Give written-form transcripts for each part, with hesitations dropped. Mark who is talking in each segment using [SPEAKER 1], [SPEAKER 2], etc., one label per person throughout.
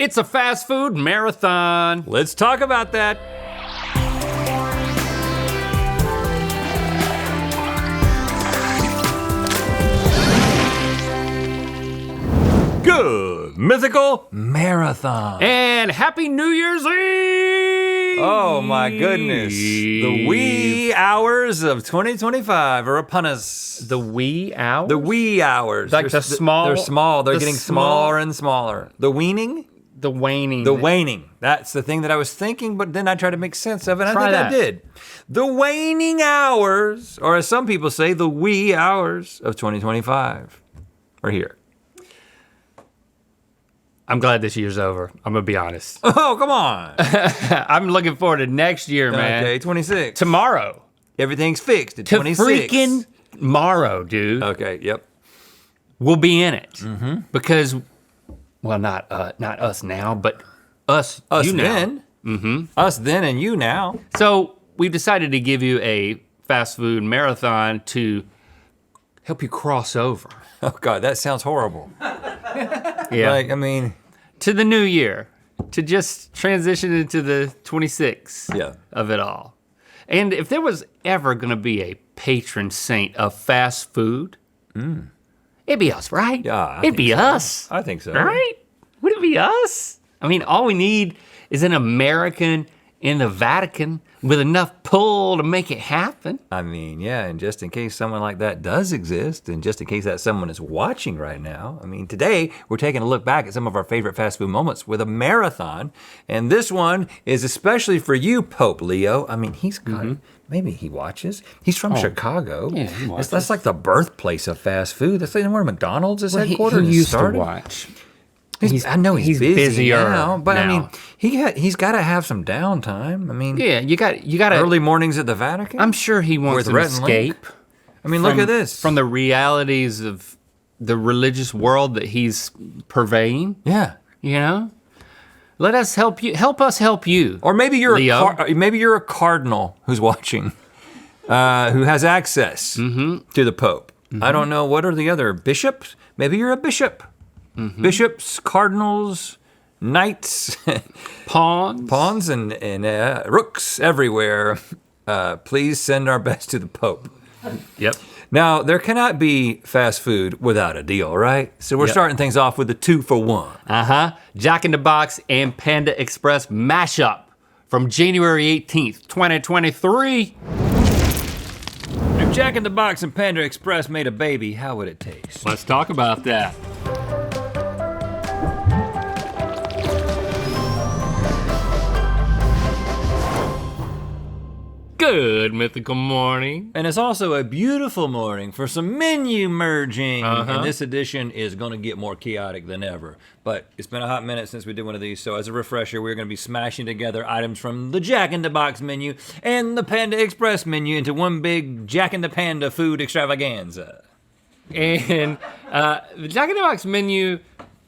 [SPEAKER 1] It's a fast food marathon.
[SPEAKER 2] Let's talk about that. Good Mythical Marathon.
[SPEAKER 1] And happy New Year's Eve!
[SPEAKER 2] Oh my goodness. The wee hours of 2025 are upon us.
[SPEAKER 1] The wee hours?
[SPEAKER 2] The wee hours.
[SPEAKER 1] Like the small?
[SPEAKER 2] They're small. They're
[SPEAKER 1] the
[SPEAKER 2] getting
[SPEAKER 1] small-
[SPEAKER 2] smaller and smaller. The weaning?
[SPEAKER 1] The waning.
[SPEAKER 2] The waning. That's the thing that I was thinking, but then I tried to make sense of it. And
[SPEAKER 1] Try
[SPEAKER 2] I think
[SPEAKER 1] that.
[SPEAKER 2] I did. The waning hours, or as some people say, the wee hours of 2025 are here.
[SPEAKER 1] I'm glad this year's over. I'm gonna be honest.
[SPEAKER 2] Oh, come on.
[SPEAKER 1] I'm looking forward to next year, man.
[SPEAKER 2] Okay, 26.
[SPEAKER 1] Tomorrow.
[SPEAKER 2] Everything's fixed at
[SPEAKER 1] To
[SPEAKER 2] 26.
[SPEAKER 1] freaking tomorrow, dude.
[SPEAKER 2] Okay, yep.
[SPEAKER 1] We'll be in it. Because, well, not us now, but us you now.
[SPEAKER 2] Then. Us then and you now.
[SPEAKER 1] So we've decided to give you a fast food marathon to help you cross over.
[SPEAKER 2] Oh God, that sounds horrible.
[SPEAKER 1] Yeah.
[SPEAKER 2] Like, I mean.
[SPEAKER 1] To the new year, to just transition into the 26
[SPEAKER 2] Yeah.
[SPEAKER 1] of it all. And if there was ever gonna be a patron saint of fast food, it'd be us, right?
[SPEAKER 2] Yeah,
[SPEAKER 1] it'd be us,
[SPEAKER 2] I think so.
[SPEAKER 1] right? Would it be us? I mean, all we need is an American in the Vatican with enough pull to make it happen.
[SPEAKER 2] I mean, yeah, and just in case someone like that does exist, and just in case that someone is watching right now, I mean, today we're taking a look back at some of our favorite fast food moments with a marathon, and this one is especially for you, Pope Leo. I mean, he's got, maybe he watches. He's from Chicago.
[SPEAKER 1] Yeah, he watches.
[SPEAKER 2] That's like the birthplace of fast food. That's like where McDonald's is
[SPEAKER 1] Well,
[SPEAKER 2] headquartered.
[SPEAKER 1] who
[SPEAKER 2] and
[SPEAKER 1] used
[SPEAKER 2] started.
[SPEAKER 1] to watch?
[SPEAKER 2] I know he's busy
[SPEAKER 1] busier
[SPEAKER 2] now, but I
[SPEAKER 1] now.
[SPEAKER 2] mean, he's got to have some downtime. I mean,
[SPEAKER 1] Yeah, you got to.
[SPEAKER 2] early mornings at the Vatican.
[SPEAKER 1] I'm sure he wants
[SPEAKER 2] With
[SPEAKER 1] an
[SPEAKER 2] Rhett and Link.
[SPEAKER 1] escape.
[SPEAKER 2] I mean, look at this.
[SPEAKER 1] From the realities of the religious world that he's purveying.
[SPEAKER 2] Yeah.
[SPEAKER 1] You know, let us help you. Help us help you.
[SPEAKER 2] Or maybe you're
[SPEAKER 1] Leo.
[SPEAKER 2] maybe you're a cardinal who's watching, who has access to the Pope. I don't know, what are the other bishops? Maybe you're a bishop. Bishops, cardinals, knights,
[SPEAKER 1] Pawns.
[SPEAKER 2] and rooks everywhere. Please send our best to the Pope.
[SPEAKER 1] Yep.
[SPEAKER 2] Now, there cannot be fast food without a deal, right? So we're
[SPEAKER 1] Yep.
[SPEAKER 2] starting things off with the 2-for-1.
[SPEAKER 1] Jack in the Box and Panda Express mashup from January 18th, 2023.
[SPEAKER 2] If Jack in the Box and Panda Express made a baby, how would it taste?
[SPEAKER 1] Let's talk about that. Good mythical morning.
[SPEAKER 2] And it's also a beautiful morning for some menu merging. And this edition is gonna get more chaotic than ever. But it's been a hot minute since we did one of these, so as a refresher, we're gonna be smashing together items from the Jack in the Box menu and the Panda Express menu into one big Jack in the Panda food extravaganza.
[SPEAKER 1] And the Jack in the Box menu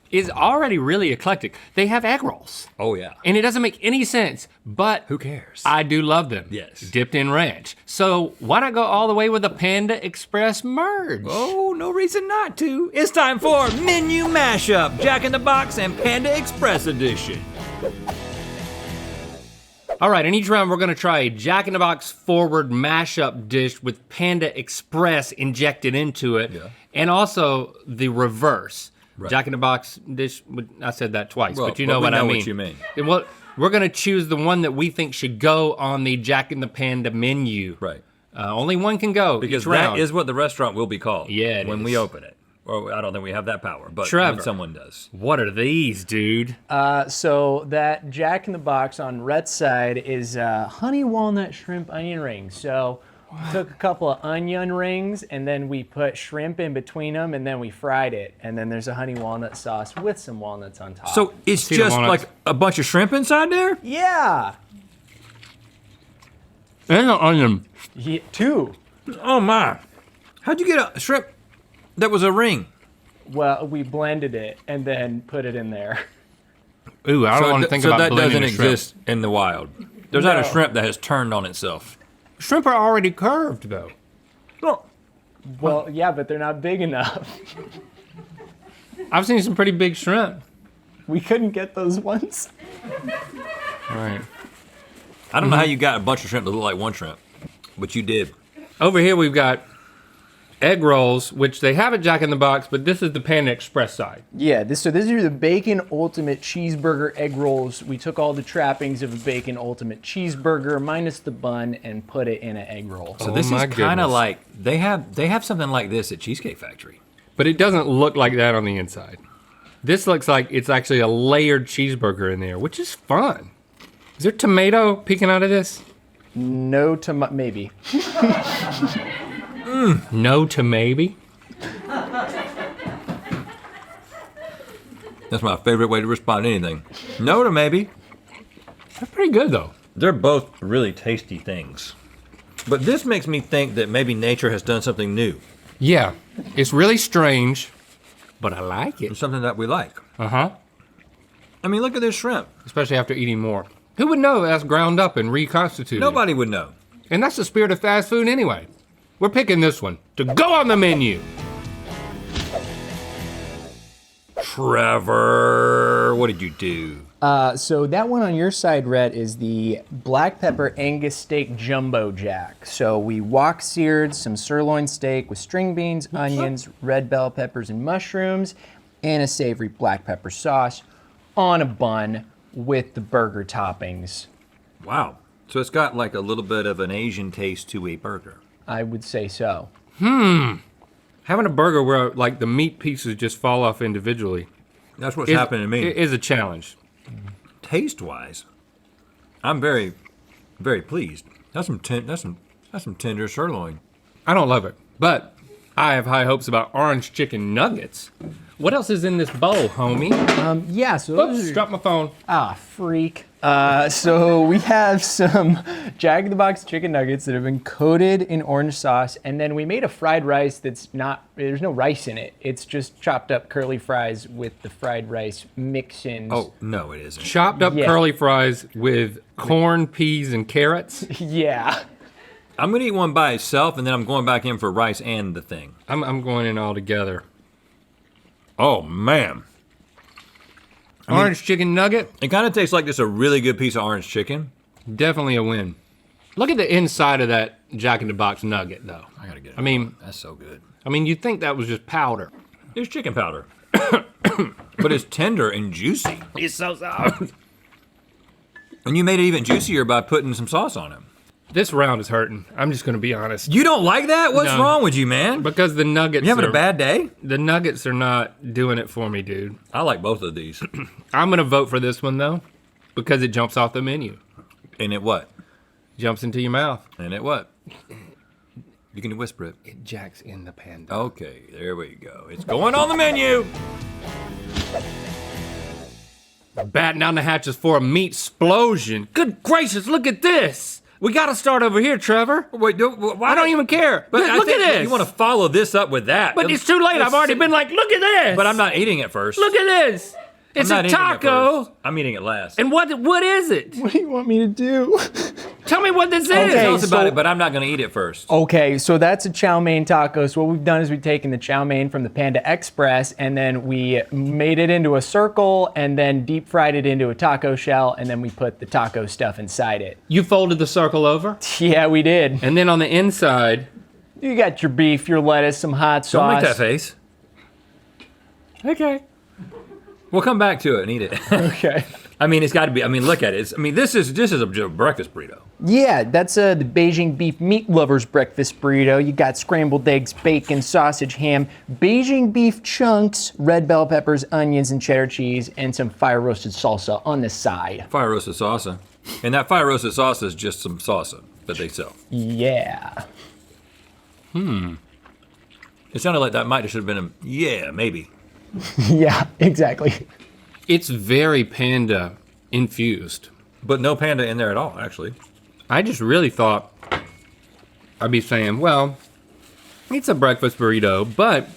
[SPEAKER 1] is already really eclectic. They have egg rolls.
[SPEAKER 2] Oh yeah.
[SPEAKER 1] And it doesn't make any sense, but
[SPEAKER 2] Who cares?
[SPEAKER 1] I do love them.
[SPEAKER 2] Yes.
[SPEAKER 1] Dipped in ranch. So why not go all the way with the Panda Express merge?
[SPEAKER 2] Oh, no reason not to. It's time for Menu Mashup, Jack in the Box and Panda Express edition.
[SPEAKER 1] All right, in each round we're gonna try a Jack in the Box forward mashup dish with Panda Express injected into it.
[SPEAKER 2] Yeah.
[SPEAKER 1] And also the reverse.
[SPEAKER 2] Right.
[SPEAKER 1] Jack in the Box dish, I said that twice,
[SPEAKER 2] Well,
[SPEAKER 1] but you
[SPEAKER 2] but
[SPEAKER 1] know
[SPEAKER 2] we
[SPEAKER 1] what I
[SPEAKER 2] know
[SPEAKER 1] mean.
[SPEAKER 2] what you mean.
[SPEAKER 1] And we're gonna choose the one that we think should go on the Jack in the Panda menu.
[SPEAKER 2] Right.
[SPEAKER 1] Only one can go
[SPEAKER 2] Because
[SPEAKER 1] each round.
[SPEAKER 2] that is what the restaurant will be called.
[SPEAKER 1] Yeah, it
[SPEAKER 2] when
[SPEAKER 1] is.
[SPEAKER 2] we open it. Or I don't think we have that power, but
[SPEAKER 1] Trevor.
[SPEAKER 2] when someone does.
[SPEAKER 1] What are these, dude?
[SPEAKER 3] So that Jack in the Box on Rhett's side is honey walnut shrimp onion rings. So took a couple of onion rings and then we put shrimp in between them and then we fried it. And then there's a honey walnut sauce with some walnuts on top.
[SPEAKER 2] So it's
[SPEAKER 1] See the
[SPEAKER 2] just
[SPEAKER 1] walnuts?
[SPEAKER 2] like a bunch of shrimp inside there?
[SPEAKER 3] yeah,
[SPEAKER 1] And an onion.
[SPEAKER 3] two.
[SPEAKER 2] Oh my. How'd you get a shrimp that was a ring?
[SPEAKER 3] Well, we blended it and then put it in there.
[SPEAKER 1] Ooh, I don't want to think
[SPEAKER 2] so
[SPEAKER 1] about
[SPEAKER 2] that
[SPEAKER 1] blending
[SPEAKER 2] doesn't
[SPEAKER 1] a shrimp.
[SPEAKER 2] exist in the wild. There's not a
[SPEAKER 3] No.
[SPEAKER 2] shrimp that has turned on itself.
[SPEAKER 1] Shrimp are already curved, though.
[SPEAKER 3] Well, yeah, but they're not big enough.
[SPEAKER 1] I've seen some pretty big shrimp.
[SPEAKER 3] We couldn't get those ones.
[SPEAKER 1] All right.
[SPEAKER 2] I don't know how you got a bunch of shrimp that look like one shrimp, but you did.
[SPEAKER 1] Over here we've got egg rolls, which they have at Jack in the Box, but this is the Panda Express side.
[SPEAKER 3] Yeah, these are the Bacon Ultimate Cheeseburger egg rolls. We took all the trappings of a Bacon Ultimate Cheeseburger minus the bun and put it in an egg roll.
[SPEAKER 2] So this is
[SPEAKER 1] my
[SPEAKER 2] kind of
[SPEAKER 1] goodness.
[SPEAKER 2] like, they have something like this at Cheesecake Factory.
[SPEAKER 1] But it doesn't look like that on the inside. This looks like it's actually a layered cheeseburger in there, which is fun. Is there tomato peeking out of this?
[SPEAKER 3] No tomato, maybe.
[SPEAKER 1] No to maybe?
[SPEAKER 2] That's my favorite way to respond to anything. No to maybe.
[SPEAKER 1] That's pretty good though.
[SPEAKER 2] They're both really tasty things. But this makes me think that maybe nature has done something new.
[SPEAKER 1] Yeah, it's really strange, but I like it.
[SPEAKER 2] It's something that we like.
[SPEAKER 1] Uh-huh.
[SPEAKER 2] I mean, look at this shrimp.
[SPEAKER 1] Especially after eating more. Who would know that's ground up and reconstituted?
[SPEAKER 2] Nobody would know.
[SPEAKER 1] And that's the spirit of fast food anyway. We're picking this one to go on the menu.
[SPEAKER 2] Trevor, what did you do?
[SPEAKER 3] So that one on your side, Rhett, is the black pepper Angus steak jumbo jack. So we wok seared some sirloin steak with string beans, onions, red bell peppers, and mushrooms, and a savory black pepper sauce on a bun with the burger toppings.
[SPEAKER 2] Wow. So it's got like a little bit of an Asian taste to a burger.
[SPEAKER 3] I would say so.
[SPEAKER 1] Having a burger where like the meat pieces just fall off individually
[SPEAKER 2] That's what's happening to me.
[SPEAKER 1] is a challenge.
[SPEAKER 2] Taste-wise, I'm very, very pleased. That's some tender sirloin.
[SPEAKER 1] I don't love it, but I have high hopes about orange chicken nuggets. What else is in this bowl, homie?
[SPEAKER 3] Yeah, so those
[SPEAKER 1] Oops,
[SPEAKER 3] are-
[SPEAKER 1] dropped my phone.
[SPEAKER 3] freak. So we have some Jack in the Box chicken nuggets that have been coated in orange sauce, and then we made a fried rice that's there's no rice in it. It's just chopped up curly fries with the fried rice mix-ins.
[SPEAKER 2] Oh, no, it isn't.
[SPEAKER 1] Chopped up
[SPEAKER 3] Yeah.
[SPEAKER 1] curly fries with corn, peas, and carrots.
[SPEAKER 3] Yeah.
[SPEAKER 2] I'm gonna eat one by itself, and then I'm going back in for rice and the thing.
[SPEAKER 1] I'm going in all together.
[SPEAKER 2] Oh, man.
[SPEAKER 1] Orange chicken nugget,
[SPEAKER 2] It kind of tastes like just a really good piece of orange chicken.
[SPEAKER 1] definitely a win. Look at the inside of that Jack in the Box nugget, though.
[SPEAKER 2] I gotta get it.
[SPEAKER 1] I mean,
[SPEAKER 2] That's so good.
[SPEAKER 1] you'd think that was just powder.
[SPEAKER 2] It's chicken powder. But it's tender and juicy.
[SPEAKER 1] It's so soft.
[SPEAKER 2] And you made it even juicier by putting some sauce on it.
[SPEAKER 1] This round is hurting. I'm just gonna be honest.
[SPEAKER 2] You don't like that? What's
[SPEAKER 1] No.
[SPEAKER 2] wrong with you, man?
[SPEAKER 1] Because the nuggets
[SPEAKER 2] You having
[SPEAKER 1] are,
[SPEAKER 2] a bad day?
[SPEAKER 1] the nuggets are not doing it for me, dude.
[SPEAKER 2] I like both of these.
[SPEAKER 1] I'm gonna vote for this one though, because it jumps off the menu.
[SPEAKER 2] And it what?
[SPEAKER 1] Jumps into your mouth.
[SPEAKER 2] And it what? You can whisper it.
[SPEAKER 1] It jacks in the panda.
[SPEAKER 2] Okay, there we go. It's going on the menu.
[SPEAKER 1] Batting down the hatches for a meat explosion. Good gracious, look at this. We gotta start over here, Trevor.
[SPEAKER 2] Wait, why
[SPEAKER 1] I don't even care.
[SPEAKER 2] But
[SPEAKER 1] look at this.
[SPEAKER 2] You want to follow this up with that?
[SPEAKER 1] But it's too late. I've already been like, look at this.
[SPEAKER 2] But I'm not eating it first.
[SPEAKER 1] Look at this. It's
[SPEAKER 2] I'm not
[SPEAKER 1] a
[SPEAKER 2] eating it
[SPEAKER 1] taco.
[SPEAKER 2] first. I'm eating it last.
[SPEAKER 1] And what is it?
[SPEAKER 3] What do you want me to do?
[SPEAKER 1] Tell me what this is.
[SPEAKER 3] Okay.
[SPEAKER 2] Tell us about
[SPEAKER 3] so-
[SPEAKER 2] it, but I'm not going to eat it first.
[SPEAKER 3] Okay, so that's a chow mein taco. So what we've done is we've taken the chow mein from the Panda Express and then we made it into a circle and then deep fried it into a taco shell and then we put the taco stuff inside it.
[SPEAKER 1] You folded the circle over,
[SPEAKER 3] Yeah, we did.
[SPEAKER 1] and then on the inside,
[SPEAKER 3] You got your beef, your lettuce, some hot
[SPEAKER 2] Don't
[SPEAKER 3] sauce.
[SPEAKER 2] make that face.
[SPEAKER 1] okay.
[SPEAKER 2] We'll come back to it and eat it.
[SPEAKER 3] Okay.
[SPEAKER 2] I mean, it's got to be. I mean, look at it. This is a breakfast burrito.
[SPEAKER 3] Yeah, that's the Beijing beef meat lovers breakfast burrito. You got scrambled eggs, bacon, sausage, ham, Beijing beef chunks, red bell peppers, onions, and cheddar cheese, and some fire roasted salsa on the side.
[SPEAKER 2] Fire roasted salsa, and that fire roasted salsa is just some salsa that they sell.
[SPEAKER 3] Yeah.
[SPEAKER 2] It sounded like that might have should have been a yeah, maybe.
[SPEAKER 3] Yeah, exactly.
[SPEAKER 1] It's very panda infused.
[SPEAKER 2] But no panda in there at all, actually.
[SPEAKER 1] I just really thought I'd be saying, well, it's a breakfast burrito, but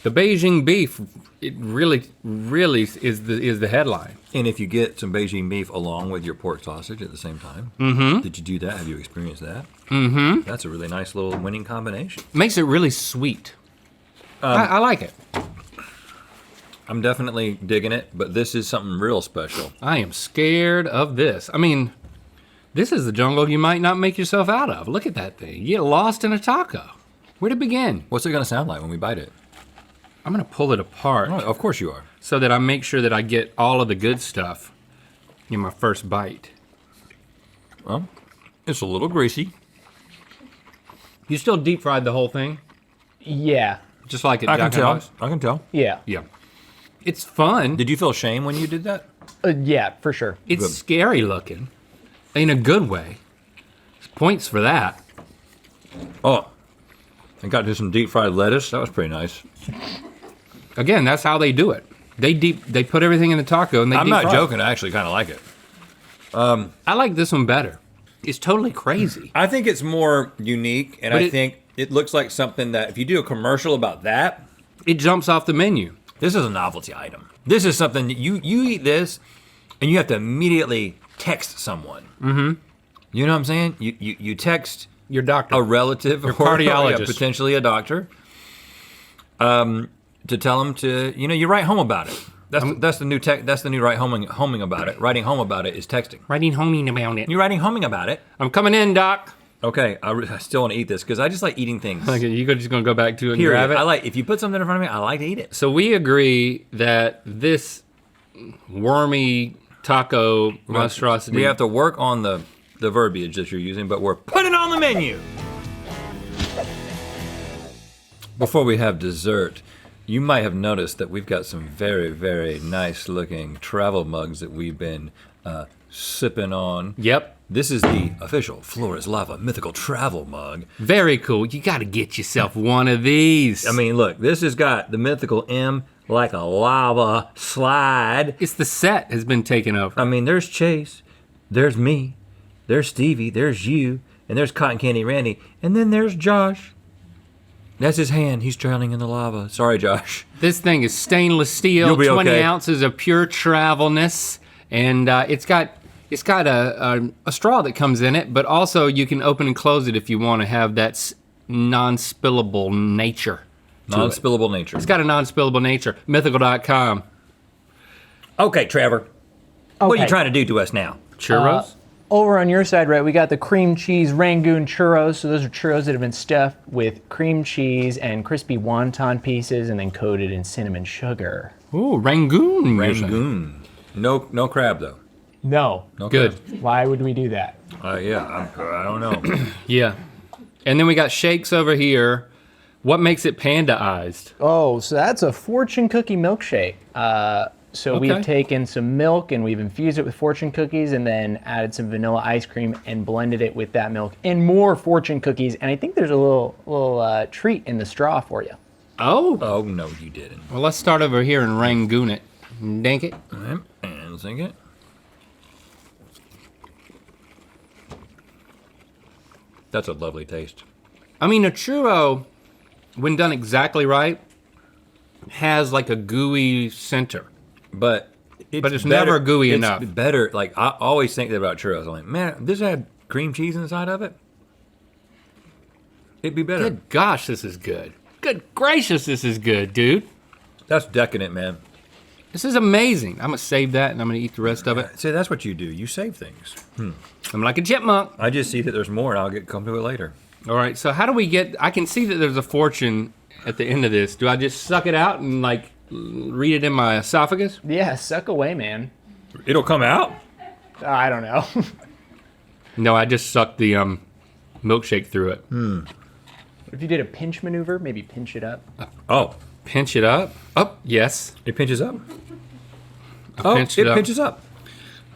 [SPEAKER 1] the Beijing beef, it really is the headline.
[SPEAKER 2] And if you get some Beijing beef along with your pork sausage at the same time, did you do that? Have you experienced that? That's a really nice little winning combination.
[SPEAKER 1] Makes it really sweet. I like it.
[SPEAKER 2] I'm definitely digging it, but this is something real special.
[SPEAKER 1] I am scared of this. I mean, this is the jungle you might not make yourself out of. Look at that thing. You get lost in a taco. Where to begin?
[SPEAKER 2] What's it gonna sound like when we bite it?
[SPEAKER 1] I'm gonna pull it apart
[SPEAKER 2] Oh, of course you are.
[SPEAKER 1] so that I make sure that I get all of the good stuff in my first bite.
[SPEAKER 2] Well, it's a little greasy.
[SPEAKER 1] You still deep fried the whole thing?
[SPEAKER 3] Yeah.
[SPEAKER 1] Just like at
[SPEAKER 2] I can
[SPEAKER 1] Jack in the
[SPEAKER 2] tell.
[SPEAKER 1] Box?
[SPEAKER 2] I can tell.
[SPEAKER 3] Yeah.
[SPEAKER 1] Yeah. It's fun.
[SPEAKER 2] Did you feel shame when you did that?
[SPEAKER 3] Yeah, for sure.
[SPEAKER 1] It's
[SPEAKER 2] Good.
[SPEAKER 1] scary looking in a good way. Points for that.
[SPEAKER 2] Oh, I got to some deep fried lettuce. That was pretty nice.
[SPEAKER 1] Again, that's how they do it. They put everything in the taco and they
[SPEAKER 2] I'm
[SPEAKER 1] deep
[SPEAKER 2] not
[SPEAKER 1] fry it.
[SPEAKER 2] joking. I actually kind of like it.
[SPEAKER 1] I like this one better. It's totally crazy.
[SPEAKER 2] I think it's more unique, and
[SPEAKER 1] But
[SPEAKER 2] I
[SPEAKER 1] it-
[SPEAKER 2] think it looks like something that if you do a commercial about that,
[SPEAKER 1] It jumps off the menu.
[SPEAKER 2] this is a novelty item. This is something that you eat this, and you have to immediately text someone. Mm-hmm. You know what I'm saying? You text
[SPEAKER 1] Your doctor.
[SPEAKER 2] a relative or
[SPEAKER 1] cardiologist.
[SPEAKER 2] potentially a doctor, to tell them to, you write home about it. That's the new that's the new homing about it. Writing home about it is texting.
[SPEAKER 1] Writing homing about it.
[SPEAKER 2] You're writing homing about it.
[SPEAKER 1] I'm coming in, doc.
[SPEAKER 2] Okay, I still want to eat this because I just like eating things.
[SPEAKER 1] Okay, you just gonna go back to it and
[SPEAKER 2] Period.
[SPEAKER 1] grab it?
[SPEAKER 2] I like if you put something in front of me, I like to eat it.
[SPEAKER 1] So we agree that this wormy taco monstrosity.
[SPEAKER 2] We have to work on the verbiage that you're using, but we're putting it on the menu. Before we have dessert, you might have noticed that we've got some very, very nice looking travel mugs that we've been sipping on.
[SPEAKER 1] Yep.
[SPEAKER 2] This is the official Flores Lava Mythical Travel Mug.
[SPEAKER 1] Very cool. You got to get yourself one of these.
[SPEAKER 2] I mean, look, this has got the Mythical M like a lava slide.
[SPEAKER 1] it's the set has been taken over.
[SPEAKER 2] I mean, there's Chase, there's me, there's Stevie, there's you, and there's Cotton Candy Randy, and then there's Josh. That's his hand. He's drowning in the lava. Sorry, Josh.
[SPEAKER 1] This thing is stainless steel,
[SPEAKER 2] You'll be
[SPEAKER 1] 20
[SPEAKER 2] okay.
[SPEAKER 1] ounces of pure travelness, and it's got a straw that comes in it, but also you can open and close it if you want to have that non-spillable nature. to it.
[SPEAKER 2] Non-spillable nature.
[SPEAKER 1] It's got a non-spillable nature. Mythical.com.
[SPEAKER 2] Okay, Trevor. What are you
[SPEAKER 3] Okay.
[SPEAKER 2] trying to do to us now?
[SPEAKER 1] Churros?
[SPEAKER 3] Over on your side, right, we got the cream cheese Rangoon churros. So those are churros that have been stuffed with cream cheese and crispy wonton pieces and then coated in cinnamon sugar.
[SPEAKER 1] Ooh, Rangoon. you're saying.
[SPEAKER 2] Rangoon. No crab though.
[SPEAKER 3] No.
[SPEAKER 2] No
[SPEAKER 1] Good.
[SPEAKER 3] Why would we do that?
[SPEAKER 2] Crab. Yeah, I don't know.
[SPEAKER 1] Yeah. And then we got shakes over here. What makes it panda-ized?
[SPEAKER 3] Oh, so that's a fortune cookie milkshake. So
[SPEAKER 1] Okay.
[SPEAKER 3] we've taken some milk and we've infused it with fortune cookies and then added some vanilla ice cream and blended it with that milk and more fortune cookies. And I think there's a little treat in the straw for you.
[SPEAKER 1] Oh.
[SPEAKER 2] Oh no, you didn't.
[SPEAKER 1] Well, let's start over here and Rangoon it. Dank it.
[SPEAKER 2] And sing it. That's a lovely taste.
[SPEAKER 1] I mean, a churro, when done exactly right, has like a gooey center.
[SPEAKER 2] But
[SPEAKER 1] it's never gooey
[SPEAKER 2] it's
[SPEAKER 1] enough.
[SPEAKER 2] Better, like I always think that about churros. I'm like, man, this had cream cheese inside of it. It'd be better.
[SPEAKER 1] Good gosh, this is good. Good gracious, this is good, dude.
[SPEAKER 2] That's decadent, man.
[SPEAKER 1] This is amazing. I'm gonna save that and I'm gonna eat the rest of it.
[SPEAKER 2] See, that's what you do. You save things.
[SPEAKER 1] I'm like a chipmunk.
[SPEAKER 2] I just see that there's more, and I'll come to it later.
[SPEAKER 1] All right, so how do we get, I can see that there's a fortune at the end of this. Do I just suck it out and like read it in my esophagus?
[SPEAKER 3] Yeah, suck away, man.
[SPEAKER 2] It'll come out.
[SPEAKER 3] I don't know.
[SPEAKER 1] No, I just sucked the milkshake through it.
[SPEAKER 3] If you did a pinch maneuver, maybe pinch it up.
[SPEAKER 2] Oh,
[SPEAKER 1] Pinch it up. Oh, yes.
[SPEAKER 2] it pinches up.
[SPEAKER 1] pinched it up.
[SPEAKER 2] Pinches up.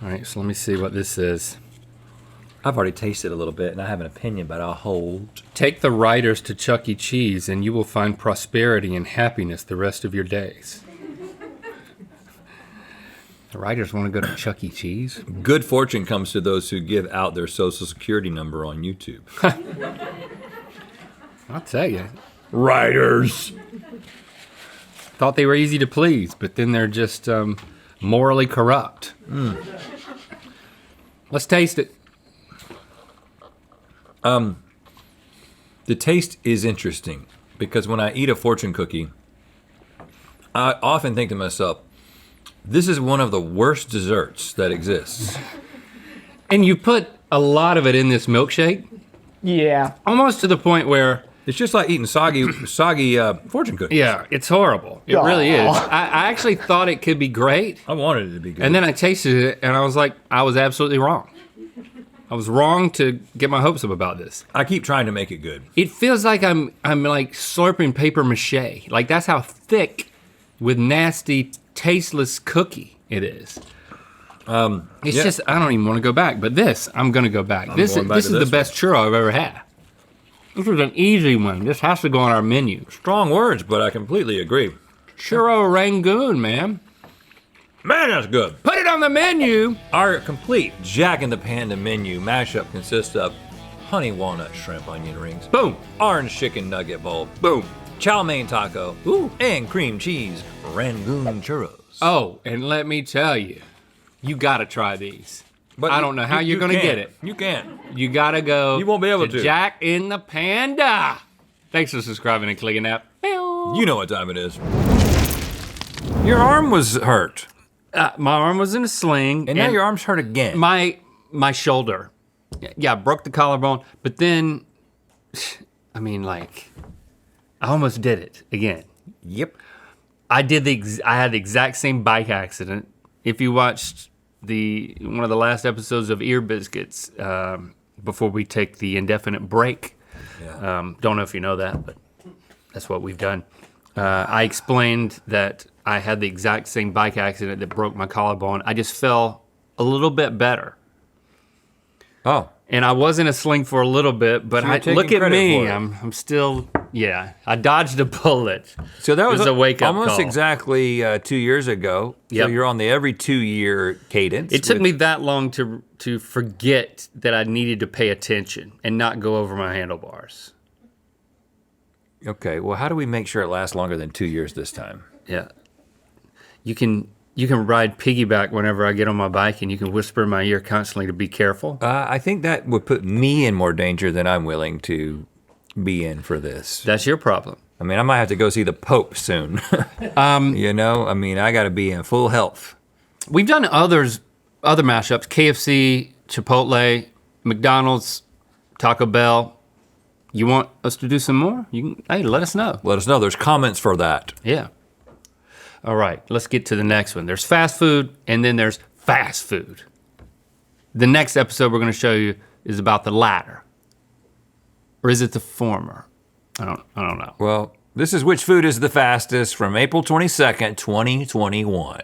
[SPEAKER 1] All right, so let me see what this is.
[SPEAKER 2] I've already tasted a little bit, and I have an opinion, but I'll hold.
[SPEAKER 1] Take the writers to Chuck E. Cheese, and you will find prosperity and happiness the rest of your days. The writers want to go to Chuck E. Cheese?
[SPEAKER 2] Good fortune comes to those who give out their social security number on YouTube.
[SPEAKER 1] I'll tell you.
[SPEAKER 2] Writers.
[SPEAKER 1] Thought they were easy to please, but then they're just morally corrupt. Let's taste it.
[SPEAKER 2] The taste is interesting because when I eat a fortune cookie, I often think to myself, this is one of the worst desserts that exists.
[SPEAKER 1] And you put a lot of it in this milkshake,
[SPEAKER 3] Yeah.
[SPEAKER 1] almost to the point where,
[SPEAKER 2] It's just like eating soggy fortune cookies.
[SPEAKER 1] yeah, it's horrible. It really is.
[SPEAKER 3] Aw.
[SPEAKER 1] I actually thought it could be great,
[SPEAKER 2] I wanted it to be good.
[SPEAKER 1] and then I tasted it, and I was like, I was absolutely wrong. I was wrong to get my hopes up about this.
[SPEAKER 2] I keep trying to make it good.
[SPEAKER 1] It feels like I'm like slurping paper mache. Like that's how thick with nasty, tasteless cookie it is. It's
[SPEAKER 2] Yeah.
[SPEAKER 1] just I don't even want to go back. But this, I'm gonna go back. This
[SPEAKER 2] going back
[SPEAKER 1] this
[SPEAKER 2] to
[SPEAKER 1] is
[SPEAKER 2] this
[SPEAKER 1] the best churro I've ever had. This was an easy one. This has to go on our menu.
[SPEAKER 2] Strong words, but I completely agree.
[SPEAKER 1] Churro Rangoon, man.
[SPEAKER 2] Man, that's good.
[SPEAKER 1] Put it on the menu.
[SPEAKER 2] Our complete Jack in the Panda menu mashup consists of honey walnut shrimp onion rings,
[SPEAKER 1] Boom,
[SPEAKER 2] orange chicken nugget bowl,
[SPEAKER 1] boom.
[SPEAKER 2] chow mein taco, and cream cheese Rangoon churros.
[SPEAKER 1] Oh, and let me tell you, you gotta try these.
[SPEAKER 2] But
[SPEAKER 1] I don't know how you're gonna
[SPEAKER 2] can't.
[SPEAKER 1] get it.
[SPEAKER 2] You can't.
[SPEAKER 1] You gotta go.
[SPEAKER 2] You won't be able to.
[SPEAKER 1] Jack in the Panda. Thanks for subscribing and clicking that.
[SPEAKER 2] You know what time it is. Your arm was hurt,
[SPEAKER 1] My arm was in a sling,
[SPEAKER 2] and now your arm's hurt again.
[SPEAKER 1] my shoulder. Yeah, broke the collarbone, but then, I mean, like, I almost did it again.
[SPEAKER 2] Yep.
[SPEAKER 1] I had the exact same bike accident. If you watched one of the last episodes of Ear Biscuits before we take the indefinite break,
[SPEAKER 2] Yeah.
[SPEAKER 1] don't know if you know that, but that's what we've done. I explained that I had the exact same bike accident that broke my collarbone. I just fell a little bit better.
[SPEAKER 2] Oh.
[SPEAKER 1] And I was in a sling for a little bit, but
[SPEAKER 2] So you're taking
[SPEAKER 1] look at
[SPEAKER 2] credit
[SPEAKER 1] me.
[SPEAKER 2] for it.
[SPEAKER 1] I'm still, yeah. I dodged a bullet.
[SPEAKER 2] So that was
[SPEAKER 1] a wake-up
[SPEAKER 2] almost
[SPEAKER 1] call.
[SPEAKER 2] exactly 2 years ago.
[SPEAKER 1] Yep.
[SPEAKER 2] So you're on the every 2-year cadence.
[SPEAKER 1] It took
[SPEAKER 2] with-
[SPEAKER 1] me that long to forget that I needed to pay attention and not go over my handlebars.
[SPEAKER 2] Okay, well, how do we make sure it lasts longer than 2 years this time?
[SPEAKER 1] Yeah. You can ride piggyback whenever I get on my bike, and you can whisper in my ear constantly to be careful.
[SPEAKER 2] I think that would put me in more danger than I'm willing to be in for this.
[SPEAKER 1] That's your problem.
[SPEAKER 2] I mean, I might have to go see the Pope soon. You know, I mean, I got to be in full health.
[SPEAKER 1] We've done other mashups: KFC, Chipotle, McDonald's, Taco Bell. You want us to do some more? Hey, let us know.
[SPEAKER 2] Let us know. There's comments for that.
[SPEAKER 1] Yeah. All right, let's get to the next one. There's fast food, and then there's fast food. The next episode we're gonna show you is about the latter. Or is it the former? I don't know.
[SPEAKER 2] Well, this is Which Food is the Fastest from April 22nd, 2021.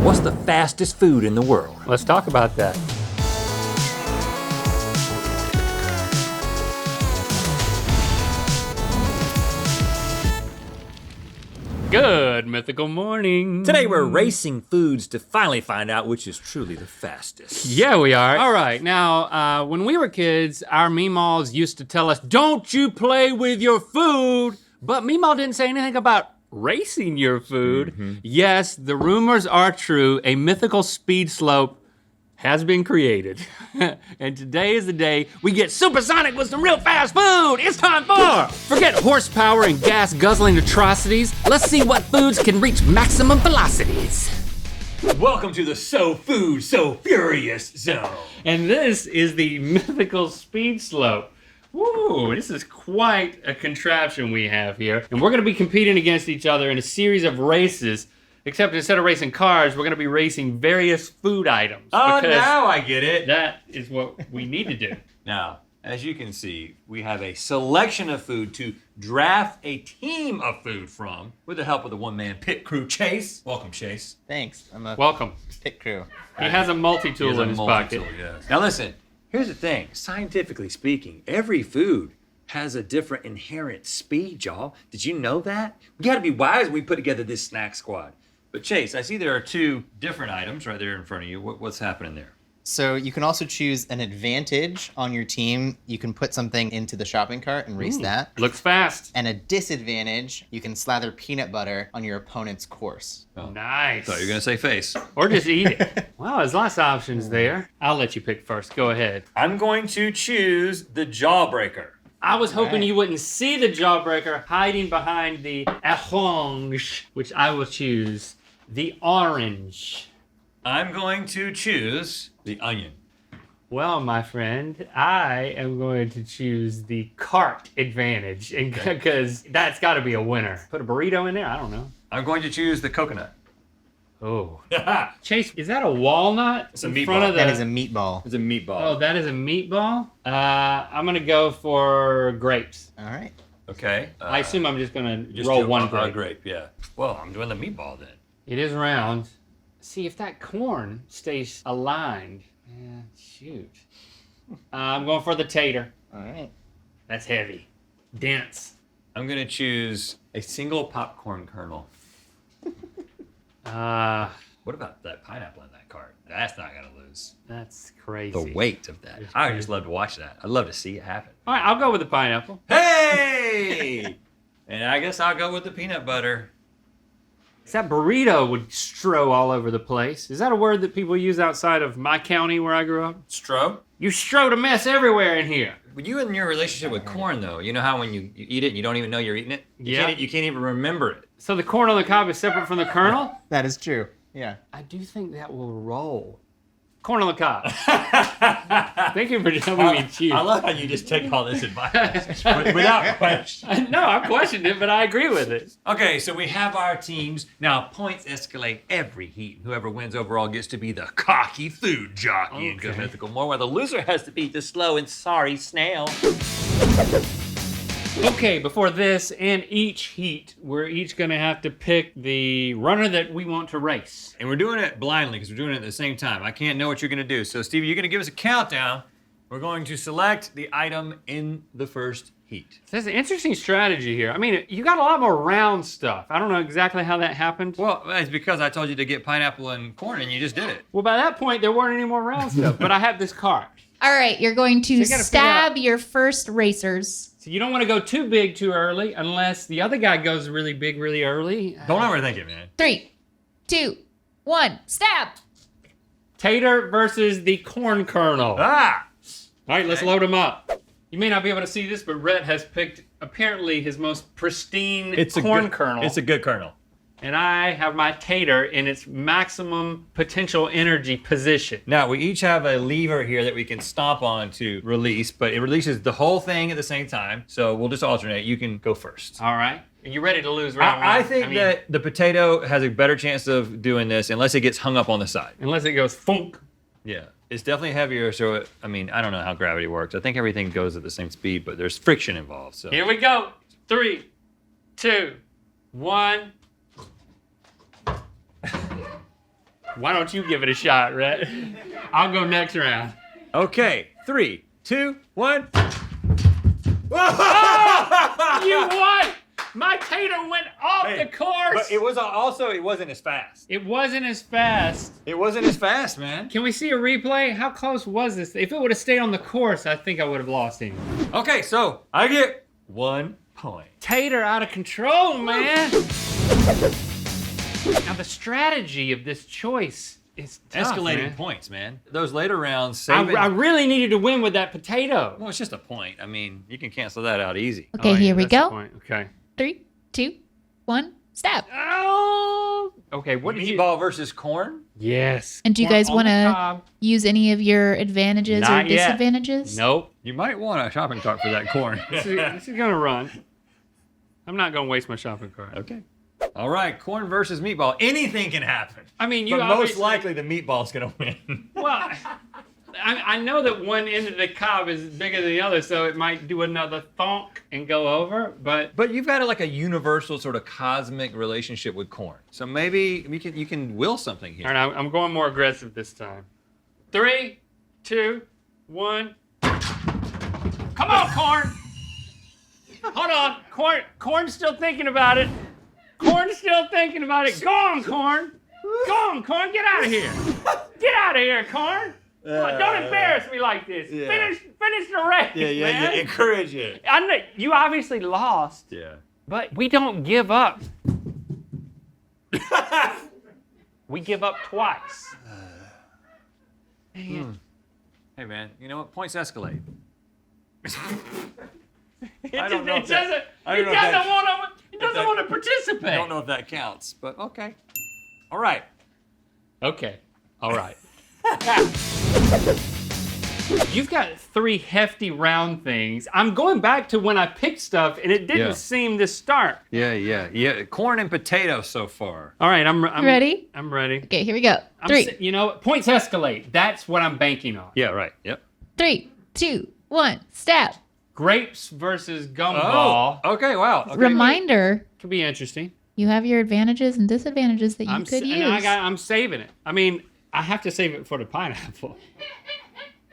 [SPEAKER 2] What's the fastest food in the world?
[SPEAKER 1] Let's talk about that. Good mythical morning.
[SPEAKER 2] Today we're racing foods to finally find out which is truly the fastest.
[SPEAKER 1] Yeah, we are. All right, now, when we were kids, our Meemaws used to tell us, don't you play with your food, but Meemaw didn't say anything about racing your food. Yes, the rumors are true. A mythical speed slope has been created. And today is the day we get supersonic with some real fast food. It's time for... Forget horsepower and gas guzzling atrocities. Let's see what foods can reach maximum velocities.
[SPEAKER 2] Welcome to the So Food, So Furious Zone.
[SPEAKER 1] And this is the mythical speed slope. Woo, this is quite a contraption we have here. And we're gonna be competing against each other in a series of races, except instead of racing cars, we're gonna be racing various food items.
[SPEAKER 2] Oh,
[SPEAKER 1] because
[SPEAKER 2] now I get it.
[SPEAKER 1] that is what we need to do.
[SPEAKER 2] Now, as you can see, we have a selection of food to draft a team of food from with the help of the one-man pit crew, Chase. Welcome, Chase.
[SPEAKER 4] Thanks. I'm a
[SPEAKER 1] Welcome.
[SPEAKER 4] pit crew.
[SPEAKER 1] He has a multi-tool
[SPEAKER 2] Here's a
[SPEAKER 1] in his
[SPEAKER 2] multi-tool,
[SPEAKER 1] pocket.
[SPEAKER 2] yes. Now listen, here's the thing. Scientifically speaking, every food has a different inherent speed, y'all. Did you know that? We gotta be wise when we put together this snack squad. But Chase, I see there are two different items right there in front of you. What's happening there?
[SPEAKER 4] So you can also choose an advantage on your team. You can put something into the shopping cart and race that.
[SPEAKER 1] Looks fast.
[SPEAKER 4] And a disadvantage, you can slather peanut butter on your opponent's course.
[SPEAKER 1] Nice.
[SPEAKER 2] Thought you were gonna say face.
[SPEAKER 1] Or just eat it. Wow, there's lots of options there. I'll let you pick first. Go ahead.
[SPEAKER 2] I'm going to choose the Jawbreaker.
[SPEAKER 1] I was hoping
[SPEAKER 4] right.
[SPEAKER 1] you wouldn't see the jawbreaker hiding behind the orange, which I will choose the orange.
[SPEAKER 2] I'm going to choose the onion.
[SPEAKER 1] Well, my friend, I am going to choose the cart advantage because that's got to be a winner. Put a burrito in there? I don't know.
[SPEAKER 2] I'm going to choose the coconut.
[SPEAKER 1] Oh. Chase, is that a walnut?
[SPEAKER 2] It's a
[SPEAKER 1] in
[SPEAKER 2] meatball.
[SPEAKER 1] front of the...
[SPEAKER 4] That is a meatball.
[SPEAKER 2] It's a meatball.
[SPEAKER 1] Oh, that is a meatball? I'm going to go for grapes.
[SPEAKER 4] All right.
[SPEAKER 2] Okay.
[SPEAKER 1] I assume I'm just going to
[SPEAKER 2] Just
[SPEAKER 1] roll
[SPEAKER 2] do
[SPEAKER 1] one
[SPEAKER 2] grape.
[SPEAKER 1] grape.
[SPEAKER 2] Yeah. Well, I'm doing the meatball then.
[SPEAKER 1] It is round. See, if that corn stays aligned. Yeah, shoot. I'm going for the tater.
[SPEAKER 4] All right.
[SPEAKER 1] That's heavy. Dense.
[SPEAKER 2] I'm going to choose a single popcorn kernel. What about that pineapple in that cart? That's not going to lose.
[SPEAKER 1] That's crazy.
[SPEAKER 2] The weight of that. I would just love to watch that. I'd love to see it happen.
[SPEAKER 1] All right, I'll go with the pineapple.
[SPEAKER 2] Hey! And I guess I'll go with the peanut butter.
[SPEAKER 1] That burrito would strow all over the place. Is that a word that people use outside of my county where I grew up?
[SPEAKER 2] Stro?
[SPEAKER 1] You strode a mess everywhere in here.
[SPEAKER 2] But you and your relationship with corn, though, you know how when you eat it and you don't even know you're eating it?
[SPEAKER 1] Yeah.
[SPEAKER 2] You can't even remember it.
[SPEAKER 1] So the corn on the cob is separate from the kernel?
[SPEAKER 4] That is true. Yeah.
[SPEAKER 1] I do think that will roll. Corn on the cob. Thank you for telling me to choose.
[SPEAKER 2] I love how you just take all this advice without question.
[SPEAKER 1] No, I questioned it, but I agree with it.
[SPEAKER 2] Okay, so we have our teams. Now, points escalate every heat. Whoever wins overall gets to be the cocky food jockey in Good Mythical More, while the loser has to be the slow and sorry snail.
[SPEAKER 1] Okay, before this and each heat, we're each gonna have to pick the runner that we want to race.
[SPEAKER 2] And we're doing it blindly because we're doing it at the same time. I can't know what you're gonna do. So, Stevie, you're gonna give us a countdown. We're going to select the item in the first heat.
[SPEAKER 1] There's an interesting strategy here. I mean, you got a lot more round stuff. I don't know exactly how that happened.
[SPEAKER 2] Well, it's because I told you to get pineapple and corn and you just did it.
[SPEAKER 1] Well, by that point, there weren't any more round stuff, but I have this cart.
[SPEAKER 5] All right, you're going to
[SPEAKER 1] you gotta figure
[SPEAKER 5] stab
[SPEAKER 1] out-
[SPEAKER 5] your first racers.
[SPEAKER 1] So you don't want to go too big too early unless the other guy goes really big really early.
[SPEAKER 2] Don't overthink it, man.
[SPEAKER 5] 3, 2, 1, stab!
[SPEAKER 1] Tater versus the corn kernel.
[SPEAKER 2] Ah!
[SPEAKER 1] All right, let's load them up. You may not be able to see this, but Rhett has picked apparently his most pristine corn kernel.
[SPEAKER 2] It's a good kernel.
[SPEAKER 1] And I have my tater in its maximum potential energy position.
[SPEAKER 2] Now, we each have a lever here that we can stomp on to release, but it releases the whole thing at the same time. So we'll just alternate. You can go first.
[SPEAKER 1] All right. Are you ready to lose round one?
[SPEAKER 2] I think that the potato has a better chance of doing this unless it gets hung up on the side.
[SPEAKER 1] Unless it goes funk.
[SPEAKER 2] Yeah. It's definitely heavier, so I don't know how gravity works. I think everything goes at the same speed, but there's friction involved. So
[SPEAKER 1] Here we go. 3, 2, 1. Why don't you give it a shot, Rhett? I'll go next round.
[SPEAKER 2] Okay, 3, 2, 1.
[SPEAKER 1] You won! My tater went off the course!
[SPEAKER 2] But it was also, it wasn't as fast.
[SPEAKER 1] It wasn't as fast.
[SPEAKER 2] It wasn't as fast, man.
[SPEAKER 1] Can we see a replay? How close was this? If it would have stayed on the course, I think I would have lost him.
[SPEAKER 2] Okay, so I get 1 point.
[SPEAKER 1] Tater out of control, man! Now the strategy of this choice is tough,
[SPEAKER 2] Escalating
[SPEAKER 1] man.
[SPEAKER 2] points, man. Those later rounds,
[SPEAKER 1] I
[SPEAKER 2] saving...
[SPEAKER 1] really needed to win with that potato.
[SPEAKER 2] Well, it's just a point. I mean, you can cancel that out easy.
[SPEAKER 5] Okay,
[SPEAKER 1] Oh, yeah,
[SPEAKER 5] here we
[SPEAKER 1] that's the
[SPEAKER 5] go.
[SPEAKER 1] point. Okay.
[SPEAKER 5] 3, 2, 1, stab!
[SPEAKER 1] Oh. Okay. What did you?
[SPEAKER 2] Meatball versus corn?
[SPEAKER 1] Yes.
[SPEAKER 5] And do you
[SPEAKER 1] Corn
[SPEAKER 5] guys
[SPEAKER 1] on
[SPEAKER 5] want
[SPEAKER 1] the
[SPEAKER 5] to
[SPEAKER 1] cob.
[SPEAKER 5] use any of your advantages
[SPEAKER 1] Not
[SPEAKER 5] or
[SPEAKER 1] yet.
[SPEAKER 5] disadvantages?
[SPEAKER 1] Nope.
[SPEAKER 2] You might want a shopping cart for that corn.
[SPEAKER 1] This is gonna run. I'm not gonna waste my shopping cart.
[SPEAKER 2] Okay. All right, corn versus meatball. Anything can happen.
[SPEAKER 1] I mean, you
[SPEAKER 2] But most
[SPEAKER 1] obviously-
[SPEAKER 2] likely the meatball's gonna win.
[SPEAKER 1] Well, I know that one end of the cob is bigger than the other, so it might do another thonk and go over. But
[SPEAKER 2] But you've got like a universal sort of cosmic relationship with corn. So maybe you can will something here.
[SPEAKER 1] all right, I'm going more aggressive this time. 3, 2, 1. Come on, corn. Hold on, corn's still thinking about it. Corn's still thinking about it. Go on, corn. Go on, corn. Get out of here. Get out of here, corn. Come on, don't embarrass me like this.
[SPEAKER 2] Yeah.
[SPEAKER 1] Finish the race, man.
[SPEAKER 2] Encourage it.
[SPEAKER 1] I know you obviously lost,
[SPEAKER 2] Yeah.
[SPEAKER 1] but we don't give up. We give up twice.
[SPEAKER 2] Hey man, you know what? Points escalate. I don't know.
[SPEAKER 3] It doesn't want to participate.
[SPEAKER 2] I don't know if that counts, but okay. All right.
[SPEAKER 1] Okay. All right. You've got 3 hefty round things. I'm going back to when I picked stuff and it didn't seem to start.
[SPEAKER 2] Yeah. Corn and potato so far.
[SPEAKER 1] All right, I'm
[SPEAKER 5] ready?
[SPEAKER 1] I'm ready.
[SPEAKER 5] Okay, here we go. 3,
[SPEAKER 1] You know, points escalate. That's what I'm banking on.
[SPEAKER 2] Yeah, right. Yep.
[SPEAKER 5] 3, 2, 1, stab.
[SPEAKER 1] Grapes versus gumball.
[SPEAKER 2] Okay, wow. Okay.
[SPEAKER 5] Reminder,
[SPEAKER 1] Could be interesting.
[SPEAKER 5] you have your advantages and disadvantages that you could use.
[SPEAKER 1] I'm saving it. I mean, I have to save it for the pineapple.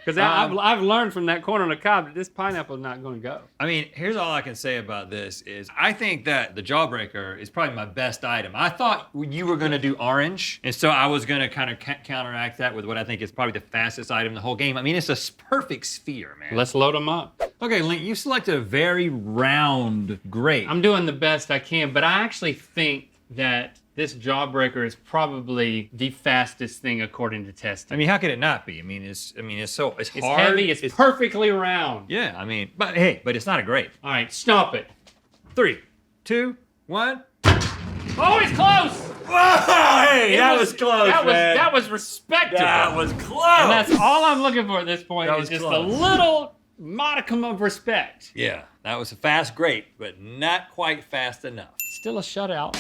[SPEAKER 1] Because I've learned from that corn on the cob that this pineapple is not going to go.
[SPEAKER 2] I mean, here's all I can say about this is I think that the Jawbreaker is probably my best item. I thought you were going to do orange, and so I was going to kind of counteract that with what I think is probably the fastest item in the whole game. I mean, it's a perfect sphere, man.
[SPEAKER 1] Let's load them up.
[SPEAKER 2] Okay, Link, you selected a very round grape.
[SPEAKER 1] I'm doing the best I can, but I actually think that this Jawbreaker is probably the fastest thing according to testing.
[SPEAKER 2] I mean, how could it not be? I mean, it's hard.
[SPEAKER 1] It's heavy, it's perfectly round.
[SPEAKER 2] Yeah, I mean, but hey, but it's not a grape.
[SPEAKER 1] All right, stomp it.
[SPEAKER 2] 3, 2, 1.
[SPEAKER 1] Oh, it's close!
[SPEAKER 2] Whoa, hey, that was close, man.
[SPEAKER 1] That was respectable.
[SPEAKER 2] That was close.
[SPEAKER 1] And that's all I'm looking for at this point
[SPEAKER 2] That
[SPEAKER 1] is
[SPEAKER 2] was
[SPEAKER 1] just
[SPEAKER 2] close.
[SPEAKER 1] a little modicum of respect.
[SPEAKER 2] Yeah, that was a fast grape, but not quite fast enough.
[SPEAKER 1] Still a shutout.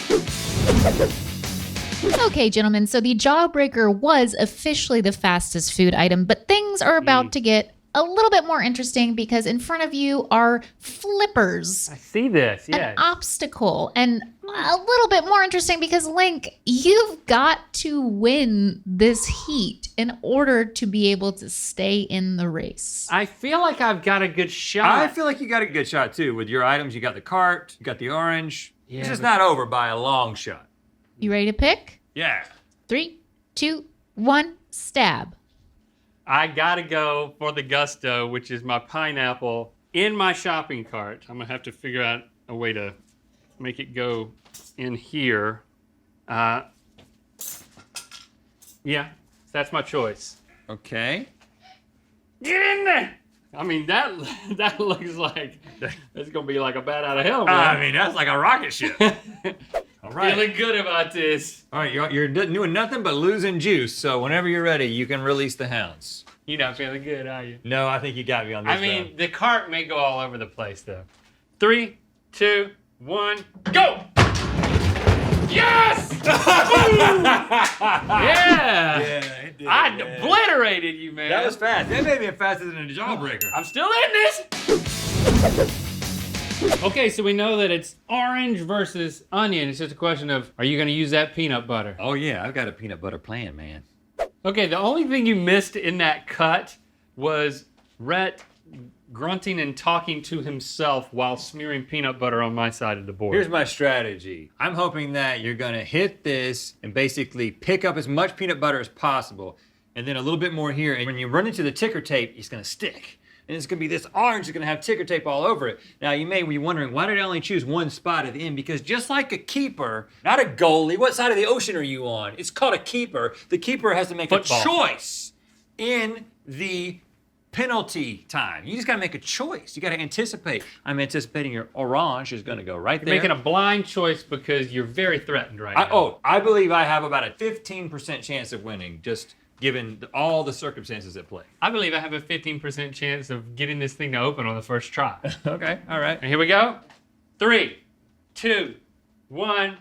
[SPEAKER 5] Okay, gentlemen, so the Jawbreaker was officially the fastest food item, but things are about to get a little bit more interesting because in front of you are flippers.
[SPEAKER 1] I see this,
[SPEAKER 5] An obstacle, and a little bit more interesting because Link, you've got to win this heat in order to be able to stay in the race.
[SPEAKER 1] I feel like I've got a good shot.
[SPEAKER 2] I feel like you got a good shot too with your items. You got the cart, you got the orange.
[SPEAKER 1] Yeah,
[SPEAKER 2] It's just
[SPEAKER 1] but-
[SPEAKER 2] not over by a long shot.
[SPEAKER 5] You ready to pick?
[SPEAKER 2] Yeah.
[SPEAKER 5] 3, 2, 1, stab.
[SPEAKER 1] I gotta go for the gusto, which is my pineapple in my shopping cart. I'm gonna have to figure out a way to make it go in here. Yeah, that's my choice.
[SPEAKER 2] Okay.
[SPEAKER 1] Get in there! I mean, that looks like it's gonna be like a bat out of hell, man.
[SPEAKER 2] I mean, that's like a rocket ship. All right.
[SPEAKER 1] Feeling good about this.
[SPEAKER 2] All right, you're doing nothing but losing juice. So whenever you're ready, you can release the hounds.
[SPEAKER 1] You're not feeling good, are you?
[SPEAKER 2] No, I think you got me on this.
[SPEAKER 1] I mean, the cart may go all over the place, though. 3, 2, 1, go! Yes! Yeah!
[SPEAKER 2] it did,
[SPEAKER 1] I
[SPEAKER 2] man.
[SPEAKER 1] obliterated you, man.
[SPEAKER 2] That was fast. That made me faster than a Jawbreaker.
[SPEAKER 1] I'm still in this. Okay, so we know that it's orange versus onion. It's just a question of, are you going to use that peanut butter?
[SPEAKER 2] Oh yeah, I've got a peanut butter plan, man.
[SPEAKER 1] Okay, the only thing you missed in that cut was Rhett grunting and talking to himself while smearing peanut butter on my side of the board.
[SPEAKER 2] Here's my strategy. I'm hoping that you're gonna hit this and basically pick up as much peanut butter as possible, and then a little bit more here. And when you run into the ticker tape, it's gonna stick. And it's gonna be this orange, it's gonna have ticker tape all over it. Now you may be wondering, why did I only choose one spot at the end? Because just like a keeper, not a goalie, what side of the ocean are you on? It's called a keeper. The keeper has to make
[SPEAKER 1] Football.
[SPEAKER 2] a choice in the penalty time. You just gotta make a choice. You gotta anticipate. I'm anticipating your orange is gonna go right there.
[SPEAKER 1] Making a blind choice because you're very threatened right now.
[SPEAKER 2] I believe I have about a 15% chance of winning, just given all the circumstances at play.
[SPEAKER 1] I believe I have a 15% chance of getting this thing to open on the first try.
[SPEAKER 2] Okay, all right.
[SPEAKER 1] And here we go. 3, 2, 1.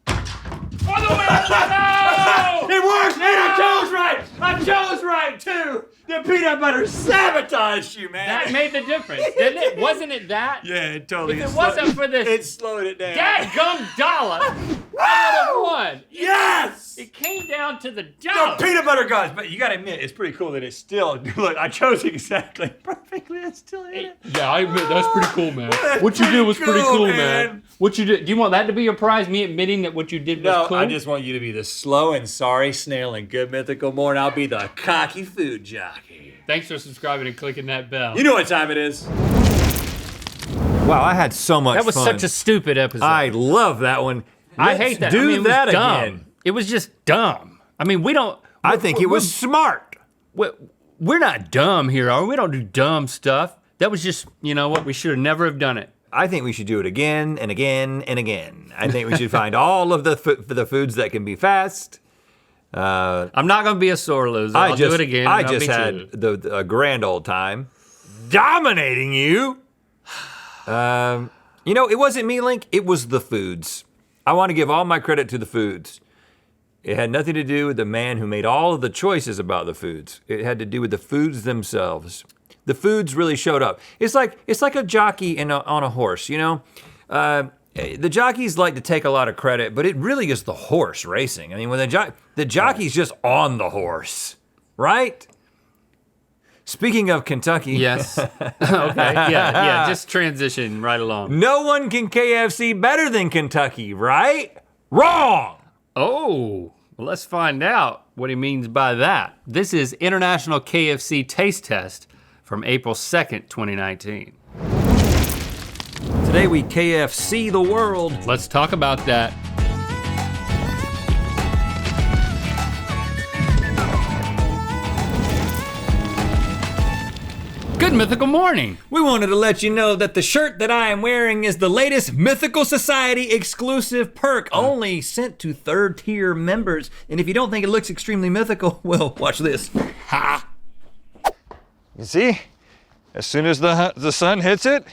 [SPEAKER 1] For the win! No!
[SPEAKER 2] It worked, man! I chose right! I chose right, too! The peanut butter sabotaged you, man!
[SPEAKER 1] That made the difference, didn't it? Wasn't it that?
[SPEAKER 2] Yeah, it totally
[SPEAKER 1] If it wasn't for this
[SPEAKER 2] It slowed it down.
[SPEAKER 1] dadgum dollar, I would have won.
[SPEAKER 2] Yes!
[SPEAKER 1] It came down to the
[SPEAKER 2] The
[SPEAKER 1] dollar.
[SPEAKER 2] peanut butter gods, but you gotta admit, it's pretty cool that it's still, look, I chose exactly perfectly, it's still in it.
[SPEAKER 1] Yeah, I admit, that's pretty cool, man.
[SPEAKER 2] That's
[SPEAKER 1] What you did was pretty
[SPEAKER 2] cool,
[SPEAKER 1] cool,
[SPEAKER 2] man.
[SPEAKER 1] man. What you did, do you want that to be your prize, me admitting that what you did was
[SPEAKER 2] No,
[SPEAKER 1] cool?
[SPEAKER 2] I just want you to be the slow and sorry snail in Good Mythical More, and I'll be the cocky food jockey.
[SPEAKER 1] Thanks for subscribing and clicking that bell.
[SPEAKER 2] You know what time it is. Wow, I had so much
[SPEAKER 1] That was such a stupid episode.
[SPEAKER 2] I love that one.
[SPEAKER 1] I hate that.
[SPEAKER 2] Do
[SPEAKER 1] I mean, it was
[SPEAKER 2] that
[SPEAKER 1] dumb.
[SPEAKER 2] again.
[SPEAKER 1] It was just dumb. I mean, we don't.
[SPEAKER 2] I think it was smart.
[SPEAKER 1] We're not dumb here, are we? We don't do dumb stuff. That was just, you know what, we should have never have done it.
[SPEAKER 2] I think we should do it again and again and again. I think we should find all of the foods that can be fast.
[SPEAKER 1] I'm not gonna be a sore loser. I'll do it again.
[SPEAKER 2] I just had a grand old time dominating you. You know, it wasn't me, Link, it was the foods. I want to give all my credit to the foods. It had nothing to do with the man who made all of the choices about the foods. It had to do with the foods themselves. The foods really showed up. It's like a jockey on a horse, you know? The jockeys like to take a lot of credit, but it really is the horse racing. I mean, when the jockey's just on the horse, right? Speaking of Kentucky.
[SPEAKER 1] Yes. Okay, yeah, just transition right along.
[SPEAKER 2] No one can KFC better than Kentucky, right? Wrong!
[SPEAKER 1] Oh, well, let's find out what he means by that. This is International KFC Taste Test from April 2nd, 2019.
[SPEAKER 2] Today we KFC the world.
[SPEAKER 1] Let's talk about that. Good mythical morning.
[SPEAKER 2] We wanted to let you know that the shirt that I am wearing is the latest Mythical Society exclusive perk, only sent to third tier members. And if you don't think it looks extremely mythical, well, watch this. Ha!
[SPEAKER 6] You see, as soon as the sun hits it,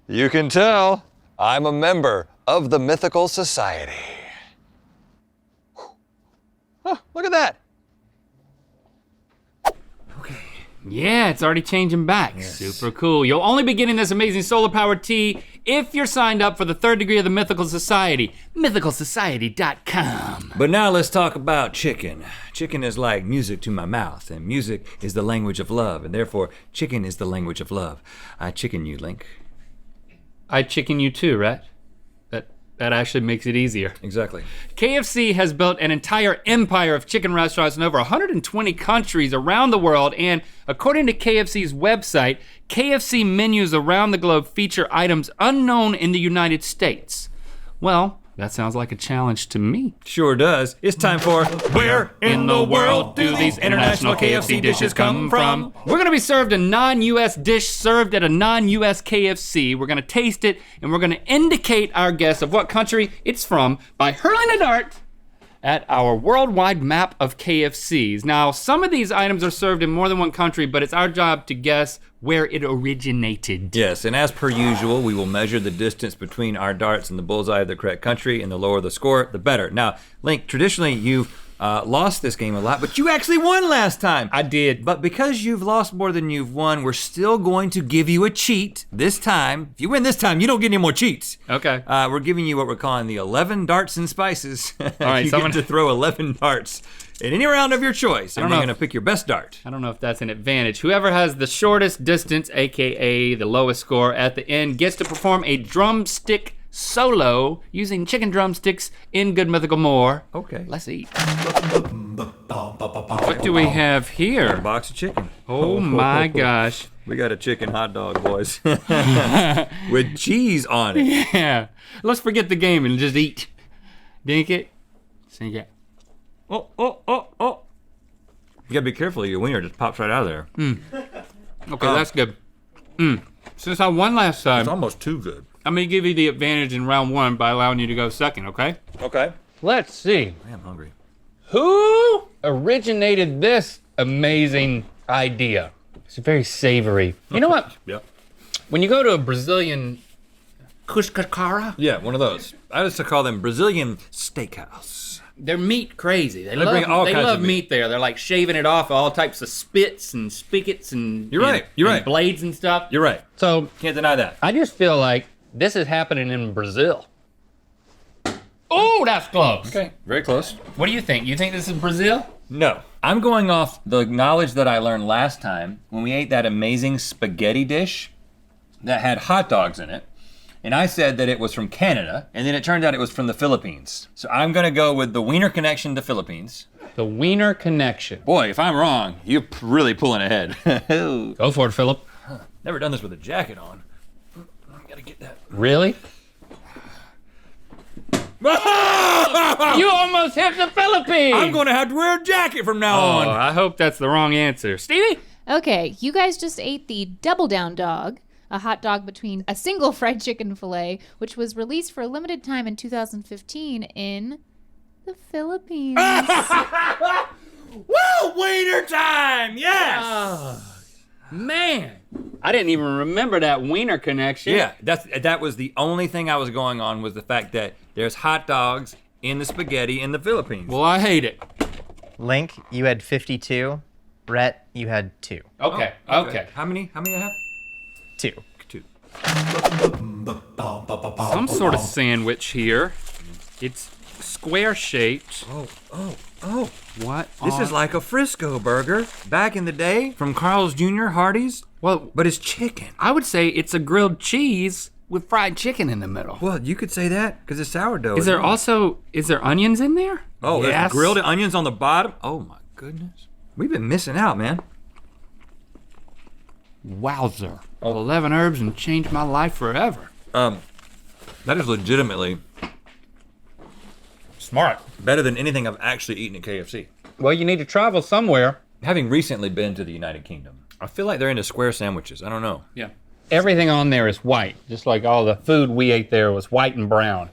[SPEAKER 6] you can tell I'm a member of the Mythical Society. Oh, look at that.
[SPEAKER 1] Yeah, it's already changing back. Yes. Super cool. You'll only be getting this amazing solar powered tea if you're signed up for the third degree of the Mythical Society, mythicalsociety.com.
[SPEAKER 2] But now let's talk about chicken. Chicken is like music to my mouth, and music is the language of love, and therefore chicken is the language of love. I chicken you, Link.
[SPEAKER 1] I chicken you too, right? That actually makes it easier.
[SPEAKER 2] Exactly.
[SPEAKER 1] KFC has built an entire empire of chicken restaurants in over 120 countries around the world, and according to KFC's website, KFC menus around the globe feature items unknown in the United States. Well, that sounds like a challenge to me.
[SPEAKER 2] Sure does. It's time for Where in the World Do These International KFC Dishes Come From?
[SPEAKER 1] We're gonna be served a non-US dish served at a non-US KFC. We're gonna taste it, and we're gonna indicate our guess of what country it's from by hurling a dart at our worldwide map of KFCs. Now, some of these items are served in more than one country, but it's our job to guess where it originated.
[SPEAKER 2] Yes, and as per usual, we will measure the distance between our darts and the bullseye of the correct country, and the lower the score, the better. Now, Link, traditionally you've lost this game a lot, but you actually won last time.
[SPEAKER 1] I did.
[SPEAKER 2] But because you've lost more than you've won, we're still going to give you a cheat this time. If you win this time, you don't get any more cheats.
[SPEAKER 1] Okay.
[SPEAKER 2] We're giving you what we're calling the 11 darts and spices.
[SPEAKER 1] All right,
[SPEAKER 2] you get to throw 11 darts in any round of your choice, and you're gonna pick your best dart.
[SPEAKER 1] I don't know if that's an advantage. Whoever has the shortest distance, AKA the lowest score at the end, gets to perform a drumstick solo using chicken drumsticks in Good Mythical More.
[SPEAKER 2] Okay.
[SPEAKER 1] Let's eat. What do we have here?
[SPEAKER 2] A box of chicken.
[SPEAKER 1] Oh my gosh.
[SPEAKER 2] We got a chicken hot dog, boys. With cheese on it.
[SPEAKER 1] Yeah. Let's forget the game and just eat. Dink it. Sink it.
[SPEAKER 2] Oh. You gotta be careful, your wiener just pops right out of there.
[SPEAKER 1] Okay, that's good. Since I won last time,
[SPEAKER 2] It's almost too good.
[SPEAKER 1] I'm gonna give you the advantage in round one by allowing you to go second, okay?
[SPEAKER 2] Okay.
[SPEAKER 1] Let's see.
[SPEAKER 2] I am hungry.
[SPEAKER 1] Who originated this amazing idea? It's very savory. You know what?
[SPEAKER 2] Yep.
[SPEAKER 1] When you go to a Brazilian cuscacara,
[SPEAKER 2] Yeah, one of those. I used to call them Brazilian steakhouse.
[SPEAKER 1] they're meat crazy. They
[SPEAKER 2] bring all kinds
[SPEAKER 1] love
[SPEAKER 2] of meat.
[SPEAKER 1] meat there. They're like shaving it off, all types of spits and spigots and
[SPEAKER 2] You're right, you're
[SPEAKER 1] and
[SPEAKER 2] right.
[SPEAKER 1] blades and stuff.
[SPEAKER 2] You're right.
[SPEAKER 1] So
[SPEAKER 2] Can't deny that.
[SPEAKER 1] I just feel like this is happening in Brazil. Oh, that's close.
[SPEAKER 2] Okay, very close.
[SPEAKER 1] What do you think? You think this is Brazil?
[SPEAKER 2] No. I'm going off the knowledge that I learned last time when we ate that amazing spaghetti dish that had hot dogs in it. And I said that it was from Canada, and then it turned out it was from the Philippines. So I'm gonna go with the Wiener Connection to Philippines.
[SPEAKER 1] The Wiener Connection.
[SPEAKER 2] Boy, if I'm wrong, you're really pulling ahead.
[SPEAKER 1] Go for it, Philip.
[SPEAKER 2] Never done this with a jacket on. I gotta get that.
[SPEAKER 1] Really? You almost hit the Philippines!
[SPEAKER 2] I'm gonna have to wear a jacket from now
[SPEAKER 1] Oh,
[SPEAKER 2] on.
[SPEAKER 1] I hope that's the wrong answer. Stevie?
[SPEAKER 5] Okay, you guys just ate the Double Down Dog, a hot dog between a single fried chicken fillet, which was released for a limited time in 2015 in the Philippines.
[SPEAKER 2] Woo! Wiener time! Yes!
[SPEAKER 1] Man, I didn't even remember that wiener connection.
[SPEAKER 2] Yeah, that was the only thing I was going on was the fact that there's hot dogs in the spaghetti in the Philippines.
[SPEAKER 1] Well, I hate it.
[SPEAKER 4] Link, you had 52. Rhett, you had 2.
[SPEAKER 1] Okay.
[SPEAKER 2] Oh,
[SPEAKER 1] Okay.
[SPEAKER 2] How many I have?
[SPEAKER 4] 2.
[SPEAKER 2] 2.
[SPEAKER 1] Some sort of sandwich here. It's square shaped.
[SPEAKER 2] Oh.
[SPEAKER 1] What?
[SPEAKER 2] This is like a Frisco burger back in the day from Carl's Jr. Hardee's.
[SPEAKER 1] Well,
[SPEAKER 2] But it's chicken.
[SPEAKER 1] I would say it's a grilled cheese with fried chicken in the middle.
[SPEAKER 2] Well, you could say that because it's sourdough.
[SPEAKER 1] Is there
[SPEAKER 2] isn't it?
[SPEAKER 1] is there onions in there?
[SPEAKER 2] Oh,
[SPEAKER 1] yes.
[SPEAKER 2] there's grilled onions on the bottom? Oh my goodness. We've been missing out, man.
[SPEAKER 1] Wowzer. 11 herbs and changed my life forever.
[SPEAKER 2] That is legitimately
[SPEAKER 1] Smart.
[SPEAKER 2] better than anything I've actually eaten at KFC.
[SPEAKER 1] Well, you need to travel somewhere.
[SPEAKER 2] Having recently been to the United Kingdom, I feel like they're into square sandwiches. I don't know.
[SPEAKER 1] Yeah. Everything on there is white, just like all the food we ate there was white and brown.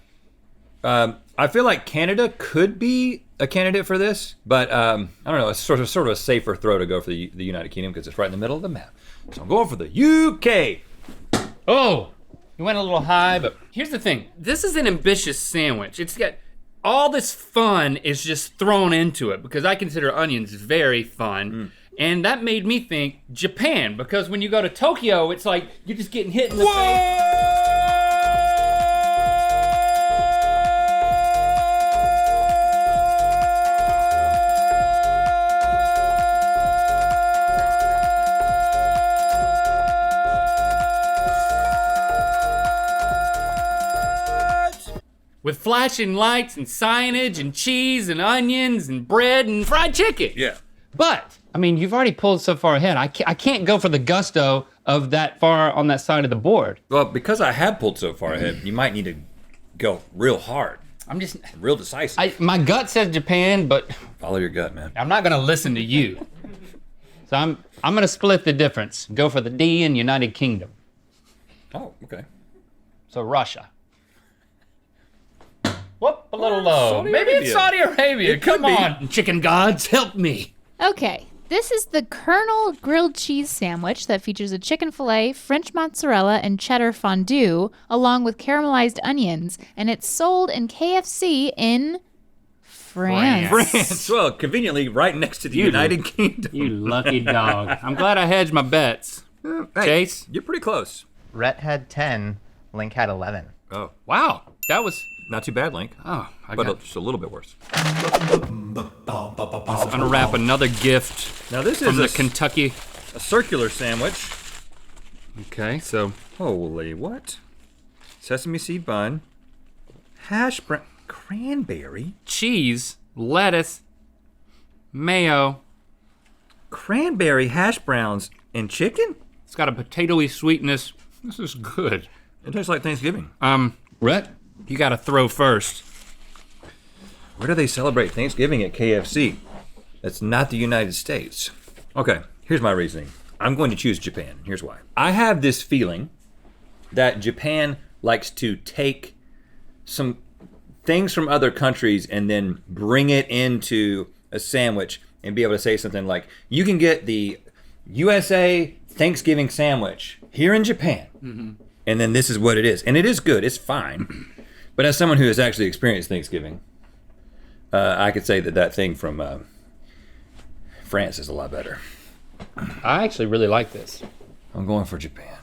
[SPEAKER 2] I feel like Canada could be a candidate for this, but I don't know. It's sort of a safer throw to go for the United Kingdom because it's right in the middle of the map. So I'm going for the UK.
[SPEAKER 1] Oh, you went a little high, but here's the thing. This is an ambitious sandwich. It's got all this fun is just thrown into it because I consider onions very fun. And that made me think Japan because when you go to Tokyo, it's like you're just getting hit in the face. With flashing lights and signage and cheese and onions and bread and fried chicken.
[SPEAKER 2] Yeah.
[SPEAKER 1] But, I mean, you've already pulled so far ahead. I can't go for the gusto of that far on that side of the board.
[SPEAKER 2] Well, because I have pulled so far ahead, you might need to go real hard,
[SPEAKER 1] I'm just,
[SPEAKER 2] real decisive.
[SPEAKER 1] my gut says Japan, but
[SPEAKER 2] Follow your gut, man.
[SPEAKER 1] I'm not gonna listen to you. So I'm gonna split the difference. Go for the D in United Kingdom.
[SPEAKER 2] Oh, okay.
[SPEAKER 1] So Russia. Whoop, a little low.
[SPEAKER 2] Saudi
[SPEAKER 1] Maybe it's
[SPEAKER 2] Arabia.
[SPEAKER 1] Saudi Arabia.
[SPEAKER 2] It could
[SPEAKER 1] Come
[SPEAKER 2] be.
[SPEAKER 1] on, chicken gods, help me.
[SPEAKER 5] Okay, this is the Colonel grilled cheese sandwich that features a chicken fillet, French mozzarella, and cheddar fondue, along with caramelized onions, and it's sold in KFC in France.
[SPEAKER 2] France. Well, conveniently right next to the United Kingdom.
[SPEAKER 1] You lucky dog. I'm glad I hedged my bets.
[SPEAKER 2] Hey,
[SPEAKER 1] Chase?
[SPEAKER 2] You're pretty close.
[SPEAKER 4] Rhett had 10. Link had 11.
[SPEAKER 2] Oh,
[SPEAKER 1] Wow, that was,
[SPEAKER 2] not too bad, Link.
[SPEAKER 1] oh, I
[SPEAKER 2] But
[SPEAKER 1] got,
[SPEAKER 2] just a little bit worse.
[SPEAKER 1] let's unwrap another gift
[SPEAKER 2] Now this
[SPEAKER 1] from the
[SPEAKER 2] is
[SPEAKER 1] Kentucky.
[SPEAKER 2] a circular sandwich.
[SPEAKER 1] Okay, so
[SPEAKER 2] Holy what? Sesame seed bun, hash brown, cranberry,
[SPEAKER 1] cheese, lettuce, mayo.
[SPEAKER 2] cranberry hash browns, and chicken?
[SPEAKER 1] It's got a potatoey sweetness. This is good.
[SPEAKER 2] It tastes like Thanksgiving.
[SPEAKER 1] Rhett, you gotta throw first.
[SPEAKER 2] Where do they celebrate Thanksgiving at KFC? That's not the United States. Okay, here's my reasoning. I'm going to choose Japan. Here's why. I have this feeling that Japan likes to take some things from other countries and then bring it into a sandwich and be able to say something like, you can get the USA Thanksgiving sandwich here in Japan. And then this is what it is. And it is good, it's fine. But as someone who has actually experienced Thanksgiving, I could say that thing from France is a lot better.
[SPEAKER 1] I actually really like this.
[SPEAKER 2] I'm going for Japan.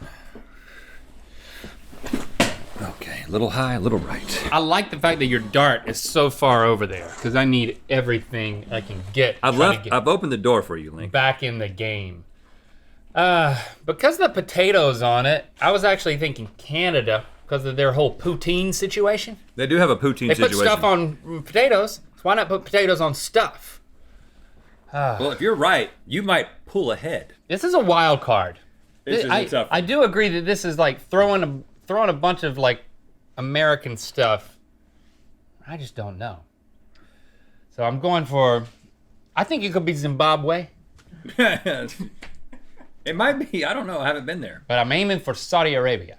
[SPEAKER 2] Okay, a little high, a little right.
[SPEAKER 1] I like the fact that your dart is so far over there because I need everything I can get. trying to get
[SPEAKER 2] I've opened the door for you, Link.
[SPEAKER 1] back in the game. Because the potatoes on it, I was actually thinking Canada because of their whole poutine situation.
[SPEAKER 2] They do have a poutine
[SPEAKER 1] They
[SPEAKER 2] situation.
[SPEAKER 1] put stuff on potatoes, so why not put potatoes on stuff?
[SPEAKER 2] Well, if you're right, you might pull ahead.
[SPEAKER 1] This is a wild card.
[SPEAKER 2] This is a tough one.
[SPEAKER 1] I do agree that this is like throwing a bunch of like American stuff. I just don't know. So I'm going for, I think it could be Zimbabwe.
[SPEAKER 2] It might be. I don't know. I haven't been there.
[SPEAKER 1] But I'm aiming for Saudi Arabia.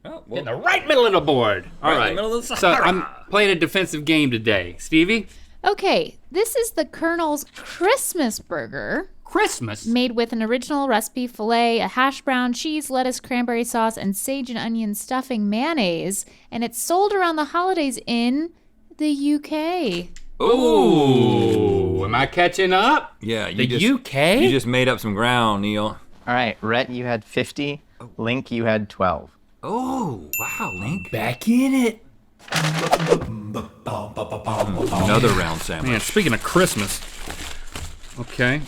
[SPEAKER 2] Oh,
[SPEAKER 1] In the
[SPEAKER 2] well,
[SPEAKER 1] right middle of the board. All
[SPEAKER 2] Right in
[SPEAKER 1] right.
[SPEAKER 2] the middle of the
[SPEAKER 1] So
[SPEAKER 2] Sahara.
[SPEAKER 1] I'm playing a defensive game today. Stevie?
[SPEAKER 5] Okay, this is the Colonel's Christmas burger,
[SPEAKER 1] Christmas.
[SPEAKER 5] made with an original recipe filet, a hash brown, cheese, lettuce, cranberry sauce, and sage and onion stuffing mayonnaise, and it's sold around the holidays in the UK.
[SPEAKER 1] Ooh, am I catching up?
[SPEAKER 2] yeah.
[SPEAKER 1] The UK?
[SPEAKER 2] You just made up some ground, Neil.
[SPEAKER 4] All right, Rhett, you had 50. Link, you had 12.
[SPEAKER 2] Oh, wow, Link.
[SPEAKER 1] Back in it.
[SPEAKER 2] Another round sandwich.
[SPEAKER 1] Man, speaking of Christmas. Okay.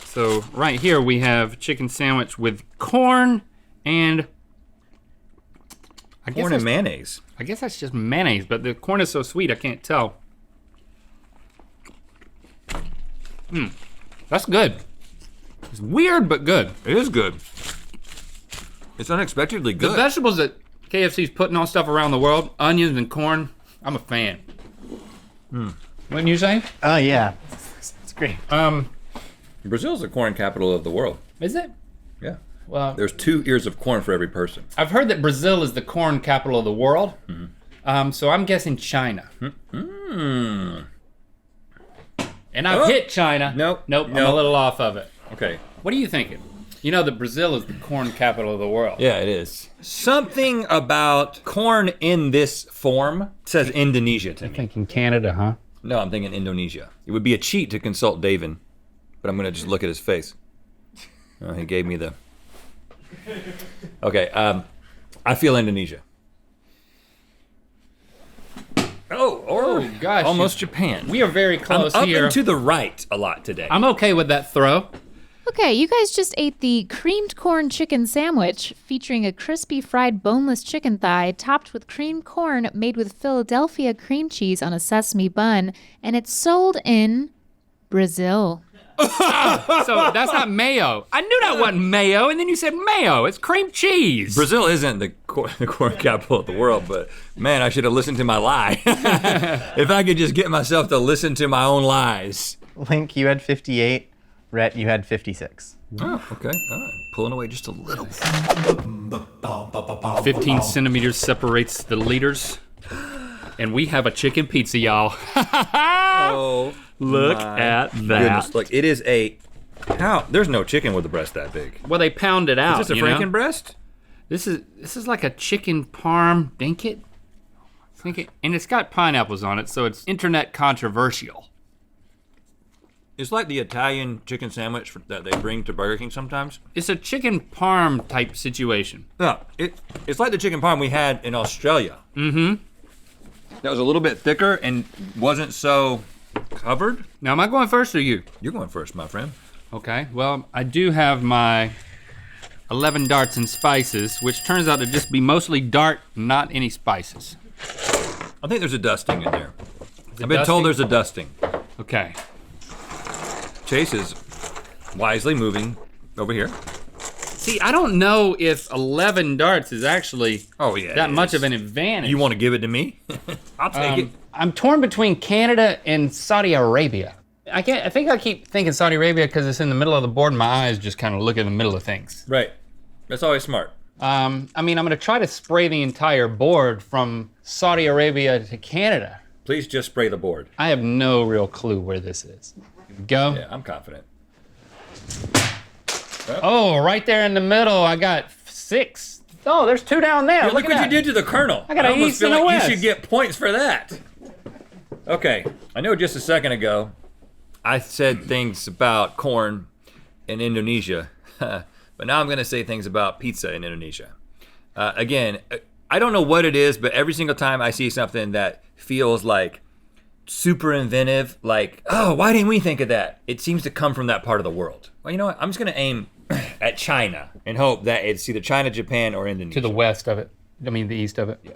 [SPEAKER 1] So right here we have chicken sandwich with corn and
[SPEAKER 2] Corn and mayonnaise.
[SPEAKER 1] I guess that's just mayonnaise, but the corn is so sweet I can't tell. That's good. It's weird but good.
[SPEAKER 2] It is good. It's unexpectedly
[SPEAKER 1] The
[SPEAKER 2] good.
[SPEAKER 1] vegetables that KFC's putting on stuff around the world, onions and corn, I'm a fan. Wouldn't you say?
[SPEAKER 3] Oh yeah, it's great.
[SPEAKER 2] Brazil's the corn capital of the world.
[SPEAKER 1] Is it?
[SPEAKER 2] Yeah.
[SPEAKER 1] Well,
[SPEAKER 2] There's 2 ears of corn for every person.
[SPEAKER 1] I've heard that Brazil is the corn capital of the world. So I'm guessing China. And I've hit China.
[SPEAKER 2] Nope.
[SPEAKER 1] I'm a little off of it.
[SPEAKER 2] Okay.
[SPEAKER 1] What are you thinking? You know that Brazil is the corn capital of the world.
[SPEAKER 2] Yeah, it is. Something about corn in this form says Indonesia to me.
[SPEAKER 1] Thinking Canada, huh?
[SPEAKER 2] No, I'm thinking Indonesia. It would be a cheat to consult Davin, but I'm gonna just look at his face. Oh, he gave me the. Okay, I feel Indonesia. Oh,
[SPEAKER 1] gosh,
[SPEAKER 2] almost Japan.
[SPEAKER 1] We are very
[SPEAKER 2] I'm
[SPEAKER 1] close
[SPEAKER 2] up
[SPEAKER 1] here.
[SPEAKER 2] and to the right a lot today.
[SPEAKER 1] I'm okay with that throw.
[SPEAKER 5] Okay, you guys just ate the creamed corn chicken sandwich featuring a crispy fried boneless chicken thigh topped with creamed corn made with Philadelphia cream cheese on a sesame bun, and it's sold in Brazil.
[SPEAKER 1] So that's not mayo. I knew that wasn't mayo, and then you said mayo. It's cream cheese.
[SPEAKER 2] Brazil isn't the corn capital of the world, but man, I should have listened to my lie. If I could just get myself to listen to my own lies.
[SPEAKER 4] Link, you had 58. Rhett, you had 56.
[SPEAKER 2] Oh, okay. All right. Pulling away just a little.
[SPEAKER 1] 15 centimeters separates the leaders. And we have a chicken pizza, y'all.
[SPEAKER 2] Oh,
[SPEAKER 1] Look
[SPEAKER 2] my
[SPEAKER 1] at that.
[SPEAKER 2] goodness. Look, it is a. How? There's no chicken with a breast that big.
[SPEAKER 1] Well, they pound it out.
[SPEAKER 2] Is this a
[SPEAKER 1] you know?
[SPEAKER 2] Franken breast?
[SPEAKER 1] This is like a chicken parm dinket. And it's got pineapples on it, so it's internet controversial.
[SPEAKER 2] It's like the Italian chicken sandwich that they bring to Burger King sometimes.
[SPEAKER 1] It's a chicken parm type situation.
[SPEAKER 2] Yeah, it's like the chicken parm we had in Australia. Mm-hmm. That was a little bit thicker and wasn't so covered.
[SPEAKER 1] Now, am I going first or you?
[SPEAKER 2] You're going first, my friend.
[SPEAKER 1] Okay, well, I do have my 11 darts and spices, which turns out to just be mostly dart, not any spices.
[SPEAKER 2] I think there's a dusting in there. I've been
[SPEAKER 1] dusting?
[SPEAKER 2] told there's a dusting.
[SPEAKER 1] Okay.
[SPEAKER 2] Chase is wisely moving over here.
[SPEAKER 1] See, I don't know if 11 darts is actually that much of an advantage.
[SPEAKER 2] You want to give it to me? I'll take it.
[SPEAKER 1] I'm torn between Canada and Saudi Arabia. I think I keep thinking Saudi Arabia because it's in the middle of the board and my eyes just kind of look in the middle of things.
[SPEAKER 2] Right. That's always smart.
[SPEAKER 1] I mean, I'm gonna try to spray the entire board from Saudi Arabia to Canada.
[SPEAKER 2] Please just spray the board.
[SPEAKER 1] I have no real clue where this is. Here we go.
[SPEAKER 2] Yeah, I'm confident.
[SPEAKER 1] Oh, right there in the middle, I got 6. Oh, there's 2 down there.
[SPEAKER 2] Yeah, look what you did to the Colonel.
[SPEAKER 1] I got an
[SPEAKER 2] almost
[SPEAKER 1] east
[SPEAKER 2] feel
[SPEAKER 1] and a
[SPEAKER 2] like
[SPEAKER 1] west.
[SPEAKER 2] you should get points for that. Okay, I know just a second ago I said things about corn in Indonesia, but now I'm gonna say things about pizza in Indonesia. Again, I don't know what it is, but every single time I see something that feels like super inventive, like, oh, why didn't we think of that? It seems to come from that part of the world. Well, you know what? I'm just gonna aim at China and hope that it's either China, Japan, or Indonesia.
[SPEAKER 1] To the west of it. I mean, the east of it.
[SPEAKER 2] Yeah.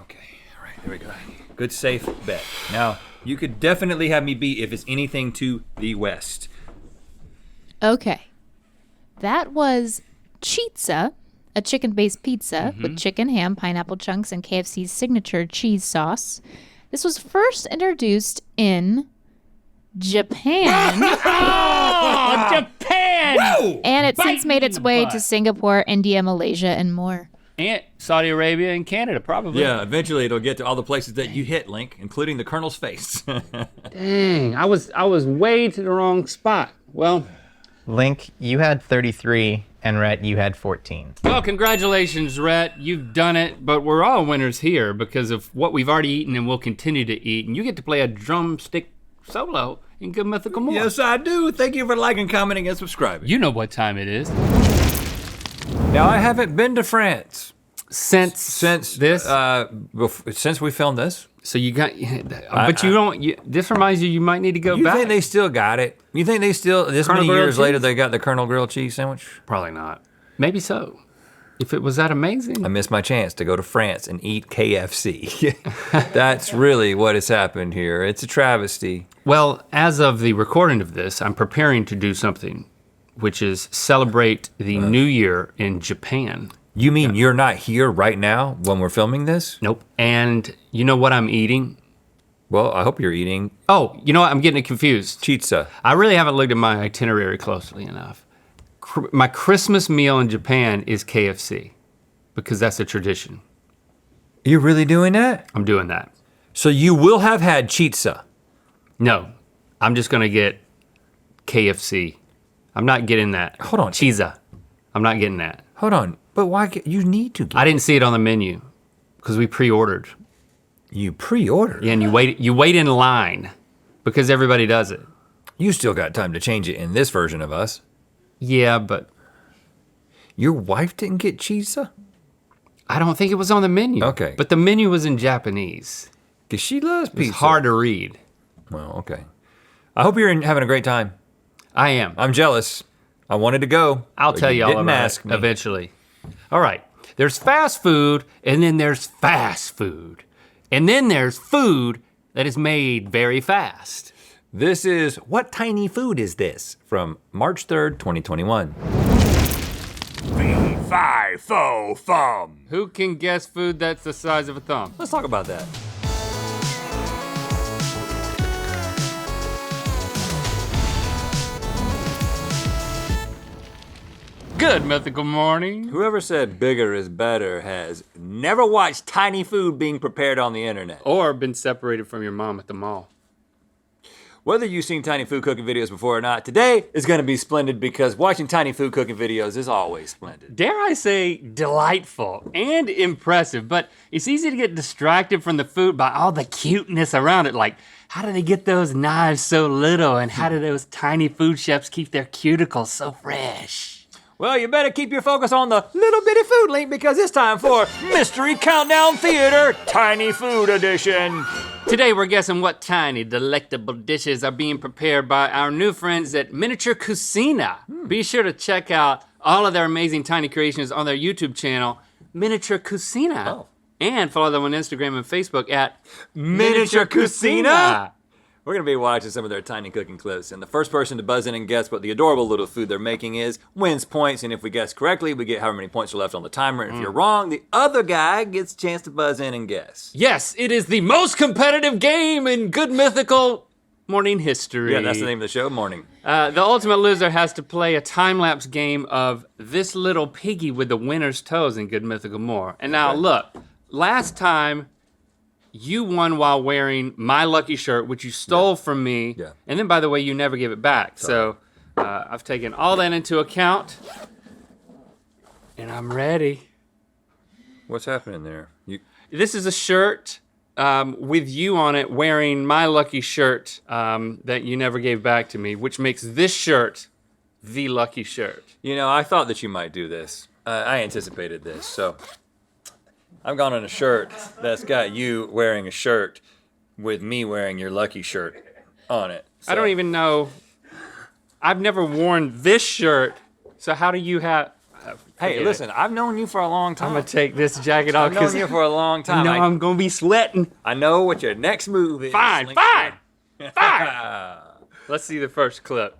[SPEAKER 2] Okay, all right, there we go. Good safe bet. Now, you could definitely have me beat if it's anything to the west.
[SPEAKER 5] Okay. That was Chizza, a chicken-based pizza with chicken, ham, pineapple chunks, and KFC's signature cheese sauce. This was first introduced in Japan.
[SPEAKER 1] Oh, Japan! Whoa!
[SPEAKER 5] And it's since
[SPEAKER 1] Bite
[SPEAKER 5] made
[SPEAKER 1] me
[SPEAKER 5] its
[SPEAKER 1] in the
[SPEAKER 5] way
[SPEAKER 1] butt.
[SPEAKER 5] to Singapore, India, Malaysia, and more.
[SPEAKER 1] And Saudi Arabia and Canada, probably.
[SPEAKER 2] Yeah, eventually it'll get to all the places that you hit, Link, including the Colonel's face.
[SPEAKER 1] Dang, I was way to the wrong spot. Well,
[SPEAKER 4] Link, you had 33, and Rhett, you had 14.
[SPEAKER 1] well, congratulations, Rhett. You've done it, but we're all winners here because of what we've already eaten and will continue to eat. And you get to play a drumstick solo in Good Mythical More.
[SPEAKER 2] Yes, I do. Thank you for liking, commenting, and subscribing.
[SPEAKER 1] You know what time it is.
[SPEAKER 2] Now, I haven't been to France
[SPEAKER 1] Since this,
[SPEAKER 2] since we filmed this.
[SPEAKER 1] so you got, but you don't. This reminds you might need to go
[SPEAKER 2] You
[SPEAKER 1] back.
[SPEAKER 2] think they still got it? You think they still, this
[SPEAKER 1] Colonel
[SPEAKER 2] many
[SPEAKER 1] grilled
[SPEAKER 2] years later,
[SPEAKER 1] cheese?
[SPEAKER 2] they got the Colonel grilled cheese sandwich?
[SPEAKER 1] Probably not. Maybe so. If it was that amazing.
[SPEAKER 2] I missed my chance to go to France and eat KFC. That's really what has happened here. It's a travesty.
[SPEAKER 1] Well, as of the recording of this, I'm preparing to do something, which is celebrate the New Year in Japan.
[SPEAKER 2] You mean you're not here right now when we're filming this?
[SPEAKER 1] Nope. And you know what I'm eating?
[SPEAKER 2] Well, I hope you're eating
[SPEAKER 1] Oh, you know what? I'm getting it confused.
[SPEAKER 2] pizza.
[SPEAKER 1] I really haven't looked at my itinerary closely enough. My Christmas meal in Japan is KFC because that's a tradition.
[SPEAKER 2] You're really doing that?
[SPEAKER 1] I'm doing that.
[SPEAKER 2] So you will have had pizza.
[SPEAKER 1] No, I'm just gonna get KFC. I'm not getting that.
[SPEAKER 2] Hold on.
[SPEAKER 1] Cheesa. I'm not getting that.
[SPEAKER 2] Hold on, but why? You need to get.
[SPEAKER 1] I didn't see it on the menu because we pre-ordered.
[SPEAKER 2] You pre-ordered.
[SPEAKER 1] Yeah, and you wait in line because everybody does it.
[SPEAKER 2] You still got time to change it in this version of us.
[SPEAKER 1] Yeah, but
[SPEAKER 2] Your wife didn't get pizza?
[SPEAKER 1] I don't think it was on the menu.
[SPEAKER 2] Okay.
[SPEAKER 1] But the menu was in Japanese.
[SPEAKER 2] Cause she loves pizza.
[SPEAKER 1] It's hard to read.
[SPEAKER 2] Well, okay. I hope you're having a great time.
[SPEAKER 1] I am.
[SPEAKER 2] I'm jealous. I wanted to go.
[SPEAKER 1] I'll
[SPEAKER 2] but
[SPEAKER 1] tell you all
[SPEAKER 2] didn't
[SPEAKER 1] about
[SPEAKER 2] ask
[SPEAKER 1] it
[SPEAKER 2] me.
[SPEAKER 1] eventually. All right. There's fast food, and then there's fast food. And then there's food that is made very fast.
[SPEAKER 2] This is What Tiny Food Is This? From March 3rd, 2021. Fum.
[SPEAKER 1] Who can guess food that's the size of a thumb?
[SPEAKER 2] Let's talk about that.
[SPEAKER 1] Good mythical morning.
[SPEAKER 2] Whoever said bigger is better has never watched tiny food being prepared on the internet.
[SPEAKER 1] Or been separated from your mom at the mall.
[SPEAKER 2] Whether you've seen tiny food cooking videos before or not, today is gonna be splendid because watching tiny food cooking videos is always splendid.
[SPEAKER 1] Dare I say delightful and impressive, but it's easy to get distracted from the food by all the cuteness around it. Like, how do they get those knives so little? And how do those tiny food chefs keep their cuticles so fresh?
[SPEAKER 2] Well, you better keep your focus on the little bitty food link because it's time for Mystery Countdown Theater Tiny Food Edition.
[SPEAKER 1] Today we're guessing what tiny, delectable dishes are being prepared by our new friends at Miniature Cucina. Be sure to check out all of their amazing tiny creations on their YouTube channel, Miniature Cucina.
[SPEAKER 2] Oh.
[SPEAKER 1] And follow them on Instagram and Facebook at
[SPEAKER 2] Miniature Cucina. We're gonna be watching some of their tiny cooking clips, and the first person to buzz in and guess what the adorable little food they're making is wins points, and if we guess correctly, we get however many points are left on the timer, and if you're wrong, the other guy gets a chance to buzz in and guess.
[SPEAKER 1] Yes, it is the most competitive game in Good Mythical morning history.
[SPEAKER 2] Yeah, that's the name of the show, Morning.
[SPEAKER 1] The ultimate loser has to play a time-lapse game of this little piggy with the winner's toes in Good Mythical More. And now look, last time you won while wearing my lucky shirt, which you stole from me.
[SPEAKER 2] Yeah.
[SPEAKER 1] And then, by the way, you never give it back. So I've taken all that into account, and I'm ready.
[SPEAKER 2] What's happening there?
[SPEAKER 1] This is a shirt with you on it wearing my lucky shirt that you never gave back to me, which makes this shirt the lucky shirt.
[SPEAKER 2] You know, I thought that you might do this. I anticipated this, so I've gone on a shirt that's got you wearing a shirt with me wearing your lucky shirt on it.
[SPEAKER 1] I don't even know. I've never worn this shirt, so how do you have...
[SPEAKER 2] Hey,
[SPEAKER 1] forget
[SPEAKER 2] listen, I've known you for a long time.
[SPEAKER 1] I'm gonna take this jacket off
[SPEAKER 2] I've known
[SPEAKER 1] because
[SPEAKER 2] you for a long
[SPEAKER 1] I
[SPEAKER 2] time.
[SPEAKER 1] know I'm gonna be sweating.
[SPEAKER 2] I know what your next move is.
[SPEAKER 1] Fine,
[SPEAKER 2] Link.
[SPEAKER 1] fine, fine. Let's see the first clip.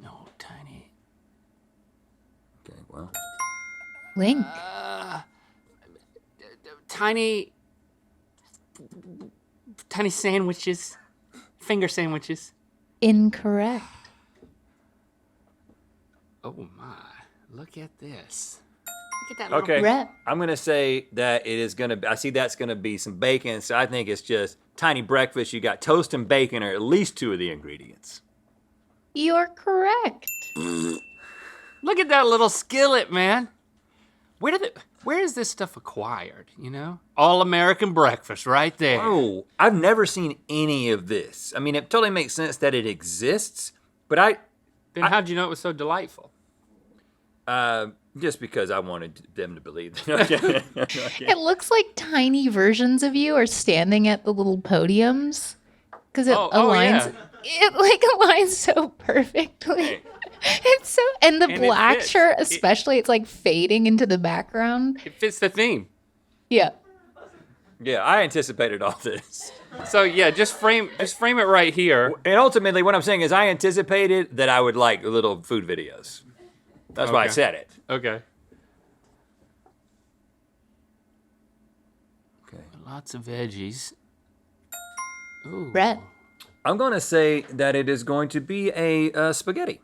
[SPEAKER 1] No, tiny.
[SPEAKER 2] Okay, well.
[SPEAKER 5] Link.
[SPEAKER 1] Tiny sandwiches, finger sandwiches.
[SPEAKER 5] Incorrect.
[SPEAKER 1] Oh my! Look at this. Look at that.
[SPEAKER 2] Okay.
[SPEAKER 5] Rhett.
[SPEAKER 2] I'm gonna say that it is gonna. I see that's gonna be some bacon. So I think it's just tiny breakfast. You got toast and bacon, or at least 2 of the ingredients.
[SPEAKER 5] You're correct.
[SPEAKER 1] Look at that little skillet, man. Where is this stuff acquired? You know, all American breakfast right there.
[SPEAKER 2] Oh, I've never seen any of this. I mean, it totally makes sense that it exists, but
[SPEAKER 1] Then how'd you know it was so delightful?
[SPEAKER 2] just because I wanted them to believe that.
[SPEAKER 5] It looks like tiny versions of you are standing at the little podiums because it
[SPEAKER 1] Oh,
[SPEAKER 5] aligns.
[SPEAKER 1] yeah.
[SPEAKER 5] It like aligns so perfectly.
[SPEAKER 2] Hey.
[SPEAKER 5] It's so, and the
[SPEAKER 1] And it
[SPEAKER 5] black
[SPEAKER 1] fits.
[SPEAKER 5] shirt especially, it's like fading into the background.
[SPEAKER 1] It fits the theme.
[SPEAKER 5] Yeah.
[SPEAKER 2] Yeah, I anticipated all this.
[SPEAKER 1] So yeah, just frame it right here.
[SPEAKER 2] And ultimately, what I'm saying is I anticipated that I would like little food videos. That's why I
[SPEAKER 1] Okay.
[SPEAKER 2] said it.
[SPEAKER 1] Okay.
[SPEAKER 2] Okay.
[SPEAKER 1] Lots of veggies. Ooh.
[SPEAKER 5] Brett,
[SPEAKER 2] I'm going to say that it is going to be a spaghetti.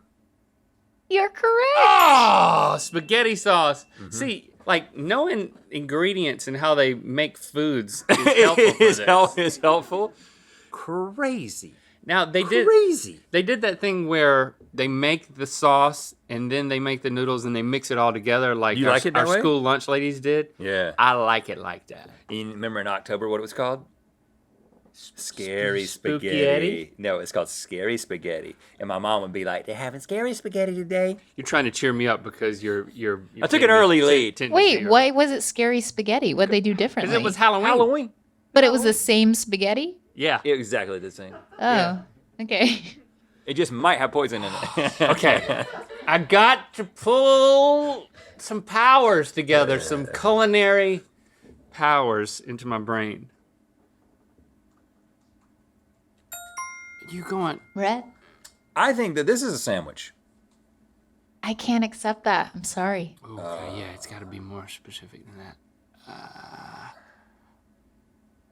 [SPEAKER 5] you're correct.
[SPEAKER 1] Oh, spaghetti sauce. See, like knowing ingredients and how they make foods is helpful for this.
[SPEAKER 2] Is helpful. Crazy.
[SPEAKER 1] Now they did that thing where they make the sauce and then they make the noodles and they mix it all together like
[SPEAKER 2] You
[SPEAKER 1] our,
[SPEAKER 2] like it that
[SPEAKER 1] our
[SPEAKER 2] way?
[SPEAKER 1] school lunch ladies did.
[SPEAKER 2] Yeah.
[SPEAKER 1] I like it like that.
[SPEAKER 2] You remember in October what it was called? Scary
[SPEAKER 1] Spooky
[SPEAKER 2] spaghetti.
[SPEAKER 1] Eddie?
[SPEAKER 2] No, it's called scary spaghetti. And my mom would be like, "They're having scary spaghetti today."
[SPEAKER 1] You're trying to cheer me up because you're
[SPEAKER 2] I took an early lead.
[SPEAKER 5] Wait, why was it scary spaghetti? What'd they do differently?
[SPEAKER 1] Because it was Halloween.
[SPEAKER 2] Halloween.
[SPEAKER 5] But it was the same spaghetti?
[SPEAKER 1] Yeah.
[SPEAKER 2] Exactly the same.
[SPEAKER 5] Oh, okay.
[SPEAKER 2] It just might have poison in it.
[SPEAKER 1] Okay. I got to pull some powers together, some culinary powers into my brain. You going?
[SPEAKER 5] Brett,
[SPEAKER 2] I think that this is a sandwich.
[SPEAKER 5] I can't accept that. I'm sorry.
[SPEAKER 1] Okay, yeah, it's got to be more specific than that.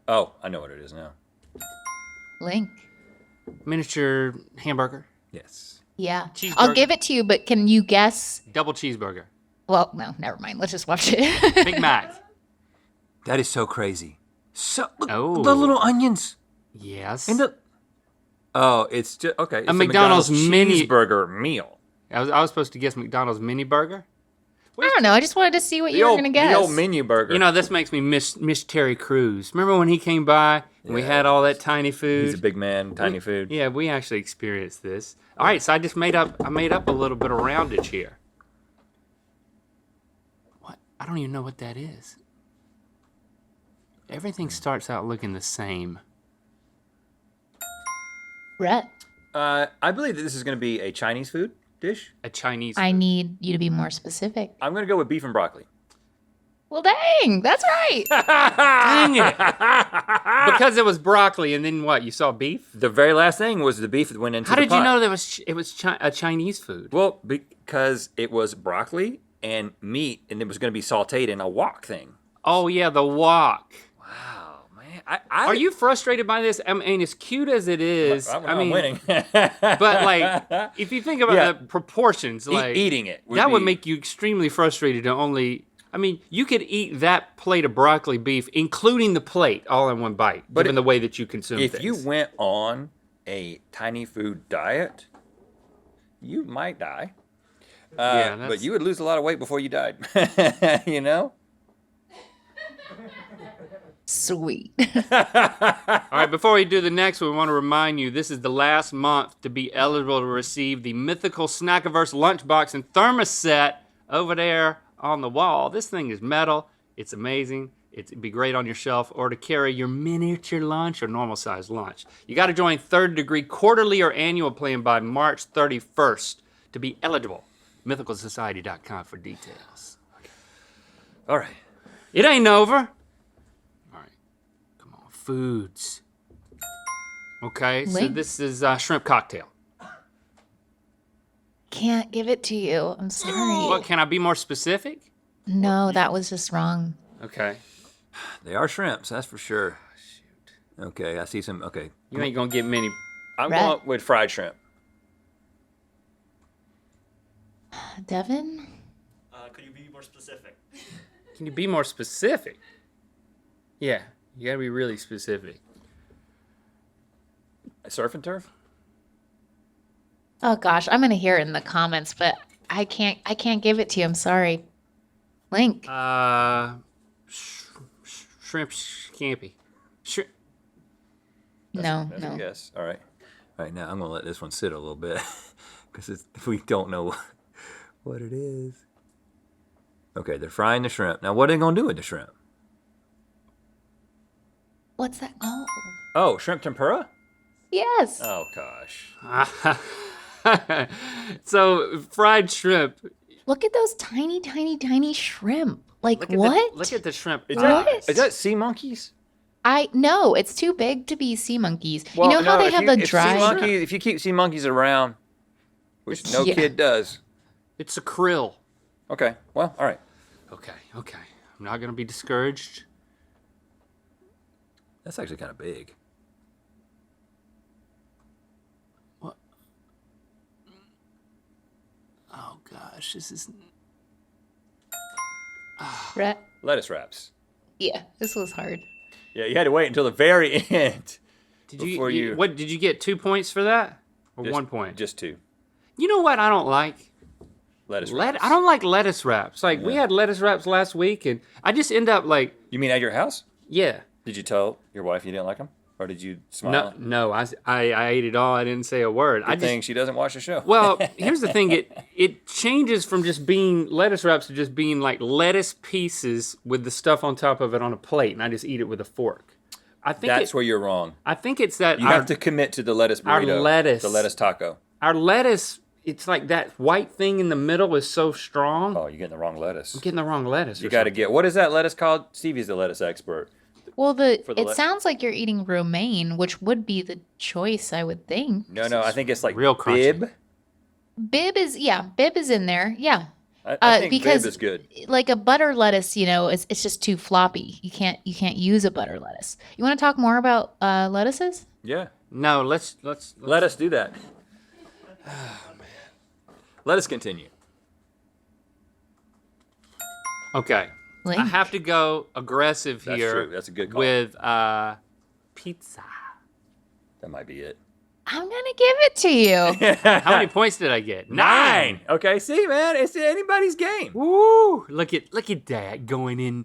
[SPEAKER 2] Oh, I know what it is now.
[SPEAKER 5] Link.
[SPEAKER 1] Miniature hamburger,
[SPEAKER 2] Yes.
[SPEAKER 5] Yeah.
[SPEAKER 1] Cheeseburger.
[SPEAKER 5] I'll give it to you, but can you guess?
[SPEAKER 1] double cheeseburger,
[SPEAKER 5] Well, no, never mind. Let's just watch it.
[SPEAKER 1] Big Mac.
[SPEAKER 2] That is so crazy. So look,
[SPEAKER 1] Oh.
[SPEAKER 2] the little onions
[SPEAKER 1] Yes.
[SPEAKER 2] and the. Oh, it's just okay. It's
[SPEAKER 1] A McDonald's mini-
[SPEAKER 2] cheeseburger meal.
[SPEAKER 1] I was supposed to guess McDonald's mini burger.
[SPEAKER 5] I don't know. I just wanted to see what you were going to guess.
[SPEAKER 2] The old menu burger.
[SPEAKER 1] You know, this makes me miss Terry Crews. Remember when he came by and we had all that tiny food?
[SPEAKER 2] he's a big man, tiny food.
[SPEAKER 1] Yeah, we actually experienced this. All right, so I made up a little bit of roundage here. What? I don't even know what that is. Everything starts out looking the same.
[SPEAKER 5] Brett,
[SPEAKER 2] I believe that this is going to be a Chinese food dish.
[SPEAKER 1] A Chinese.
[SPEAKER 5] I need you to be more specific.
[SPEAKER 2] I'm going to go with beef and broccoli.
[SPEAKER 5] Well, dang, that's right.
[SPEAKER 1] Dang it! Because it was broccoli, and then what? You saw beef?
[SPEAKER 2] The very last thing was the beef that went into
[SPEAKER 1] How
[SPEAKER 2] the
[SPEAKER 1] did you
[SPEAKER 2] pot.
[SPEAKER 1] know it was a Chinese food?
[SPEAKER 2] Well, because it was broccoli and meat, and it was going to be sautéed in a wok thing.
[SPEAKER 1] Oh yeah, the wok.
[SPEAKER 2] Wow, man.
[SPEAKER 1] Are you frustrated by this? I mean, as cute as it is,
[SPEAKER 2] I'm winning.
[SPEAKER 1] but like, if you think about
[SPEAKER 2] Yeah.
[SPEAKER 1] the proportions, like
[SPEAKER 2] Eating it.
[SPEAKER 1] that would
[SPEAKER 2] be-
[SPEAKER 1] make you extremely frustrated to only. I mean, you could eat that plate of broccoli beef, including the plate, all in one bite,
[SPEAKER 2] But
[SPEAKER 1] given the way that you consume
[SPEAKER 2] If
[SPEAKER 1] things.
[SPEAKER 2] you went on a tiny food diet, you might die.
[SPEAKER 1] Yeah,
[SPEAKER 2] But
[SPEAKER 1] that's-
[SPEAKER 2] you would lose a lot of weight before you died. You know?
[SPEAKER 5] Sweet.
[SPEAKER 1] All right, before we do the next, we want to remind you this is the last month to be eligible to receive the Mythical Snackiverse lunchbox and thermos set over there on the wall. This thing is metal. It's amazing. It'd be great on your shelf or to carry your miniature lunch or normal size lunch. You got to join Third Degree quarterly or annual plan by March 31st to be eligible. MythicalSociety.com for details.
[SPEAKER 2] All right.
[SPEAKER 1] It ain't over. All right, come on, foods. Okay, so
[SPEAKER 5] Link.
[SPEAKER 1] this is shrimp cocktail.
[SPEAKER 5] Can't give it to you. I'm sorry.
[SPEAKER 1] What, can I be more specific?
[SPEAKER 5] No, that was just wrong.
[SPEAKER 1] Okay,
[SPEAKER 2] They are shrimps, that's for sure. Shoot. Okay, I see some. Okay.
[SPEAKER 1] you ain't gonna get many.
[SPEAKER 2] I'm
[SPEAKER 5] Brett?
[SPEAKER 2] going with fried shrimp.
[SPEAKER 5] Devin?
[SPEAKER 7] Could you be more specific?
[SPEAKER 1] Can you be more specific? Yeah, you gotta be really specific.
[SPEAKER 2] Surf and turf?
[SPEAKER 5] Oh gosh, I'm gonna hear it in the comments, but I can't give it to you. I'm sorry. Link.
[SPEAKER 1] Shrimp scampi.
[SPEAKER 5] No.
[SPEAKER 2] That's a guess. All right. All right, now I'm going to let this one sit a little bit because we don't know what it is. Okay, they're frying the shrimp. Now, what are they going to do with the shrimp?
[SPEAKER 5] What's that? Oh.
[SPEAKER 2] Oh, shrimp tempura?
[SPEAKER 5] Yes.
[SPEAKER 2] Oh, gosh.
[SPEAKER 1] So fried shrimp.
[SPEAKER 5] Look at those tiny, tiny, tiny shrimp. Like
[SPEAKER 1] Look at
[SPEAKER 5] what?
[SPEAKER 1] look at the shrimp.
[SPEAKER 5] What?
[SPEAKER 2] Is that sea monkeys?
[SPEAKER 5] No, it's too big to be sea monkeys.
[SPEAKER 2] Well,
[SPEAKER 5] you know how
[SPEAKER 2] no,
[SPEAKER 5] they
[SPEAKER 2] if
[SPEAKER 5] have
[SPEAKER 2] you-
[SPEAKER 5] the
[SPEAKER 2] if
[SPEAKER 5] dry.
[SPEAKER 2] Sea monkeys, if you keep sea monkeys around, which no
[SPEAKER 5] Yeah.
[SPEAKER 2] kid does.
[SPEAKER 1] It's a krill.
[SPEAKER 2] Okay, well, all right.
[SPEAKER 1] Okay. I'm not gonna be discouraged.
[SPEAKER 2] That's actually kind of big.
[SPEAKER 1] Oh gosh, this is.
[SPEAKER 5] Brett?
[SPEAKER 2] Lettuce wraps.
[SPEAKER 5] Yeah, this was hard.
[SPEAKER 2] Yeah, you had to wait until the very end.
[SPEAKER 1] Did
[SPEAKER 2] Before you-
[SPEAKER 1] What did you get? 2 points for that, or
[SPEAKER 2] Just-
[SPEAKER 1] 1 point?
[SPEAKER 2] Just two.
[SPEAKER 1] You know what I don't like?
[SPEAKER 2] Lettuce wraps.
[SPEAKER 1] I don't like lettuce wraps. Like we
[SPEAKER 2] Yeah.
[SPEAKER 1] had lettuce wraps last week, and I just end up like,
[SPEAKER 2] You mean at your house?
[SPEAKER 1] yeah.
[SPEAKER 2] Did you tell your wife you didn't like them? Or did you smile?
[SPEAKER 1] No. I ate it all. I didn't say a word.
[SPEAKER 2] Good thing she doesn't watch the show.
[SPEAKER 1] Well, here's the thing. It changes from just being lettuce wraps to just being like lettuce pieces with the stuff on top of it on a plate, and I just eat it with a fork. I think
[SPEAKER 2] That's where you're wrong.
[SPEAKER 1] I think it's that
[SPEAKER 2] You have to commit to the lettuce
[SPEAKER 1] our
[SPEAKER 2] burrito.
[SPEAKER 1] lettuce-
[SPEAKER 2] The lettuce taco.
[SPEAKER 1] our lettuce. It's like that white thing in the middle is so strong.
[SPEAKER 2] Oh, you're getting the wrong lettuce.
[SPEAKER 1] I'm getting the wrong lettuce.
[SPEAKER 2] You
[SPEAKER 1] or
[SPEAKER 2] got to
[SPEAKER 1] something.
[SPEAKER 2] get, what is that lettuce called? Stevie's the lettuce expert.
[SPEAKER 5] Well,
[SPEAKER 2] For the
[SPEAKER 5] it sounds like you're eating romaine, which would be the choice, I would think.
[SPEAKER 2] No, I think it's like
[SPEAKER 1] real crunchy.
[SPEAKER 2] bib.
[SPEAKER 5] Bib is in there. Yeah.
[SPEAKER 2] I think
[SPEAKER 5] because
[SPEAKER 2] bib is good.
[SPEAKER 5] like a butter lettuce, it's just too floppy. You can't use a butter lettuce. You want to talk more about lettuces?
[SPEAKER 2] Yeah.
[SPEAKER 1] No, let's
[SPEAKER 2] Let us do that. Oh, man. Let us continue.
[SPEAKER 1] Okay.
[SPEAKER 5] Link?
[SPEAKER 1] I have to go aggressive
[SPEAKER 2] That's
[SPEAKER 1] here.
[SPEAKER 2] true. That's a good call.
[SPEAKER 1] With pizza.
[SPEAKER 2] That might be it.
[SPEAKER 5] I'm gonna give it to you.
[SPEAKER 1] How many points did I get? 9.
[SPEAKER 2] Okay, see, man, it's anybody's game.
[SPEAKER 1] Woo! Look at that going in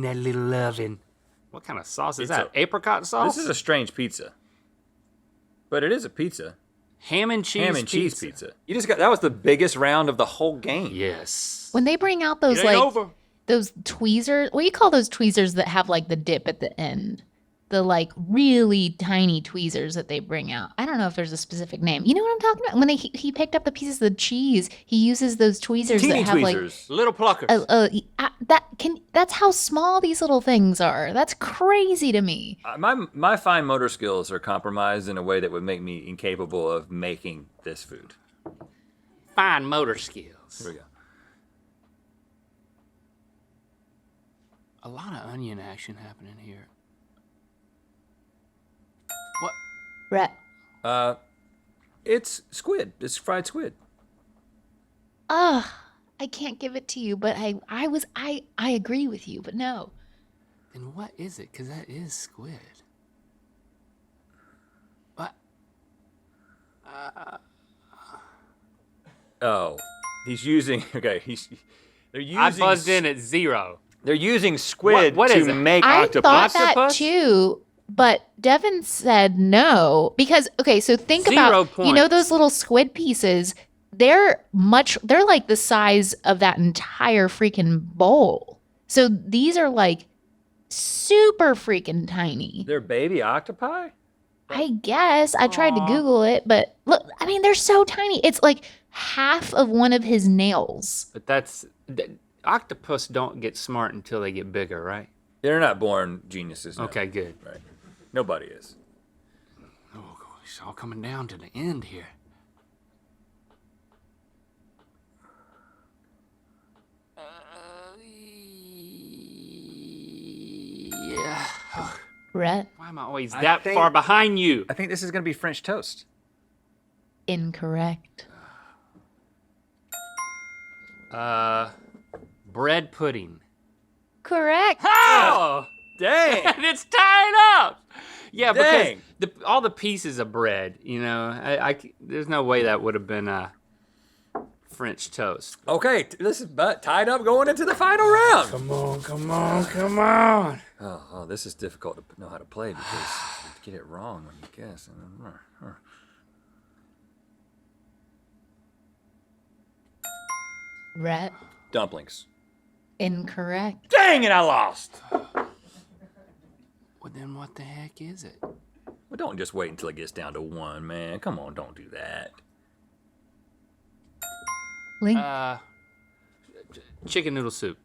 [SPEAKER 1] that little oven. What kind of sauce is
[SPEAKER 2] It's
[SPEAKER 1] that? Apricot sauce?
[SPEAKER 2] This is a strange pizza. But it is a pizza.
[SPEAKER 1] ham and cheese
[SPEAKER 2] Cheese pizza. You just got, that was the biggest round of the whole game.
[SPEAKER 1] Yes.
[SPEAKER 5] When they bring out those
[SPEAKER 1] It ain't
[SPEAKER 5] like
[SPEAKER 1] over.
[SPEAKER 5] those tweezers, what do you call those tweezers that have like the dip at the end? The like really tiny tweezers that they bring out. I don't know if there's a specific name. You know what I'm talking about? When he picked up the pieces of the cheese, he uses those tweezers
[SPEAKER 2] Teeny
[SPEAKER 5] that have
[SPEAKER 2] tweezers.
[SPEAKER 1] Little pluckers.
[SPEAKER 5] that's how small these little things are. That's crazy to me.
[SPEAKER 2] My fine motor skills are compromised in a way that would make me incapable of making this food.
[SPEAKER 1] Fine motor skills.
[SPEAKER 2] Here we go.
[SPEAKER 1] A lot of onion action happening here. What?
[SPEAKER 5] Brett.
[SPEAKER 2] It's squid. It's fried squid.
[SPEAKER 5] Ugh, I can't give it to you, but I agree with you, but no.
[SPEAKER 1] Then what is it? Because that is squid. What?
[SPEAKER 2] Oh, he's using. Okay, they're using.
[SPEAKER 1] I buzzed in at 0.
[SPEAKER 2] They're using squid
[SPEAKER 1] What is
[SPEAKER 2] to
[SPEAKER 1] it?
[SPEAKER 2] make
[SPEAKER 5] I
[SPEAKER 2] octopus.
[SPEAKER 5] thought that
[SPEAKER 1] Octopus?
[SPEAKER 5] too, but Devin said no because okay, so think
[SPEAKER 1] 0
[SPEAKER 5] about you know
[SPEAKER 1] points.
[SPEAKER 5] those little squid pieces. They're like the size of that entire freaking bowl. So these are like super freaking tiny.
[SPEAKER 2] They're baby octopi.
[SPEAKER 5] I guess I tried to Google it, but look, I mean they're so tiny. It's like half of one of his nails.
[SPEAKER 1] But octopus don't get smart until they get bigger, right?
[SPEAKER 2] They're not born geniuses. No.
[SPEAKER 1] Okay, good.
[SPEAKER 2] Right. Nobody is.
[SPEAKER 1] Oh, it's all coming down to the end here. Yeah.
[SPEAKER 5] Rhett,
[SPEAKER 1] Why am I always
[SPEAKER 2] I
[SPEAKER 1] that
[SPEAKER 2] think-
[SPEAKER 1] far behind you?
[SPEAKER 2] I think this is gonna be French toast.
[SPEAKER 5] incorrect.
[SPEAKER 1] Bread pudding.
[SPEAKER 5] Correct.
[SPEAKER 1] Oh,
[SPEAKER 2] Dang.
[SPEAKER 1] and it's tied up. Yeah,
[SPEAKER 2] Dang.
[SPEAKER 1] because all the pieces of bread, there's no way that would have been French toast.
[SPEAKER 2] Okay, this is tied up going into the final round.
[SPEAKER 1] Come on, come on, come on.
[SPEAKER 2] Oh, this is difficult to know how to play because you get it wrong when you guess.
[SPEAKER 5] Rhett,
[SPEAKER 2] Dumplings.
[SPEAKER 5] incorrect.
[SPEAKER 2] Dang it, I lost.
[SPEAKER 1] Well, then what the heck is it?
[SPEAKER 2] Well, don't just wait until it gets down to one, man. Come on, don't do that.
[SPEAKER 5] Link,
[SPEAKER 1] Chicken noodle soup.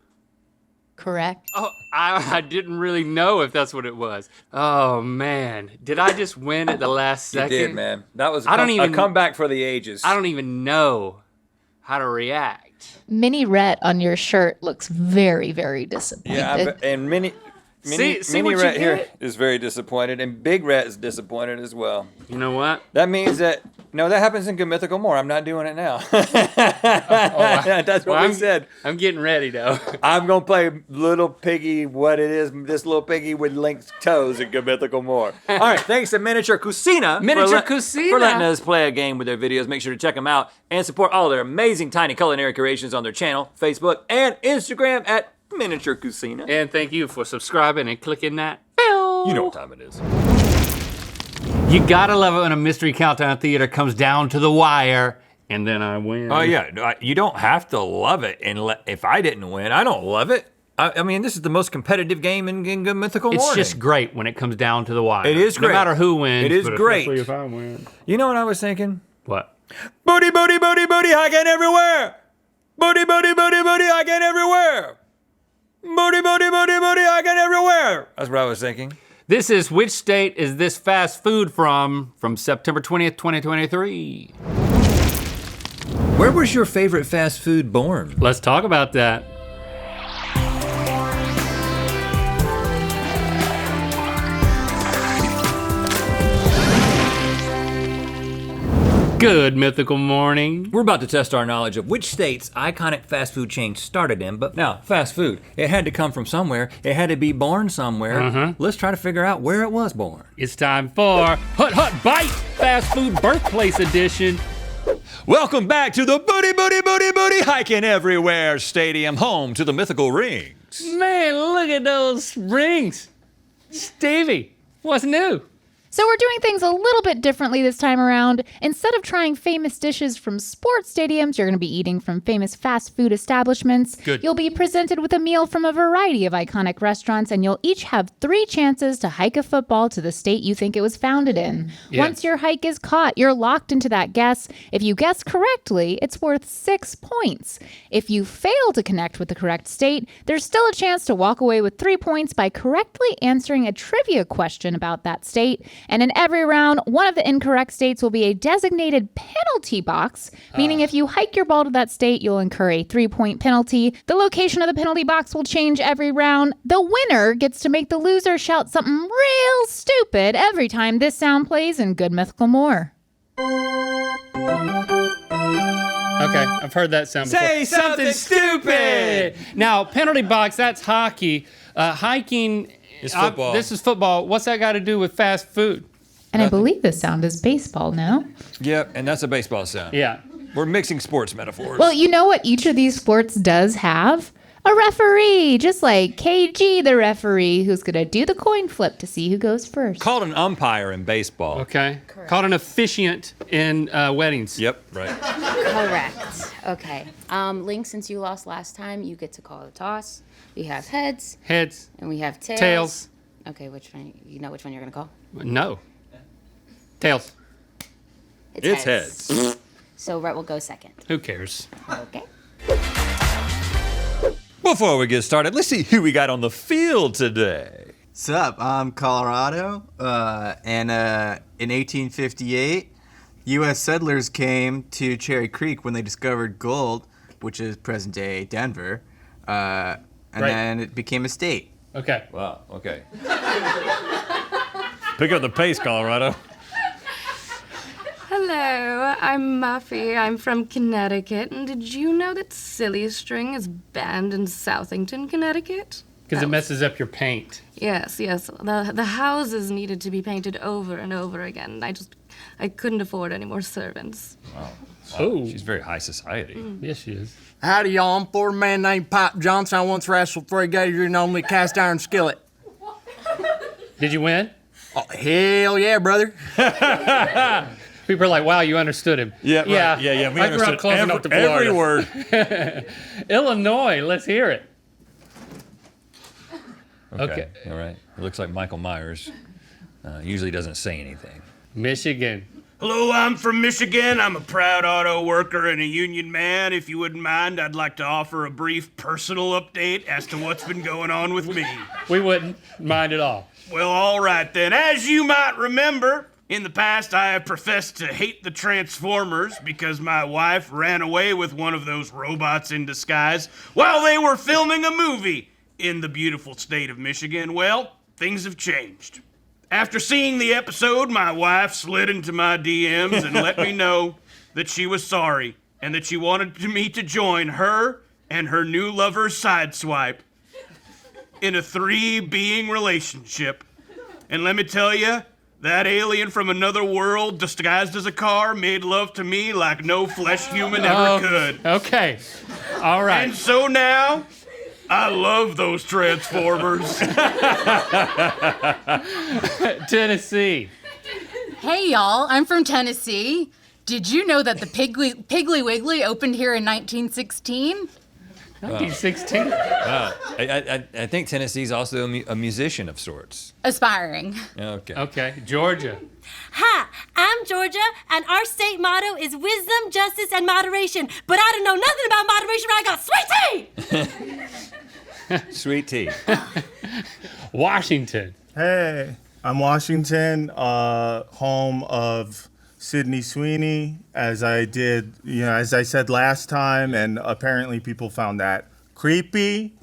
[SPEAKER 5] correct.
[SPEAKER 1] Oh, I didn't really know if that's what it was. Oh, man. Did I just win at the last second?
[SPEAKER 2] You did, man. That was
[SPEAKER 1] I don't even-
[SPEAKER 2] a comeback for the ages.
[SPEAKER 1] I don't even know how to react.
[SPEAKER 5] Mini Rhett on your shirt looks very, very disappointed.
[SPEAKER 2] Yeah, and Mini
[SPEAKER 1] See
[SPEAKER 2] Mini
[SPEAKER 1] what you
[SPEAKER 2] Rat here
[SPEAKER 1] get?
[SPEAKER 2] is very disappointed, and Big Rat is disappointed as well.
[SPEAKER 1] You know what?
[SPEAKER 2] That means that no, that happens in Good Mythical more. I'm not doing it now. That's what we said.
[SPEAKER 1] I'm getting ready, though.
[SPEAKER 2] I'm gonna play Little Piggy. What it is? This little piggy with linked toes in Good Mythical more. All right, thanks to Miniature Cucina.
[SPEAKER 1] Miniature Cucina.
[SPEAKER 2] for letting us play a game with their videos. Make sure to check them out and support all their amazing tiny culinary creations on their channel, Facebook, and Instagram at Miniature Cucina.
[SPEAKER 1] And thank you for subscribing and clicking that bell.
[SPEAKER 2] You know what time it is.
[SPEAKER 1] You gotta love it when a mystery countdown theater comes down to the wire, and then I win.
[SPEAKER 2] Oh yeah, you don't have to love it, and if I didn't win, I don't love it. I mean, this is the most competitive game in Good Mythical
[SPEAKER 1] It's
[SPEAKER 2] Morning.
[SPEAKER 1] just great when it comes down to the wire.
[SPEAKER 2] It is great.
[SPEAKER 1] No matter who wins.
[SPEAKER 2] It is
[SPEAKER 1] but
[SPEAKER 2] great.
[SPEAKER 1] especially if I win.
[SPEAKER 2] You know what I was thinking?
[SPEAKER 1] What?
[SPEAKER 2] Booty, booty, booty, booty, hiking everywhere. Booty, booty, booty, booty, hiking everywhere. Booty, booty, booty, booty, hiking everywhere. That's what I was thinking.
[SPEAKER 1] This is Which State Is This Fast Food From September 20th, 2023.
[SPEAKER 2] Where was your favorite fast food born?
[SPEAKER 1] Let's talk about that. Good Mythical Morning.
[SPEAKER 2] We're about to test our knowledge of which states iconic fast food chains started in, but now, fast food, it had to come from somewhere. It had to be born somewhere. Let's try to figure out where it was born.
[SPEAKER 1] It's time for Hut Hut Bite Fast Food Birthplace Edition.
[SPEAKER 6] Welcome back to the Booty Booty Booty Booty Hiking Everywhere Stadium, home to the Mythical Rings.
[SPEAKER 1] Man, look at those rings. Stevie, what's new?
[SPEAKER 5] So we're doing things a little bit differently this time around. Instead of trying famous dishes from sports stadiums, you're going to be eating from famous fast food establishments.
[SPEAKER 1] Good.
[SPEAKER 5] You'll be presented with a meal from a variety of iconic restaurants, and you'll each have 3 chances to hike a football to the state you think it was founded in.
[SPEAKER 1] Yeah.
[SPEAKER 5] Once your hike is caught, you're locked into that guess. If you guess correctly, it's worth 6 points. If you fail to connect with the correct state, there's still a chance to walk away with 3 points by correctly answering a trivia question about that state. And in every round, one of the incorrect states will be a designated penalty box, meaning if you hike your ball to that state, you'll incur a 3-point penalty. The location of the penalty box will change every round. The winner gets to make the loser shout something real stupid every time this sound plays in Good Mythical More.
[SPEAKER 1] Okay, I've heard that sound before.
[SPEAKER 2] Say something stupid!
[SPEAKER 1] Now, penalty box, that's hockey. Hiking
[SPEAKER 2] It's football.
[SPEAKER 1] This is football. What's that got to do with fast food?
[SPEAKER 5] And I believe this sound is baseball, no?
[SPEAKER 2] Yep, and that's a baseball sound.
[SPEAKER 1] Yeah.
[SPEAKER 2] We're mixing sports metaphors.
[SPEAKER 5] Well, you know what each of these sports does have? A referee, just like KG, the referee, who's going to do the coin flip to see who goes first.
[SPEAKER 2] Called an umpire in baseball.
[SPEAKER 1] Okay. Called an officiant in weddings.
[SPEAKER 2] Yep, right.
[SPEAKER 8] Correct. Okay. Link, since you lost last time, you get to call the toss. We have heads
[SPEAKER 1] Heads.
[SPEAKER 8] and we have tails.
[SPEAKER 1] Tails.
[SPEAKER 8] Okay, which one? You know which one you're gonna call?
[SPEAKER 1] No. Tails.
[SPEAKER 2] It's heads.
[SPEAKER 8] So Rhett will go second.
[SPEAKER 1] Who cares?
[SPEAKER 8] Okay.
[SPEAKER 6] Before we get started, let's see who we got on the field today.
[SPEAKER 4] What's up? I'm Colorado, and in 1858, U.S. settlers came to Cherry Creek when they discovered gold, which is present-day Denver, and
[SPEAKER 1] Right.
[SPEAKER 4] then it became a state.
[SPEAKER 1] Okay.
[SPEAKER 2] Wow, okay. Pick up the pace, Colorado.
[SPEAKER 9] Hello, I'm Muffy. I'm from Connecticut. And did you know that Silly String is banned in Southington, Connecticut?
[SPEAKER 1] Because it messes up your paint.
[SPEAKER 9] Yes, yes. The houses needed to be painted over and over again. I couldn't afford any more servants.
[SPEAKER 1] Oh,
[SPEAKER 2] She's very high society.
[SPEAKER 1] yes, she is.
[SPEAKER 10] Howdy, y'all. I'm for a man named Pop Johnson. I once wrestled 3 Gator and only cast iron skillet.
[SPEAKER 1] Did you win?
[SPEAKER 10] Oh, hell yeah, brother.
[SPEAKER 1] People are like, wow, you understood him.
[SPEAKER 2] Yeah, right. Yeah. We
[SPEAKER 1] I grew up
[SPEAKER 2] understood
[SPEAKER 1] close enough to Florida.
[SPEAKER 2] every word.
[SPEAKER 1] Illinois, let's hear it. Okay.
[SPEAKER 2] All right. It looks like Michael Myers usually doesn't say anything.
[SPEAKER 1] Michigan.
[SPEAKER 11] Hello, I'm from Michigan. I'm a proud auto worker and a union man. If you wouldn't mind, I'd like to offer a brief personal update as to what's been going on with me.
[SPEAKER 1] We wouldn't mind at all.
[SPEAKER 11] Well, all right then. As you might remember, in the past I have professed to hate the Transformers because my wife ran away with one of those robots in disguise while they were filming a movie in the beautiful state of Michigan. Well, things have changed. After seeing the episode, my wife slid into my DMs and let me know that she was sorry and that she wanted me to join her and her new lover Sideswipe in a 3-being relationship. And let me tell you, that alien from another world disguised as a car made love to me like no flesh human ever could.
[SPEAKER 1] Okay. All right.
[SPEAKER 11] And so now, I love those Transformers.
[SPEAKER 1] Tennessee.
[SPEAKER 12] Hey, y'all, I'm from Tennessee. Did you know that the Piggly Wiggly opened here in 1916?
[SPEAKER 1] 1916.
[SPEAKER 2] I think Tennessee's also a musician of sorts.
[SPEAKER 12] Aspiring.
[SPEAKER 2] Okay.
[SPEAKER 1] Okay. Georgia.
[SPEAKER 13] Hi, I'm Georgia, and our state motto is wisdom, justice, and moderation. But I don't know nothing about moderation when I got sweet tea!
[SPEAKER 2] Sweet tea.
[SPEAKER 1] Washington.
[SPEAKER 14] Hey, I'm Washington, home of Sydney Sweeney, as I said last time, and apparently people found that creepy.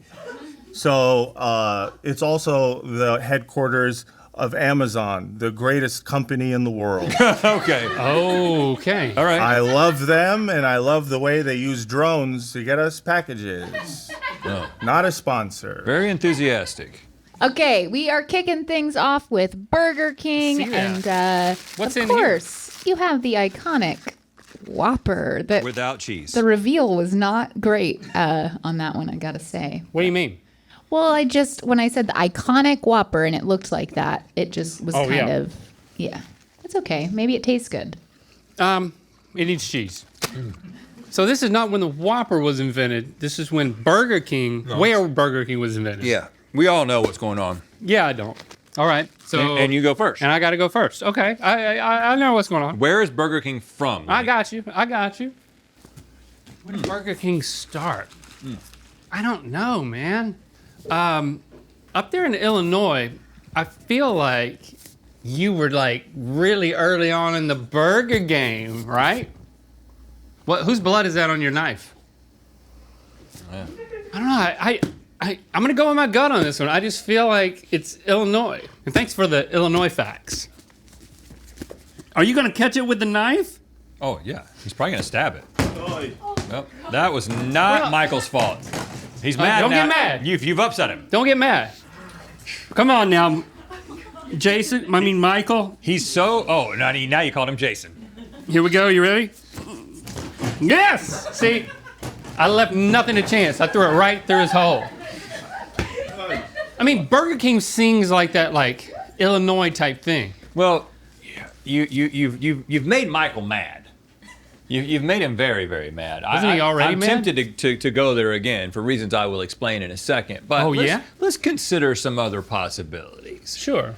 [SPEAKER 14] So it's also the headquarters of Amazon, the greatest company in the world.
[SPEAKER 2] Okay.
[SPEAKER 1] Okay.
[SPEAKER 2] All right.
[SPEAKER 14] I love them, and I love the way they use drones to get us packages.
[SPEAKER 2] Oh.
[SPEAKER 14] Not a sponsor.
[SPEAKER 2] Very enthusiastic.
[SPEAKER 5] Okay, we are kicking things off with Burger King,
[SPEAKER 1] See that.
[SPEAKER 5] and
[SPEAKER 1] What's
[SPEAKER 5] of
[SPEAKER 1] in here?
[SPEAKER 5] course, you have the iconic Whopper.
[SPEAKER 2] Without cheese.
[SPEAKER 5] The reveal was not great on that one, I gotta say.
[SPEAKER 1] What do you mean?
[SPEAKER 5] Well, when I said the iconic Whopper and it looked like that, it just was yeah. It's okay. Maybe it tastes good.
[SPEAKER 1] It needs cheese. So this is not when the Whopper was invented. This is when Burger King, where Burger King was invented.
[SPEAKER 2] Yeah. We all know what's going on.
[SPEAKER 1] Yeah, I don't. All right. So
[SPEAKER 2] And you go first.
[SPEAKER 1] And I got to go first. Okay. I know what's going on.
[SPEAKER 2] Where is Burger King from?
[SPEAKER 1] I got you. Where did Burger King start? I don't know, man. Up there in Illinois, I feel like you were like really early on in the burger game, right? Whose blood is that on your knife?
[SPEAKER 2] Yeah.
[SPEAKER 1] I don't know. I'm gonna go with my gut on this one. I just feel like it's Illinois. And thanks for the Illinois facts. Are you gonna catch it with the knife?
[SPEAKER 2] Oh, yeah. He's probably going to stab it. Well, that was not Michael's fault. He's mad
[SPEAKER 1] don't
[SPEAKER 2] now.
[SPEAKER 1] get mad.
[SPEAKER 2] You've upset him.
[SPEAKER 1] Don't get mad. Come on now, Michael.
[SPEAKER 2] He's so... Oh, now you called him Jason.
[SPEAKER 1] Here we go. You ready? Yes! See, I left nothing to chance. I threw it right through his hole. I mean, Burger King sings like that, like Illinois type thing.
[SPEAKER 2] Well, you've made Michael mad. You've made him very, very mad.
[SPEAKER 1] Isn't he already
[SPEAKER 2] I'm
[SPEAKER 1] mad?
[SPEAKER 2] tempted to go there again for reasons I will explain in a second. But let's consider some other possibilities.
[SPEAKER 1] Sure.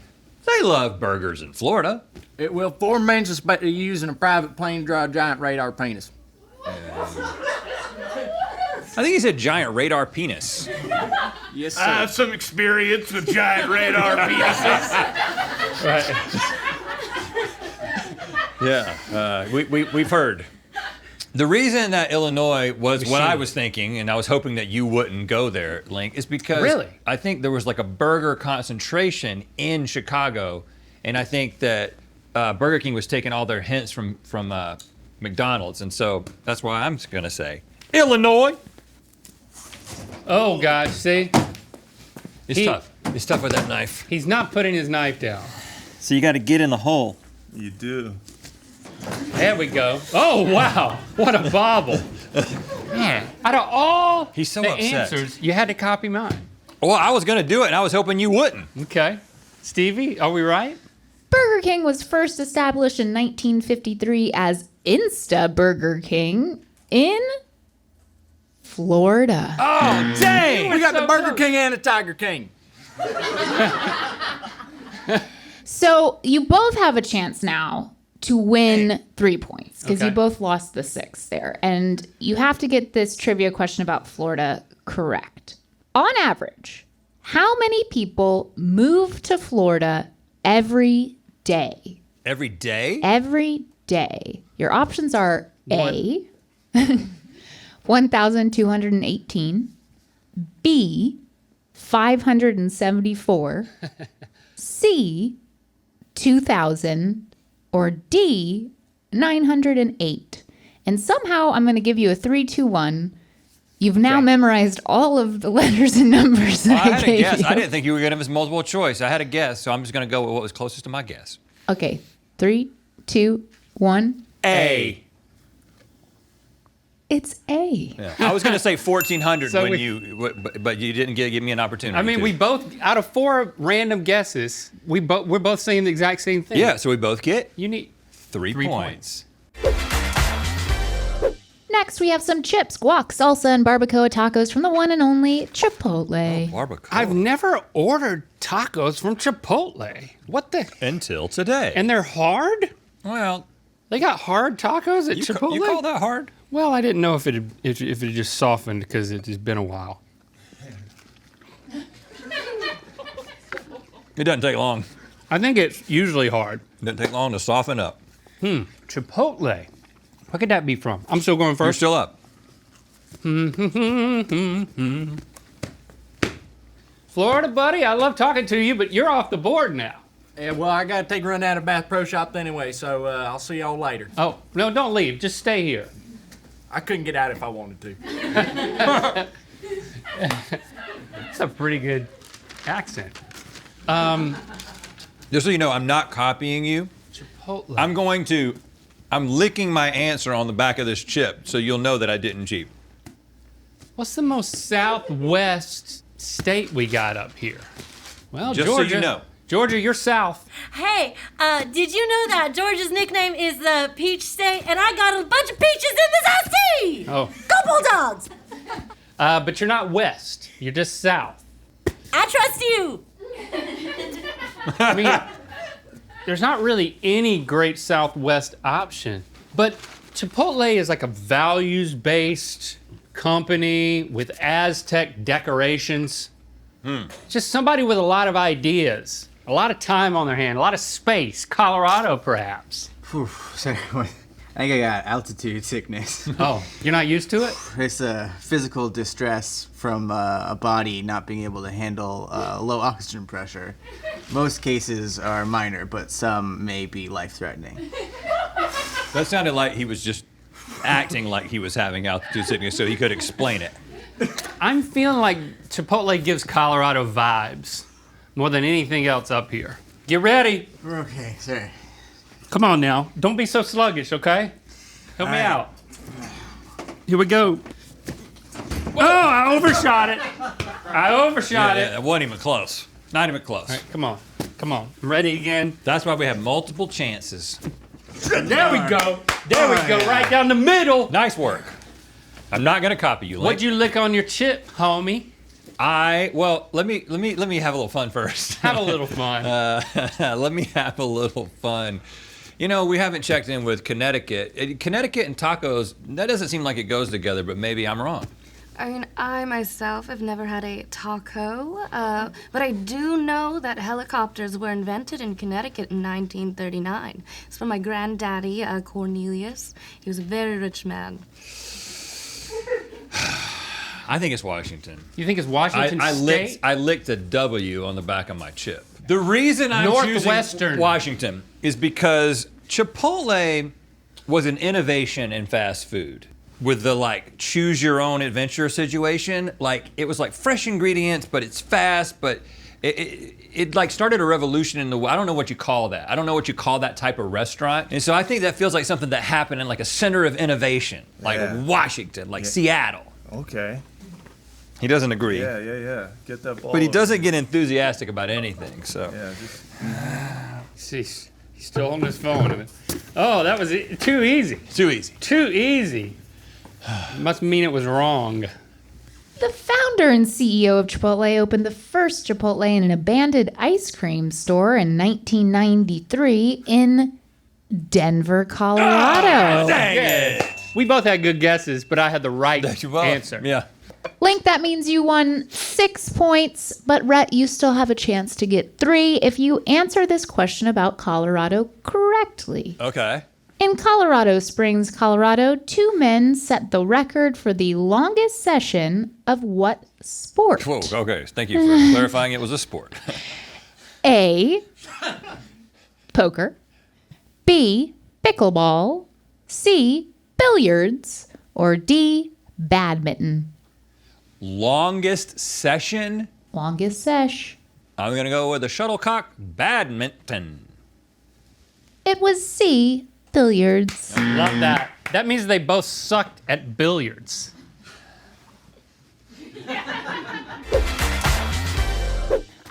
[SPEAKER 2] They love burgers in Florida.
[SPEAKER 10] Well, 4 men suspected of using a private plane to draw a giant radar penis.
[SPEAKER 2] I think he said giant radar penis.
[SPEAKER 10] Yes, sir.
[SPEAKER 11] I have some experience with giant radar penises.
[SPEAKER 1] Right.
[SPEAKER 2] Yeah, we've heard. The reason that Illinois was what I was thinking, and I was hoping that you wouldn't go there, Link, is because
[SPEAKER 1] Really?
[SPEAKER 2] I think there was like a burger concentration in Chicago, and I think that Burger King was taking all their hints from McDonald's, and so that's why I'm going to say Illinois.
[SPEAKER 1] Oh gosh, see?
[SPEAKER 2] It's tough. It's tough with that knife.
[SPEAKER 1] He's not putting his knife down.
[SPEAKER 7] So you got to get in the hole.
[SPEAKER 14] You do.
[SPEAKER 1] There we go. Oh wow, what a bobble. Man, out of all
[SPEAKER 2] He's so
[SPEAKER 1] the
[SPEAKER 2] upset.
[SPEAKER 1] answers, you had to copy mine.
[SPEAKER 2] Well, I was going to do it, and I was hoping you wouldn't.
[SPEAKER 1] Okay. Stevie, are we right?
[SPEAKER 5] Burger King was first established in 1953 as Insta Burger King in Florida.
[SPEAKER 2] Oh, dang!
[SPEAKER 10] We got the Burger King and the Tiger King.
[SPEAKER 5] So you both have a chance now to win 3 points because you
[SPEAKER 1] Okay.
[SPEAKER 5] both lost the 6 there. And you have to get this trivia question about Florida correct. On average, how many people move to Florida every day?
[SPEAKER 2] Every day?
[SPEAKER 5] Every day. Your options are A, 1,218, B, 574, C, 2,000, or D, 908. And somehow I'm going to give you a 3, 2, 1. You've now memorized all of the letters and numbers that
[SPEAKER 2] I had a
[SPEAKER 5] gave
[SPEAKER 2] guess.
[SPEAKER 5] you.
[SPEAKER 2] I didn't think you were going to give us multiple choice. I had a guess, so I'm just going to go with what was closest to my guess.
[SPEAKER 5] Okay, 3, 2, 1.
[SPEAKER 2] A.
[SPEAKER 5] It's A.
[SPEAKER 2] Yeah. I was going to say 1,400
[SPEAKER 1] So
[SPEAKER 2] but you didn't give me an opportunity.
[SPEAKER 1] I mean,
[SPEAKER 2] to.
[SPEAKER 1] we both, out of 4 random guesses, we're both saying the exact same thing.
[SPEAKER 2] Yeah, so we both get
[SPEAKER 1] You need
[SPEAKER 2] 3 points.
[SPEAKER 5] Next, we have some chips, guac, salsa, and barbacoa tacos from the one and only Chipotle.
[SPEAKER 2] Barbacoa.
[SPEAKER 1] I've never ordered tacos from Chipotle. What the?
[SPEAKER 2] Until today.
[SPEAKER 1] And they're hard?
[SPEAKER 2] Well,
[SPEAKER 1] They got hard tacos at Chipotle?
[SPEAKER 2] you call that hard?
[SPEAKER 1] Well, I didn't know if it just softened because it has been a while.
[SPEAKER 2] It doesn't take long.
[SPEAKER 1] I think it's usually hard.
[SPEAKER 2] It doesn't take long to soften up.
[SPEAKER 1] Chipotle. Where could that be from? I'm still going
[SPEAKER 2] You're
[SPEAKER 1] first.
[SPEAKER 2] still up.
[SPEAKER 1] Florida, buddy, I love talking to you, but you're off the board now.
[SPEAKER 10] Yeah, well, I got to take a run down to Bath Pro Shop anyway, so I'll see y'all later.
[SPEAKER 1] Oh, no, don't leave. Just stay here.
[SPEAKER 10] I couldn't get out if I wanted to.
[SPEAKER 1] That's a pretty good accent.
[SPEAKER 2] Just so you know, I'm not copying you.
[SPEAKER 1] Chipotle.
[SPEAKER 2] I'm licking my answer on the back of this chip, so you'll know that I didn't cheat.
[SPEAKER 1] What's the most southwest state we got up here? Well,
[SPEAKER 2] Just
[SPEAKER 1] Georgia.
[SPEAKER 2] so you know.
[SPEAKER 1] Georgia, you're south.
[SPEAKER 13] Hey, did you know that Georgia's nickname is the Peach State? And I got a bunch of peaches in this iced tea!
[SPEAKER 1] Oh.
[SPEAKER 13] Go Bulldogs!
[SPEAKER 1] But you're not west. You're just south.
[SPEAKER 13] I trust you!
[SPEAKER 1] I mean, there's not really any great southwest option. But Chipotle is like a values-based company with Aztec decorations. Just somebody with a lot of ideas, a lot of time on their hand, a lot of space. Colorado, perhaps.
[SPEAKER 4] Whew, sorry, I think I got altitude sickness.
[SPEAKER 1] Oh, you're not used to it?
[SPEAKER 4] It's physical distress from a body not being able to handle low oxygen pressure. Most cases are minor, but some may be life-threatening.
[SPEAKER 2] That sounded like he was just acting like he was having altitude sickness so he could explain it.
[SPEAKER 1] I'm feeling like Chipotle gives Colorado vibes more than anything else up here. Get ready.
[SPEAKER 4] Okay, sorry.
[SPEAKER 1] Come on now. Don't be so sluggish, okay? Help me
[SPEAKER 4] right.
[SPEAKER 1] out. Here we go. Oh, I overshot it. I overshot it.
[SPEAKER 2] It wasn't even close. Not even close.
[SPEAKER 1] All right, come on. Come on. I'm ready again.
[SPEAKER 2] That's why we have multiple chances.
[SPEAKER 1] There we go. There we go. Right down the middle.
[SPEAKER 2] Nice work. I'm not gonna copy you, Link.
[SPEAKER 1] What'd you lick on your chip, homie?
[SPEAKER 2] Well, let me have a little fun first.
[SPEAKER 1] Have a little fun.
[SPEAKER 2] Let me have a little fun. You know, we haven't checked in with Connecticut. Connecticut and tacos, that doesn't seem like it goes together, but maybe I'm wrong.
[SPEAKER 9] I mean, I myself have never had a taco, but I do know that helicopters were invented in Connecticut in 1939. It's from my granddaddy, Cornelius. He was a very rich man.
[SPEAKER 2] I think it's Washington.
[SPEAKER 1] You think it's Washington
[SPEAKER 2] I
[SPEAKER 1] State?
[SPEAKER 2] licked a W on the back of my chip. The reason I'm
[SPEAKER 1] Northwestern.
[SPEAKER 2] choosing Washington is because Chipotle was an innovation in fast food with the like choose your own adventure situation. Like it was like fresh ingredients, but it's fast, but it like started a revolution in the, I don't know what you call that. I don't know what you call that type of restaurant. And so I think that feels like something that happened in like a center of innovation, like Washington, like Seattle.
[SPEAKER 14] Okay.
[SPEAKER 2] He doesn't agree.
[SPEAKER 14] Yeah. Get that ball.
[SPEAKER 2] But he doesn't get enthusiastic about anything, so.
[SPEAKER 14] Yeah,
[SPEAKER 1] He's still on his phone. Oh, that was too easy.
[SPEAKER 2] Too easy.
[SPEAKER 1] Too easy. Must mean it was wrong.
[SPEAKER 5] The founder and CEO of Chipotle opened the first Chipotle in an abandoned ice cream store in 1993 in Denver, Colorado.
[SPEAKER 2] Dang it!
[SPEAKER 1] We both had good guesses, but I had the right answer.
[SPEAKER 2] Yeah.
[SPEAKER 5] Link, that means you won 6 points, but Rhett, you still have a chance to get 3 if you answer this question about Colorado correctly.
[SPEAKER 2] Okay.
[SPEAKER 5] In Colorado Springs, Colorado, 2 men set the record for the longest session of what sport?
[SPEAKER 2] Whoa, okay. Thank you for clarifying it was a sport.
[SPEAKER 5] A, poker. B, pickleball. C, billiards. Or D, badminton.
[SPEAKER 2] Longest session?
[SPEAKER 5] Longest sesh.
[SPEAKER 2] I'm going to go with the shuttlecock badminton.
[SPEAKER 5] It was C, billiards.
[SPEAKER 1] Love that. That means they both sucked at billiards.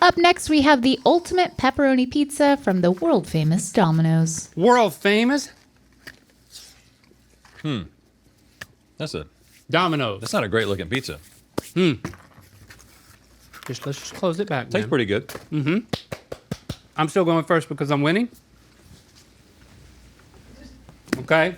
[SPEAKER 5] Up next, we have the ultimate pepperoni pizza from the world famous Domino's.
[SPEAKER 1] World famous?
[SPEAKER 2] That's
[SPEAKER 1] Domino's.
[SPEAKER 2] That's not a great looking pizza.
[SPEAKER 1] Let's just close it back.
[SPEAKER 2] Tastes pretty good.
[SPEAKER 1] I'm still going first because I'm winning. Okay.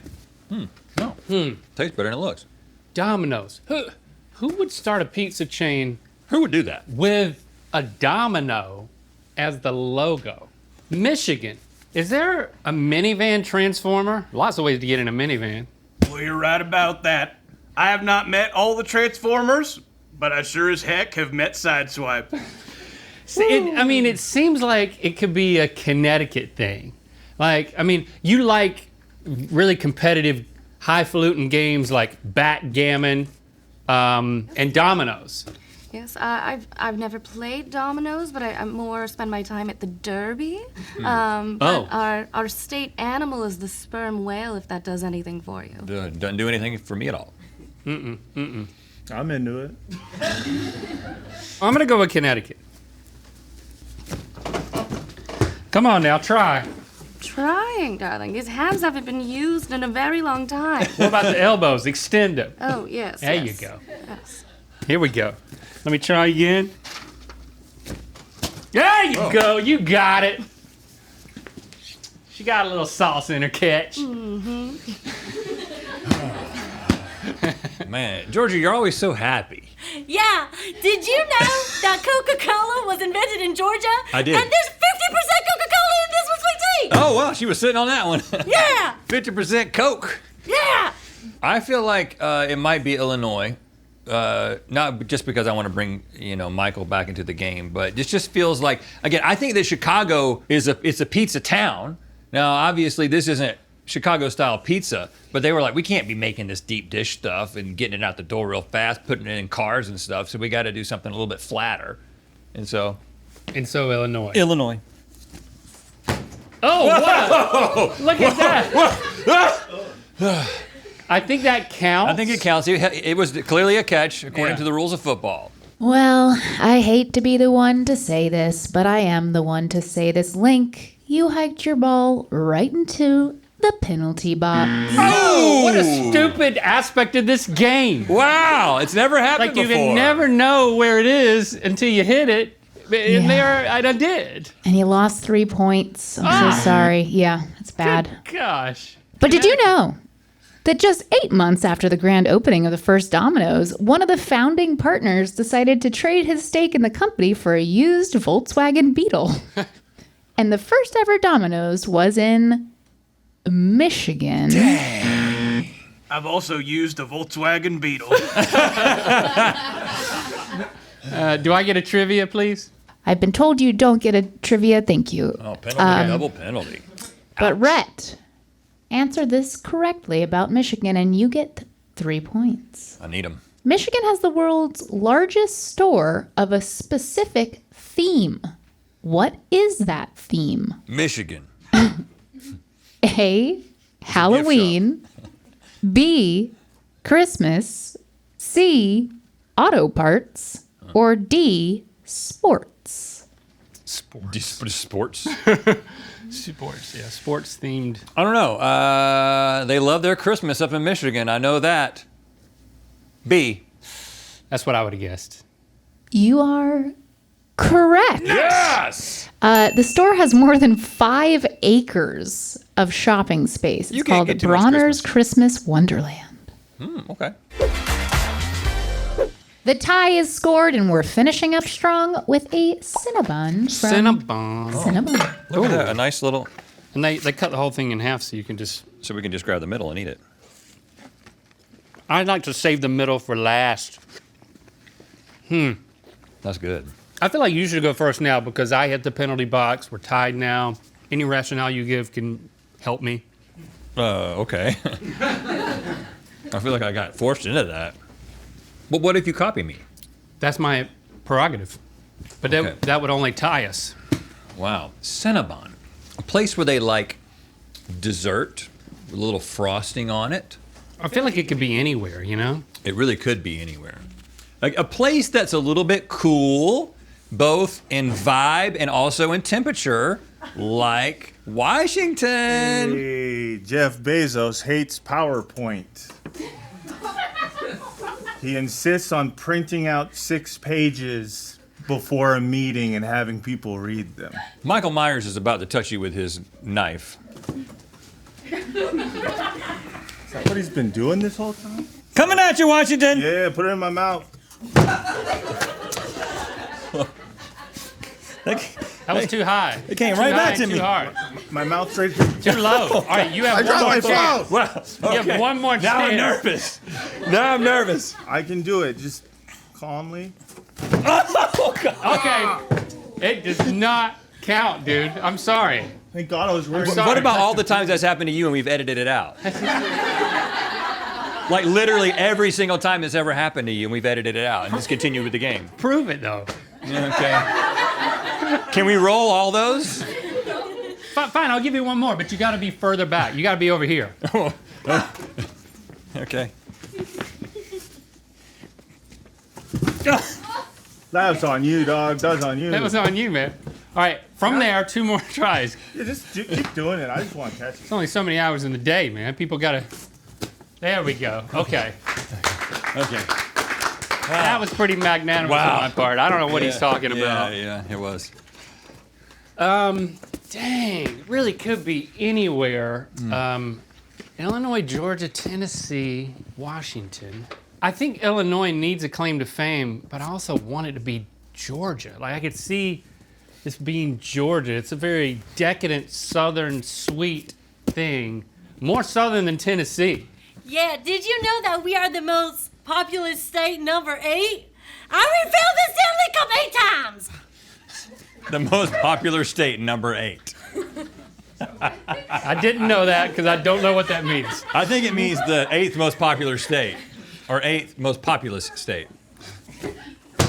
[SPEAKER 2] No. Tastes better than it looks.
[SPEAKER 1] Domino's. Who would start a pizza chain?
[SPEAKER 2] Who would do that?
[SPEAKER 1] With a domino as the logo? Michigan. Is there a minivan transformer? Lots of ways to get in a minivan.
[SPEAKER 11] Well, you're right about that. I have not met all the Transformers, but I sure as heck have met Sideswipe.
[SPEAKER 1] It seems like it could be a Connecticut thing. You like really competitive, highfalutin games like backgammon and dominoes.
[SPEAKER 9] Yes, I've never played dominoes, but I more spend my time at the Derby. But our state animal is the sperm whale, if that does anything for you.
[SPEAKER 2] Doesn't do anything for me at all.
[SPEAKER 14] I'm into it.
[SPEAKER 1] I'm gonna go with Connecticut. Come on now, try.
[SPEAKER 9] Trying, darling. These hands haven't been used in a very long time.
[SPEAKER 1] What about the elbows? Extend them.
[SPEAKER 9] Oh, yes.
[SPEAKER 1] There
[SPEAKER 9] yes.
[SPEAKER 1] you go.
[SPEAKER 9] Yes.
[SPEAKER 1] Here we go. Let me try again. There you go. You got it. She got a little sauce in her catch.
[SPEAKER 2] Man, Georgia, you're always so happy.
[SPEAKER 13] Yeah. Did you know that Coca-Cola was invented in Georgia?
[SPEAKER 2] I did.
[SPEAKER 13] And there's 50% Coca-Cola in this with sweet tea.
[SPEAKER 2] Oh, well, she was sitting on that one.
[SPEAKER 13] Yeah.
[SPEAKER 2] 50% Coke.
[SPEAKER 13] Yeah.
[SPEAKER 2] I feel like it might be Illinois. Not just because I want to bring Michael back into the game, but this just feels like, again, I think that Chicago it's a pizza town. Now, obviously, this isn't Chicago-style pizza, but they were like, we can't be making this deep dish stuff and getting it out the door real fast, putting it in cars and stuff. So we got to do something a little bit flatter, and so
[SPEAKER 1] Illinois.
[SPEAKER 7] Illinois.
[SPEAKER 1] Oh wow! Look at that. I think that counts.
[SPEAKER 2] I think it counts. It was clearly a catch according to the rules of football.
[SPEAKER 5] Well, I hate to be the one to say this, but I am the one to say this. Link, you hiked your ball right into the penalty box.
[SPEAKER 1] Oh, what a stupid aspect of this game.
[SPEAKER 2] Wow, it's never happened
[SPEAKER 1] before. Like you can never know where it is until you hit it. And I did.
[SPEAKER 5] And you lost 3 points. I'm so sorry. Yeah, it's bad.
[SPEAKER 1] Good gosh.
[SPEAKER 5] But did you know that just 8 months after the grand opening of the first Domino's, one of the founding partners decided to trade his stake in the company for a used Volkswagen Beetle? And the first ever Domino's was in Michigan.
[SPEAKER 2] Dang.
[SPEAKER 11] I've also used a Volkswagen Beetle.
[SPEAKER 1] Do I get a trivia, please?
[SPEAKER 5] I've been told you don't get a trivia. Thank you.
[SPEAKER 2] Oh, penalty, double penalty.
[SPEAKER 5] But Rhett, answer this correctly about Michigan, and you get 3 points.
[SPEAKER 2] I need them.
[SPEAKER 5] Michigan has the world's largest store of a specific theme. What is that theme?
[SPEAKER 2] Michigan.
[SPEAKER 5] A, Halloween. B, Christmas. C, auto parts. Or D, sports.
[SPEAKER 2] Sports.
[SPEAKER 1] Sports, yeah, sports themed.
[SPEAKER 2] I don't know. They love their Christmas up in Michigan. I know that. B.
[SPEAKER 1] That's what I would have guessed.
[SPEAKER 5] You are correct.
[SPEAKER 2] Yes!
[SPEAKER 5] The store has more than 5 acres of shopping space. It's
[SPEAKER 2] You can't
[SPEAKER 5] called
[SPEAKER 2] get too much
[SPEAKER 5] Bronner's Christmas Wonderland.
[SPEAKER 2] Okay.
[SPEAKER 5] The tie is scored, and we're finishing up strong with a Cinnabon.
[SPEAKER 1] Cinnabon.
[SPEAKER 5] Cinnabon.
[SPEAKER 2] Look at that. A nice little...
[SPEAKER 1] And they cut the whole thing in half so you can just...
[SPEAKER 2] So we can just grab the middle and eat it.
[SPEAKER 1] I'd like to save the middle for last.
[SPEAKER 2] That's good.
[SPEAKER 1] I feel like you should go first now because I hit the penalty box. We're tied now. Any rationale you give can help me.
[SPEAKER 2] Okay. I feel like I got forced into that. But what if you copy me?
[SPEAKER 1] That's my prerogative. But
[SPEAKER 2] Okay.
[SPEAKER 1] that would only tie us.
[SPEAKER 2] Wow. Cinnabon. A place where they like dessert with a little frosting on it.
[SPEAKER 1] I feel like it could be anywhere, you know?
[SPEAKER 2] It really could be anywhere. Like a place that's a little bit cool, both in vibe and also in temperature, like Washington.
[SPEAKER 14] Hey, Jeff Bezos hates PowerPoint. He insists on printing out 6 pages before a meeting and having people read them.
[SPEAKER 2] Michael Myers is about to touch you with his knife.
[SPEAKER 14] Is that what he's been doing this whole time?
[SPEAKER 7] Coming at you, Washington!
[SPEAKER 14] Yeah, put it in my mouth.
[SPEAKER 1] That was too high.
[SPEAKER 7] It came
[SPEAKER 1] Too
[SPEAKER 7] right
[SPEAKER 1] high
[SPEAKER 7] back
[SPEAKER 1] and
[SPEAKER 7] to
[SPEAKER 1] too
[SPEAKER 7] me.
[SPEAKER 1] hard.
[SPEAKER 14] My mouth's right here.
[SPEAKER 1] Too low. All right, you have
[SPEAKER 14] I
[SPEAKER 1] one
[SPEAKER 14] dropped
[SPEAKER 1] more
[SPEAKER 14] my
[SPEAKER 1] chance.
[SPEAKER 14] phone.
[SPEAKER 1] You have one more chance.
[SPEAKER 2] Now I'm nervous. Now I'm nervous.
[SPEAKER 14] I can do it. Just calmly.
[SPEAKER 1] Okay. It does not count, dude. I'm sorry.
[SPEAKER 14] Thank God I was wearing.
[SPEAKER 1] sorry.
[SPEAKER 2] What about all the times that's happened to you and we've edited it out? Like literally every single time it's ever happened to you and we've edited it out and just continue with the game.
[SPEAKER 1] Prove it, though.
[SPEAKER 2] Okay. Can we roll all those?
[SPEAKER 1] Fine, I'll give you one more, but you got to be further back. You got to be over here.
[SPEAKER 2] Okay.
[SPEAKER 14] That's on you, dog. That's on you.
[SPEAKER 1] That was on you, man. All right, from there, 2 more tries.
[SPEAKER 14] Yeah, just keep doing it. I just want to catch it.
[SPEAKER 1] It's only so many hours in the day, man. People got to... There we go. Okay.
[SPEAKER 2] Okay.
[SPEAKER 1] That was pretty magnanimous on my part. I don't know what he's talking about.
[SPEAKER 2] Yeah, it was.
[SPEAKER 1] Dang, really could be anywhere. Illinois, Georgia, Tennessee, Washington. I think Illinois needs a claim to fame, but I also want it to be Georgia. Like I could see this being Georgia. It's a very decadent, southern, sweet thing. More southern than Tennessee.
[SPEAKER 13] Yeah, did you know that we are the most populous state, number 8? I refilled the Stanley Cup 8 times!
[SPEAKER 2] The most popular state, number 8.
[SPEAKER 1] I didn't know that because I don't know what that means.
[SPEAKER 2] I think it means the 8th most popular state, or 8th most populous state.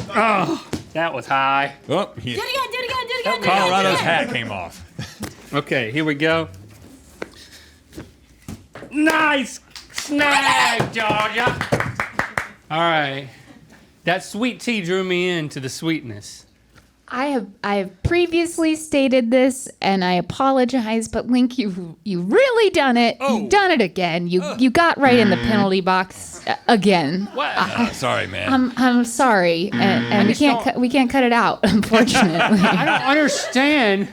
[SPEAKER 1] Oh, that was high.
[SPEAKER 2] Oh,
[SPEAKER 13] Do it again.
[SPEAKER 2] Colorado's hat came off.
[SPEAKER 1] Okay, here we go. Nice snag, Georgia. All right. That sweet tea drew me into the sweetness.
[SPEAKER 5] I have previously stated this, and I apologize, but Link, you really done it. You've done it again. You got right in the penalty box again.
[SPEAKER 1] What?
[SPEAKER 2] Sorry, man.
[SPEAKER 5] I'm sorry, and we can't cut it out, unfortunately.
[SPEAKER 1] I don't understand.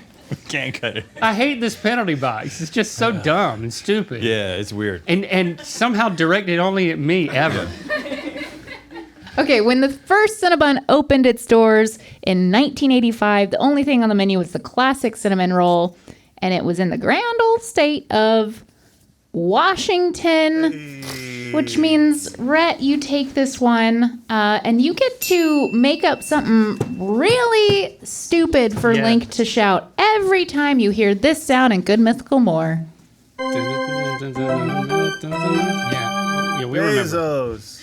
[SPEAKER 2] Can't cut it.
[SPEAKER 1] I hate this penalty box. It's just so dumb and stupid.
[SPEAKER 2] Yeah, it's weird.
[SPEAKER 1] And somehow directed only at me ever.
[SPEAKER 5] Okay, when the first Cinnabon opened its doors in 1985, the only thing on the menu was the classic cinnamon roll, and it was in the grand old state of Washington. which means, Rhett, you take this one, and you get to make up something really stupid for
[SPEAKER 1] Yes.
[SPEAKER 5] Link to shout every time you hear this sound in Good Mythical More.
[SPEAKER 1] Yeah, we remember.
[SPEAKER 14] Bezos.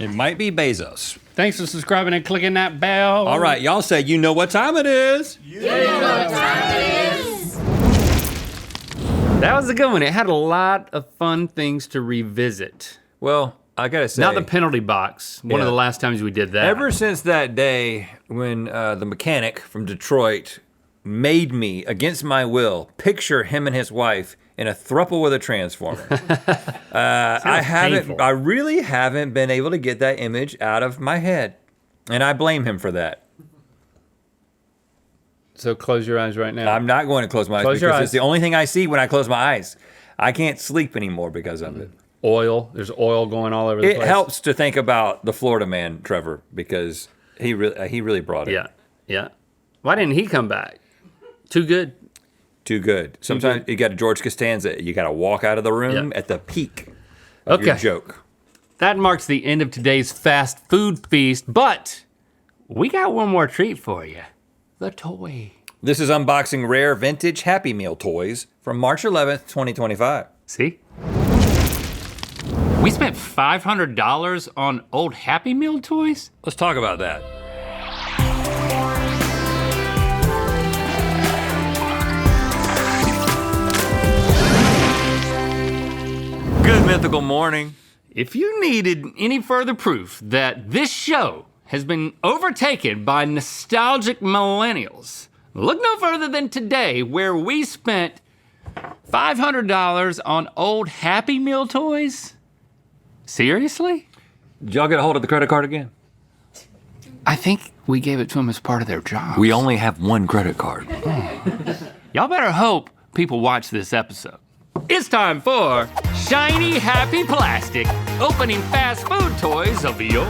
[SPEAKER 2] It might be Bezos.
[SPEAKER 1] Thanks for subscribing and clicking that bell.
[SPEAKER 2] All right, y'all say you know what time it is.
[SPEAKER 1] That was a good one. It had a lot of fun things to revisit.
[SPEAKER 2] Well, I gotta say,
[SPEAKER 1] Not the penalty box. One of
[SPEAKER 2] Yeah.
[SPEAKER 1] the last times we did that.
[SPEAKER 2] ever since that day when the mechanic from Detroit made me, against my will, picture him and his wife in a throuple with a transformer.
[SPEAKER 1] painful.
[SPEAKER 2] I really haven't been able to get that image out of my head. And I blame him for that.
[SPEAKER 1] So close your eyes right now.
[SPEAKER 2] I'm not going to close my eyes
[SPEAKER 1] Close your
[SPEAKER 2] because
[SPEAKER 1] eyes.
[SPEAKER 2] it's the only thing I see when I close my eyes. I can't sleep anymore because of it.
[SPEAKER 1] Oil. There's oil going all over the
[SPEAKER 2] It
[SPEAKER 1] place.
[SPEAKER 2] helps to think about the Florida man, Trevor, because he really brought it.
[SPEAKER 1] Yeah. Yeah. Why didn't he come back? Too good.
[SPEAKER 2] Too good. Sometimes you got a George Costanza. You got to walk out of the room at the peak of your joke.
[SPEAKER 1] That marks the end of today's fast food feast, but we got one more treat for you. The toy.
[SPEAKER 2] This is unboxing rare vintage Happy Meal toys from March 11th, 2025.
[SPEAKER 1] See? We spent $500 on old Happy Meal toys?
[SPEAKER 2] Let's talk about that. Good mythical morning.
[SPEAKER 1] If you needed any further proof that this show has been overtaken by nostalgic millennials, look no further than today, where we spent $500 on old Happy Meal toys. Seriously?
[SPEAKER 2] Did y'all get a hold of the credit card again?
[SPEAKER 1] I think we gave it to them as part of their job.
[SPEAKER 2] We only have one credit card.
[SPEAKER 1] Y'all better hope people watch this episode. It's time for Shiny Happy Plastic, opening fast food toys of yore.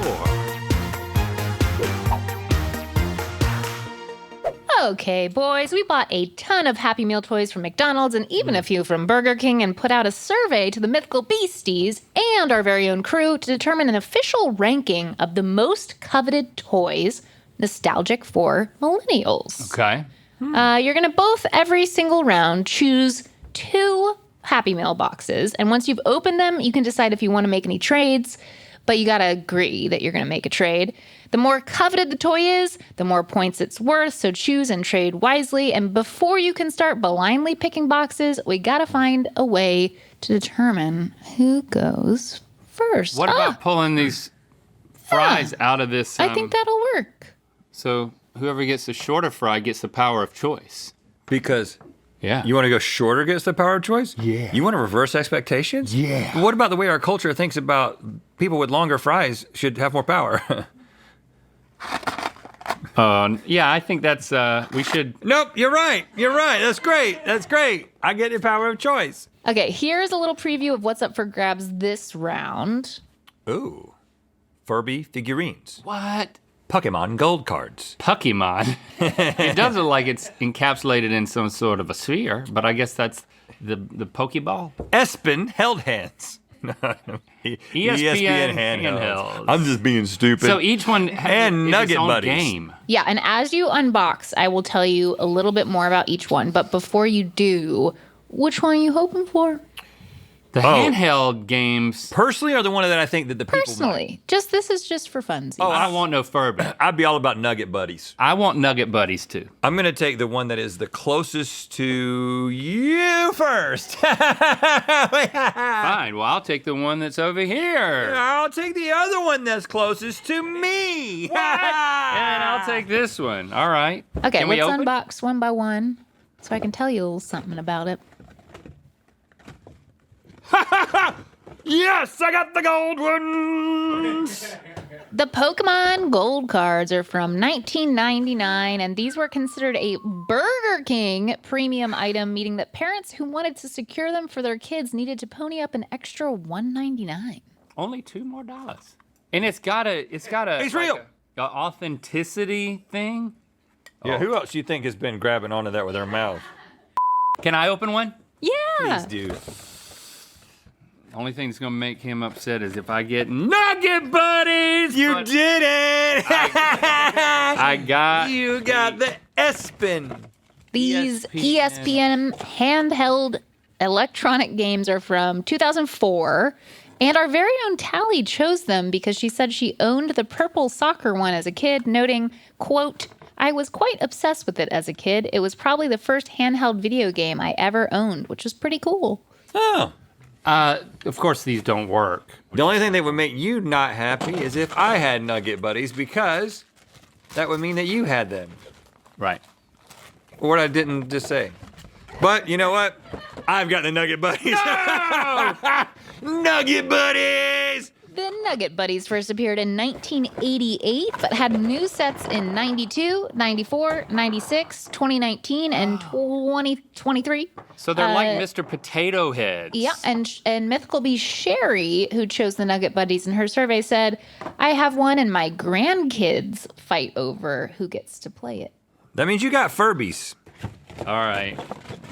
[SPEAKER 5] Okay, boys, we bought a ton of Happy Meal toys from McDonald's and even a few from Burger King and put out a survey to the Mythical Beasties and our very own crew to determine an official ranking of the most coveted toys nostalgic for millennials.
[SPEAKER 1] Okay.
[SPEAKER 5] You're gonna both, every single round, choose 2 Happy Meal boxes, and once you've opened them, you can decide if you want to make any trades, but you gotta agree that you're gonna make a trade. The more coveted the toy is, the more points it's worth, so choose and trade wisely. And before you can start blindly picking boxes, we gotta find a way to determine who goes first.
[SPEAKER 1] What about pulling these fries out of this?
[SPEAKER 5] I think that'll work.
[SPEAKER 1] So whoever gets the shorter fry gets the power of choice.
[SPEAKER 2] Because
[SPEAKER 1] Yeah.
[SPEAKER 2] you want to go shorter gets the power of choice?
[SPEAKER 1] Yeah.
[SPEAKER 2] You want to reverse expectations?
[SPEAKER 1] Yeah.
[SPEAKER 2] What about the way our culture thinks about people with longer fries should have more power?
[SPEAKER 1] Yeah, I think that's, we should.
[SPEAKER 2] Nope, you're right. You're right. That's great. That's great. I get the power of choice.
[SPEAKER 5] Okay, here's a little preview of what's up for grabs this round.
[SPEAKER 2] Ooh. Furby figurines.
[SPEAKER 1] What?
[SPEAKER 2] Pokemon gold cards.
[SPEAKER 1] Pokemon. It does look like it's encapsulated in some sort of a sphere, but I guess that's the Pokeball.
[SPEAKER 2] Espen held hands.
[SPEAKER 1] ESPN handhelds.
[SPEAKER 2] I'm just being stupid.
[SPEAKER 1] So each one
[SPEAKER 2] And
[SPEAKER 1] is
[SPEAKER 2] Nugget
[SPEAKER 1] its own
[SPEAKER 2] Buddies.
[SPEAKER 1] game.
[SPEAKER 5] Yeah, and as you unbox, I will tell you a little bit more about each one. But before you do, which one are you hoping for?
[SPEAKER 1] The handheld games.
[SPEAKER 2] Personally, are the one that I think that the people
[SPEAKER 5] Personally, just this is just for funsies.
[SPEAKER 1] Oh, I don't want no Furby.
[SPEAKER 2] I'd be all about Nugget Buddies.
[SPEAKER 1] I want Nugget Buddies too.
[SPEAKER 2] I'm gonna take the one that is the closest to you first.
[SPEAKER 1] Fine. Well, I'll take the one that's over here.
[SPEAKER 2] I'll take the other one that's closest to me.
[SPEAKER 1] And I'll take this one. All right.
[SPEAKER 5] Okay,
[SPEAKER 1] Can we
[SPEAKER 5] let's
[SPEAKER 1] open?
[SPEAKER 5] unbox one by one so I can tell you a little something about it.
[SPEAKER 2] Yes, I got the gold ones.
[SPEAKER 5] The Pokemon Gold cards are from 1999, and these were considered a Burger King premium item, meaning that parents who wanted to secure them for their kids needed to pony up an extra $1.99.
[SPEAKER 1] Only $2 more. And it's got a
[SPEAKER 2] It's real.
[SPEAKER 1] a authenticity thing.
[SPEAKER 2] Yeah, who else do you think has been grabbing onto that with their mouth?
[SPEAKER 1] Can I open one?
[SPEAKER 5] Yeah.
[SPEAKER 2] Please do.
[SPEAKER 1] Only thing that's gonna make him upset is if I get Nugget Buddies.
[SPEAKER 2] You did it!
[SPEAKER 1] I got.
[SPEAKER 2] You got the ESPN.
[SPEAKER 5] These ESPN handheld electronic games are from 2004. And our very own Tally chose them because she said she owned the purple soccer one as a kid, noting, quote, I was quite obsessed with it as a kid. It was probably the first handheld video game I ever owned, which was pretty cool.
[SPEAKER 2] Oh.
[SPEAKER 1] Of course, these don't work.
[SPEAKER 2] The only thing that would make you not happy is if I had Nugget Buddies, because that would mean that you had them.
[SPEAKER 1] Right.
[SPEAKER 2] Or what I didn't just say. But you know what? I've got the Nugget Buddies. No! Nugget Buddies!
[SPEAKER 5] The Nugget Buddies first appeared in 1988, but had new sets in 92, 94, 96, 2019, and 2023.
[SPEAKER 1] So they're like Mr. Potato Heads.
[SPEAKER 5] Yeah, and Mythical Bee Sherry, who chose the Nugget Buddies in her survey, said, I have one and my grandkids fight over who gets to play it.
[SPEAKER 2] That means you got Furbies.
[SPEAKER 1] All right.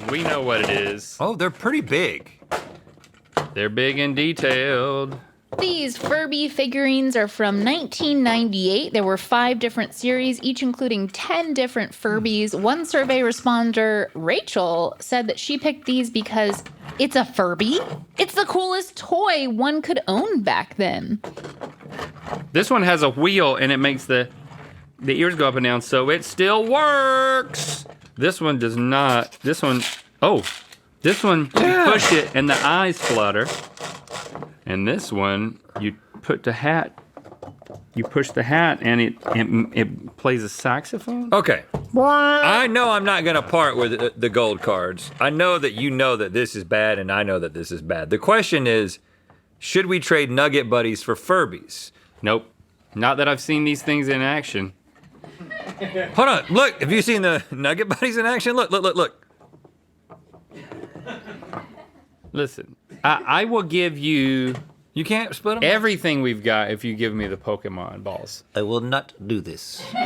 [SPEAKER 1] We know what it is.
[SPEAKER 2] Oh, they're pretty big.
[SPEAKER 1] They're big and detailed.
[SPEAKER 5] These Furby figurines are from 1998. There were 5 different series, each including 10 different Furbies. One survey responder, Rachel, said that she picked these because it's a Furby. It's the coolest toy one could own back then.
[SPEAKER 1] This one has a wheel and it makes the ears go up and down, so it still works. This one does not. This one, you push it and the eyes flutter. And this one, you put the hat, you push the hat and it plays a saxophone.
[SPEAKER 2] Okay. I know I'm not gonna part with the gold cards. I know that you know that this is bad and I know that this is bad. The question is, should we trade Nugget Buddies for Furbies?
[SPEAKER 1] Nope. Not that I've seen these things in action.
[SPEAKER 2] Hold on, look, have you seen the Nugget Buddies in action? Look.
[SPEAKER 1] Listen, I will give you...
[SPEAKER 2] You can't split them?
[SPEAKER 1] Everything we've got if you give me the Pokemon balls.
[SPEAKER 2] I will not do this.
[SPEAKER 5] All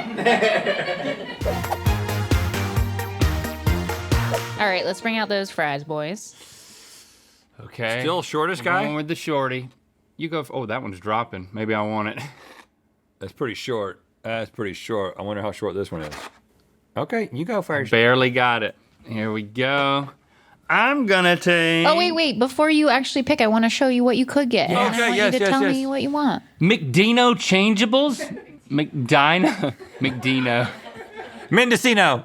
[SPEAKER 5] right, let's bring out those fries, boys.
[SPEAKER 1] Okay.
[SPEAKER 2] Still shortest guy?
[SPEAKER 1] Going with the shorty. You go, oh, that one's dropping. Maybe I want it.
[SPEAKER 2] That's pretty short. That's pretty short. I wonder how short this one is. Okay, you go first.
[SPEAKER 1] Barely got it. Here we go. I'm gonna take...
[SPEAKER 5] Oh, wait. Before you actually pick, I want to show you what you could get.
[SPEAKER 1] Yeah.
[SPEAKER 5] And I want you to tell me what you want.
[SPEAKER 1] McDino changeables? McDino.
[SPEAKER 2] Mendocino.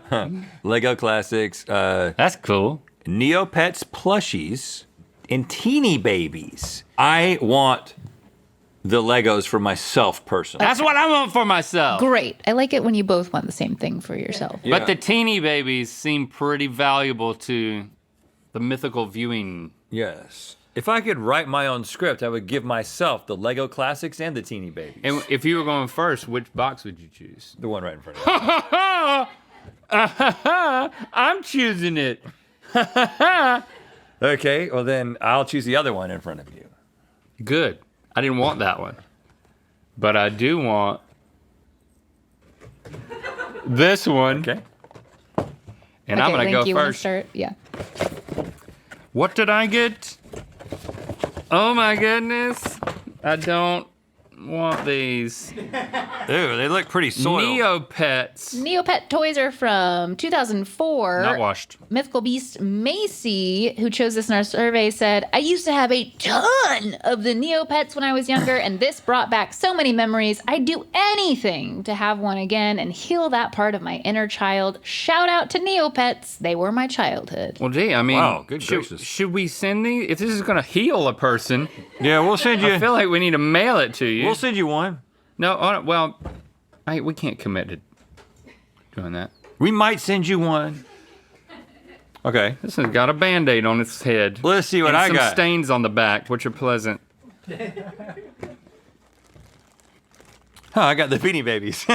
[SPEAKER 2] Lego Classics.
[SPEAKER 1] That's cool.
[SPEAKER 2] Neopets plushies and teeny babies. I want the Legos for myself personally.
[SPEAKER 1] That's what I want for myself.
[SPEAKER 5] Great. I like it when you both want the same thing for yourself.
[SPEAKER 2] Yeah.
[SPEAKER 1] But the teeny babies seem pretty valuable to the mythical viewing.
[SPEAKER 2] Yes. If I could write my own script, I would give myself the Lego Classics and the teeny babies.
[SPEAKER 1] And if you were going first, which box would you choose?
[SPEAKER 2] The one right in front of you.
[SPEAKER 1] I'm choosing it.
[SPEAKER 2] Okay, well then I'll choose the other one in front of you.
[SPEAKER 1] Good. I didn't want that one. But I do want this one.
[SPEAKER 2] Okay.
[SPEAKER 1] And I'm gonna
[SPEAKER 5] Link,
[SPEAKER 1] go
[SPEAKER 5] you wanna
[SPEAKER 1] first.
[SPEAKER 5] start? Yeah.
[SPEAKER 1] What did I get? Oh my goodness. I don't want these.
[SPEAKER 2] Ew, they look pretty soiled.
[SPEAKER 1] Neopets.
[SPEAKER 5] Neopet toys are from 2004.
[SPEAKER 1] Not washed.
[SPEAKER 5] Mythical Beast Macy, who chose this in our survey, said, I used to have a ton of the Neopets when I was younger, and this brought back so many memories. I'd do anything to have one again and heal that part of my inner child. Shout out to Neopets. They were my childhood.
[SPEAKER 1] Well, gee, I mean,
[SPEAKER 2] Wow, good gracious.
[SPEAKER 1] should we send these? If this is gonna heal a person,
[SPEAKER 2] Yeah, we'll send you.
[SPEAKER 1] I feel like we need to mail it to you.
[SPEAKER 2] We'll send you one.
[SPEAKER 1] No, well, we can't commit to doing that.
[SPEAKER 2] We might send you one. Okay.
[SPEAKER 1] This has got a Band-Aid on its head.
[SPEAKER 2] Let's see what
[SPEAKER 1] and
[SPEAKER 2] I
[SPEAKER 1] some
[SPEAKER 2] got.
[SPEAKER 1] stains on the back, which are pleasant.
[SPEAKER 2] Huh, I got the Beanie Babies.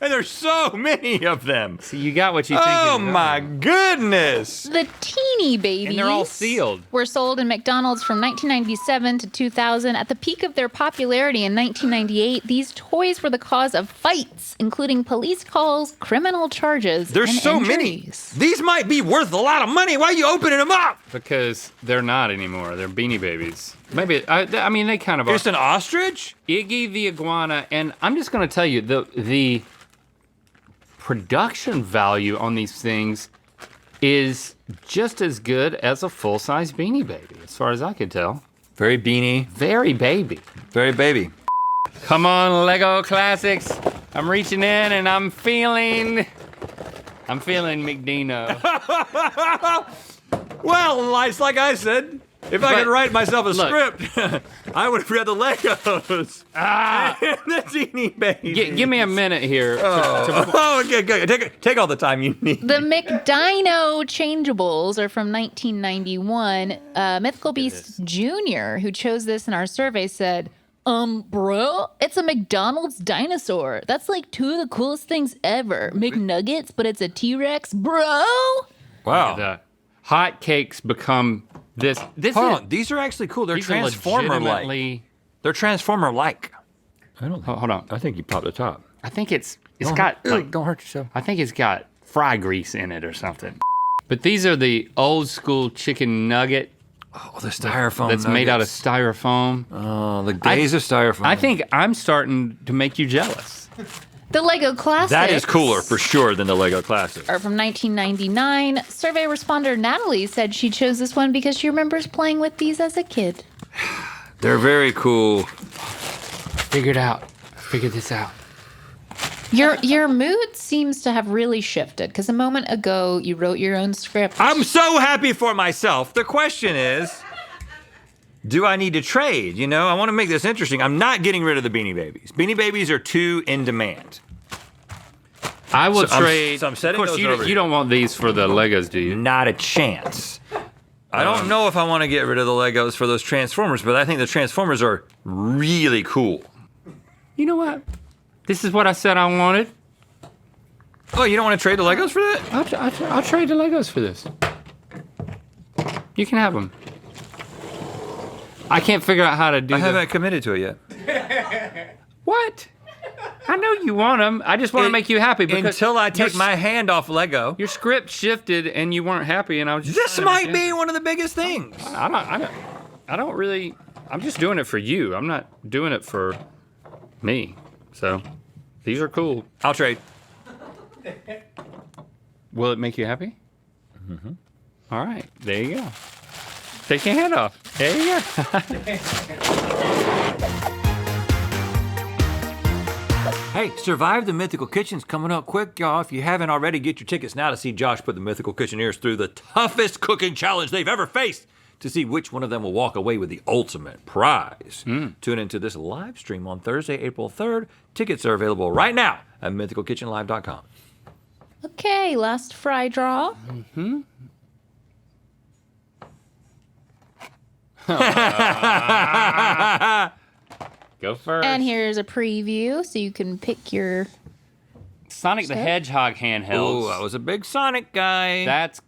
[SPEAKER 2] And there's so many of them.
[SPEAKER 1] So you got what you think.
[SPEAKER 2] Oh my goodness.
[SPEAKER 5] The teeny babies.
[SPEAKER 1] And they're all sealed.
[SPEAKER 5] Were sold in McDonald's from 1997 to 2000. At the peak of their popularity in 1998, these toys were the cause of fights, including police calls, criminal charges,
[SPEAKER 2] There's
[SPEAKER 5] and
[SPEAKER 2] so
[SPEAKER 5] injuries.
[SPEAKER 2] many. These might be worth a lot of money. Why are you opening them up?
[SPEAKER 1] Because they're not anymore. They're Beanie Babies. Maybe, I mean, they kind of are.
[SPEAKER 2] It's an ostrich?
[SPEAKER 1] Iggy the iguana, and I'm just going to tell you, the production value on these things is just as good as a full-size Beanie Baby, as far as I can tell.
[SPEAKER 2] Very beanie.
[SPEAKER 1] Very baby.
[SPEAKER 2] Very baby.
[SPEAKER 1] Come on, Lego Classics. I'm reaching in and I'm feeling McDino.
[SPEAKER 2] Well, it's like I said, if I could write myself a script, I would have read the Legos. And the teeny baby.
[SPEAKER 1] Give me a minute here.
[SPEAKER 2] Okay, good. Take all the time you need.
[SPEAKER 5] The McDino changeables are from 1991. Mythical Beast Jr., who chose this in our survey, said, bro, it's a McDonald's dinosaur. That's like two of the coolest things ever. McNuggets, but it's a T-Rex, bro.
[SPEAKER 2] Wow.
[SPEAKER 1] Hot cakes become this.
[SPEAKER 2] Hold on, these are actually cool. They're Transformer-like. They're Transformer-like.
[SPEAKER 1] Hold on.
[SPEAKER 2] I think you popped the top.
[SPEAKER 1] I think it's got
[SPEAKER 2] don't hurt yourself.
[SPEAKER 1] I think it's got fry grease in it or something. But these are the old school chicken nugget.
[SPEAKER 2] Oh, the styrofoam
[SPEAKER 1] that's made out of styrofoam.
[SPEAKER 2] Oh, the days of styrofoam.
[SPEAKER 1] I think I'm starting to make you jealous.
[SPEAKER 5] The Lego Classics.
[SPEAKER 2] That is cooler for sure than the Lego Classics.
[SPEAKER 5] Are from 1999. Survey responder Natalie said she chose this one because she remembers playing with these as a kid.
[SPEAKER 2] They're very cool.
[SPEAKER 1] Figured this out.
[SPEAKER 5] Your mood seems to have really shifted because a moment ago you wrote your own script.
[SPEAKER 2] I'm so happy for myself. The question is, do I need to trade? You know, I want to make this interesting. I'm not getting rid of the Beanie Babies. Beanie Babies are too in demand.
[SPEAKER 1] I will trade.
[SPEAKER 2] I'm setting
[SPEAKER 1] of course,
[SPEAKER 2] those over
[SPEAKER 1] you don't want these for the Legos, do you?
[SPEAKER 2] Not a chance. I don't know if I want to get rid of the Legos for those Transformers, but I think the Transformers are really cool.
[SPEAKER 1] You know what? This is what I said I wanted.
[SPEAKER 2] Oh, you don't want to trade the Legos for that?
[SPEAKER 1] I'll trade the Legos for this. You can have them. I can't figure out how to do
[SPEAKER 2] I haven't committed to it yet.
[SPEAKER 1] What? I know you want them. I just want to make you happy. Because
[SPEAKER 2] until I take my hand off Lego.
[SPEAKER 1] Your script shifted and you weren't happy, and I was just.
[SPEAKER 2] This might be one of the biggest things.
[SPEAKER 1] I don't really. I'm just doing it for you. I'm not doing it for me. So, these are cool.
[SPEAKER 2] I'll trade.
[SPEAKER 1] Will it make you happy? Mm-hmm. All right. There you go. Take your hand off. There you go.
[SPEAKER 2] Hey, Survive the Mythical Kitchen's coming up quick, y'all. If you haven't already, get your tickets now to see Josh put the Mythical Kitcheneers through the toughest cooking challenge they've ever faced to see which one of them will walk away with the ultimate prize. Tune into this live stream on Thursday, April 3rd. Tickets are available right now at mythicalkitchenlive.com.
[SPEAKER 5] Okay, last fry draw.
[SPEAKER 1] Mm-hmm. Go first.
[SPEAKER 5] And here's a preview so you can pick your
[SPEAKER 1] Sonic the Hedgehog handhelds.
[SPEAKER 2] Oh, I was a big Sonic guy.
[SPEAKER 1] That's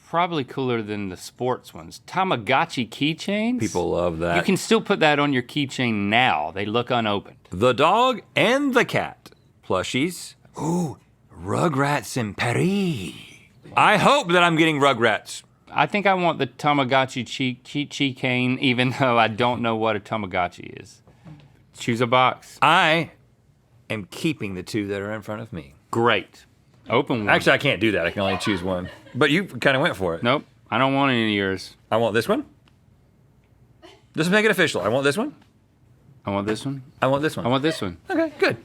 [SPEAKER 1] probably cooler than the sports ones. Tamagotchi keychains.
[SPEAKER 2] People love that.
[SPEAKER 1] You can still put that on your keychain now. They look unopened.
[SPEAKER 2] The dog and the cat. Plushies. Ooh, Rugrats in Paris. I hope that I'm getting Rugrats.
[SPEAKER 1] I think I want the Tamagotchi keychain, even though I don't know what a Tamagotchi is. Choose a box.
[SPEAKER 2] I am keeping the two that are in front of me.
[SPEAKER 1] Great. Open one.
[SPEAKER 2] Actually, I can't do that. I can only choose one. But you kind of went for it.
[SPEAKER 1] Nope. I don't want any of yours.
[SPEAKER 2] I want this one. Let's make it official. I want this one.
[SPEAKER 1] I want this one.
[SPEAKER 2] I want this one.
[SPEAKER 1] I want this one.
[SPEAKER 2] Okay, good.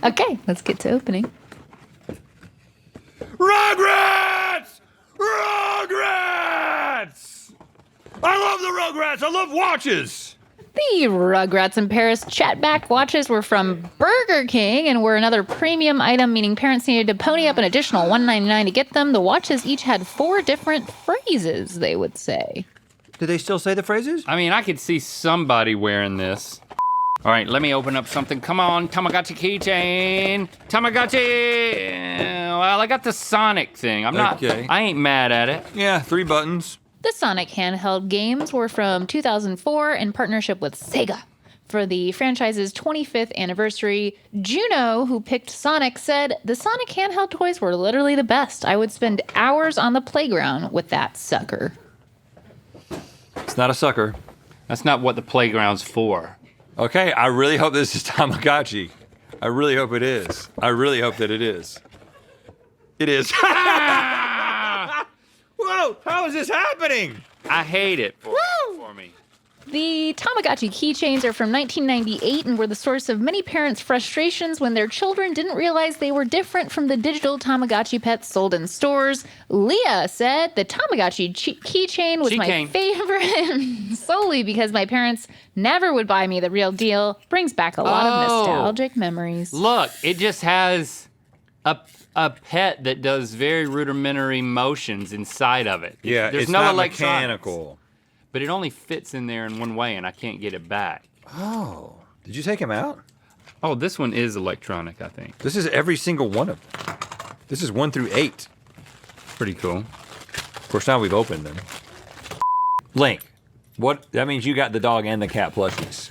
[SPEAKER 5] Okay, let's get to opening.
[SPEAKER 2] Rugrats! Rugrats! I love the Rugrats. I love watches.
[SPEAKER 5] The Rugrats in Paris chatback watches were from Burger King and were another premium item, meaning parents needed to pony up an additional $1.99 to get them. The watches each had 4 different phrases, they would say.
[SPEAKER 2] Do they still say the phrases?
[SPEAKER 1] I mean, I could see somebody wearing this. All right, let me open up something. Come on, Tamagotchi keychain. Tamagotchi. Well, I got the Sonic thing. I ain't mad at it.
[SPEAKER 2] Yeah, 3 buttons.
[SPEAKER 5] The Sonic handheld games were from 2004 in partnership with Sega. For the franchise's 25th anniversary, Juno, who picked Sonic, said, "The Sonic handheld toys were literally the best. I would spend hours on the playground with that sucker."
[SPEAKER 2] It's not a sucker.
[SPEAKER 1] That's not what the playground's for.
[SPEAKER 2] Okay, I really hope this is Tamagotchi. I really hope it is. I really hope that it is. It is. Whoa, how is this happening?
[SPEAKER 1] I hate it for me.
[SPEAKER 5] The Tamagotchi keychains are from 1998 and were the source of many parents' frustrations when their children didn't realize they were different from the digital Tamagotchi pets sold in stores. Leah said the Tamagotchi keychain was my favorite solely because my parents never would buy me the real deal. Brings back a lot of nostalgic memories.
[SPEAKER 1] Look, it just has a pet that does very rudimentary motions inside of it.
[SPEAKER 2] Yeah,
[SPEAKER 1] There's
[SPEAKER 2] it's
[SPEAKER 1] no
[SPEAKER 2] not
[SPEAKER 1] electronics.
[SPEAKER 2] mechanical.
[SPEAKER 1] But it only fits in there in one way, and I can't get it back.
[SPEAKER 2] Oh, did you take him out?
[SPEAKER 1] Oh, this one is electronic, I think.
[SPEAKER 2] This is every single one of them. This is 1 through 8.
[SPEAKER 1] Pretty cool.
[SPEAKER 2] Of course, now we've opened them. Link, what? That means you got the dog and the cat plushies.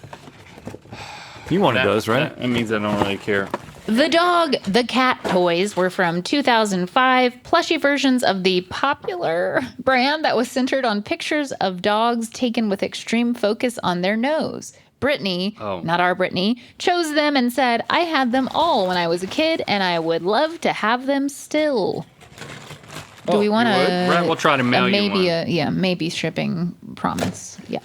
[SPEAKER 2] You wanted those, right?
[SPEAKER 1] That means I don't really care.
[SPEAKER 5] The dog, the cat toys were from 2005, plushie versions of the popular brand that was centered on pictures of dogs taken with extreme focus on their nose. Brittany, not our Brittany, chose them and said, "I had them all when I was a kid and I would love to have them still." Do we want to?
[SPEAKER 1] Right, we'll try to mail you one.
[SPEAKER 5] Maybe shipping promise. Yeah.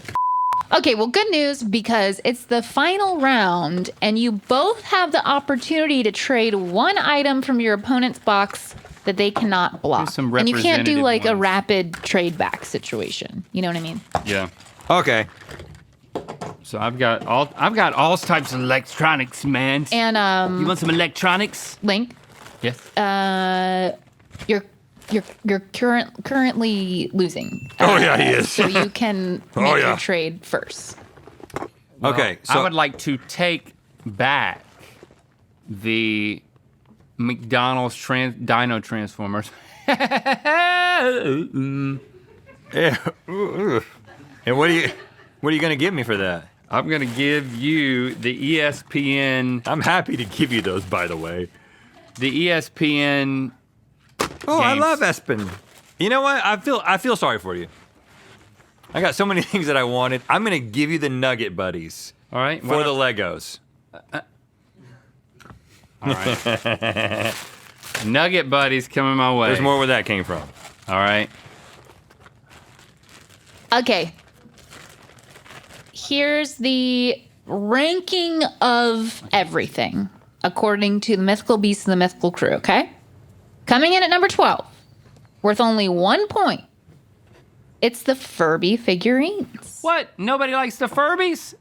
[SPEAKER 5] Okay, well, good news because it's the final round and you both have the opportunity to trade one item from your opponent's box that they cannot block.
[SPEAKER 1] Some
[SPEAKER 5] and you can't do like a
[SPEAKER 1] ones.
[SPEAKER 5] rapid trade back situation. You know what I mean?
[SPEAKER 1] Yeah.
[SPEAKER 2] Okay.
[SPEAKER 1] So I've got all types of electronics, man.
[SPEAKER 5] And
[SPEAKER 1] You want some electronics?
[SPEAKER 5] Link,
[SPEAKER 1] Yes.
[SPEAKER 5] you're currently losing.
[SPEAKER 2] Oh, yeah, he is.
[SPEAKER 5] So you can make your trade first.
[SPEAKER 2] Okay, so
[SPEAKER 1] I would like to take back the McDonald's Dino Transformers.
[SPEAKER 2] Yeah. And what are you gonna give me for that?
[SPEAKER 1] I'm gonna give you the ESPN.
[SPEAKER 2] I'm happy to give you those, by the way.
[SPEAKER 1] The ESPN.
[SPEAKER 2] Oh, I
[SPEAKER 1] games.
[SPEAKER 2] love Espen. You know what? I feel sorry for you. I got so many things that I wanted. I'm gonna give you the Nugget Buddies.
[SPEAKER 1] All right.
[SPEAKER 2] For the Legos.
[SPEAKER 1] All right. Nugget Buddies coming my way.
[SPEAKER 2] There's more where that came from.
[SPEAKER 1] All right.
[SPEAKER 5] Okay. Here's the ranking of everything according to the Mythical Beasts and the Mythical Crew, okay? Coming in at number 12, worth only 1 point. It's the Furby figurines.
[SPEAKER 1] What? Nobody likes the Furbies?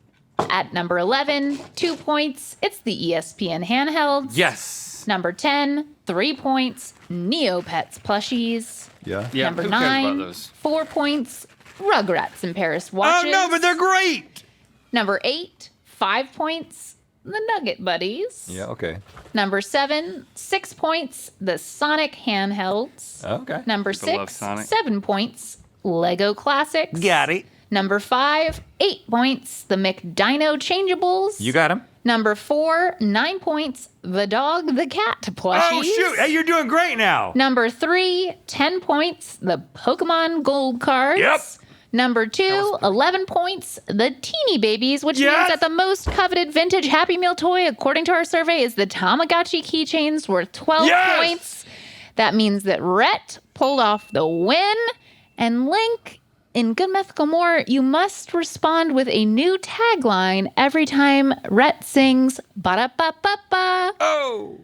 [SPEAKER 5] At number 11, 2 points. It's the ESPN handhelds.
[SPEAKER 1] Yes.
[SPEAKER 5] Number 10, 3 points. Neopets plushies.
[SPEAKER 2] Yeah.
[SPEAKER 5] Number
[SPEAKER 1] who cares about
[SPEAKER 5] 9,
[SPEAKER 1] those?
[SPEAKER 5] 4 points. Rugrats in Paris watches.
[SPEAKER 2] Oh no, but they're great.
[SPEAKER 5] Number 8, 5 points. The Nugget Buddies.
[SPEAKER 2] Yeah, okay.
[SPEAKER 5] Number 7, 6 points. The Sonic handhelds.
[SPEAKER 2] Okay.
[SPEAKER 5] Number
[SPEAKER 1] People love
[SPEAKER 5] 6,
[SPEAKER 1] Sonic.
[SPEAKER 5] 7 points. Lego Classics.
[SPEAKER 2] Got it.
[SPEAKER 5] Number 5, 8 points. The McDino changeables.
[SPEAKER 2] You got him.
[SPEAKER 5] Number 4, 9 points. The Dog, the Cat plushies.
[SPEAKER 2] Oh shoot! Hey, you're doing great now.
[SPEAKER 5] Number 3, 10 points. The Pokemon Gold cards.
[SPEAKER 2] Yep.
[SPEAKER 5] Number 2, 11 points. The Teeny Babies, which means that the most coveted vintage Happy Meal toy, according to our survey, is the Tamagotchi keychains worth 12 points. That means that Rhett pulled off the win. And Link, in Good Mythical More, you must respond with a new tagline every time Rhett sings ba-da-ba-ba-ba.
[SPEAKER 2] Oh.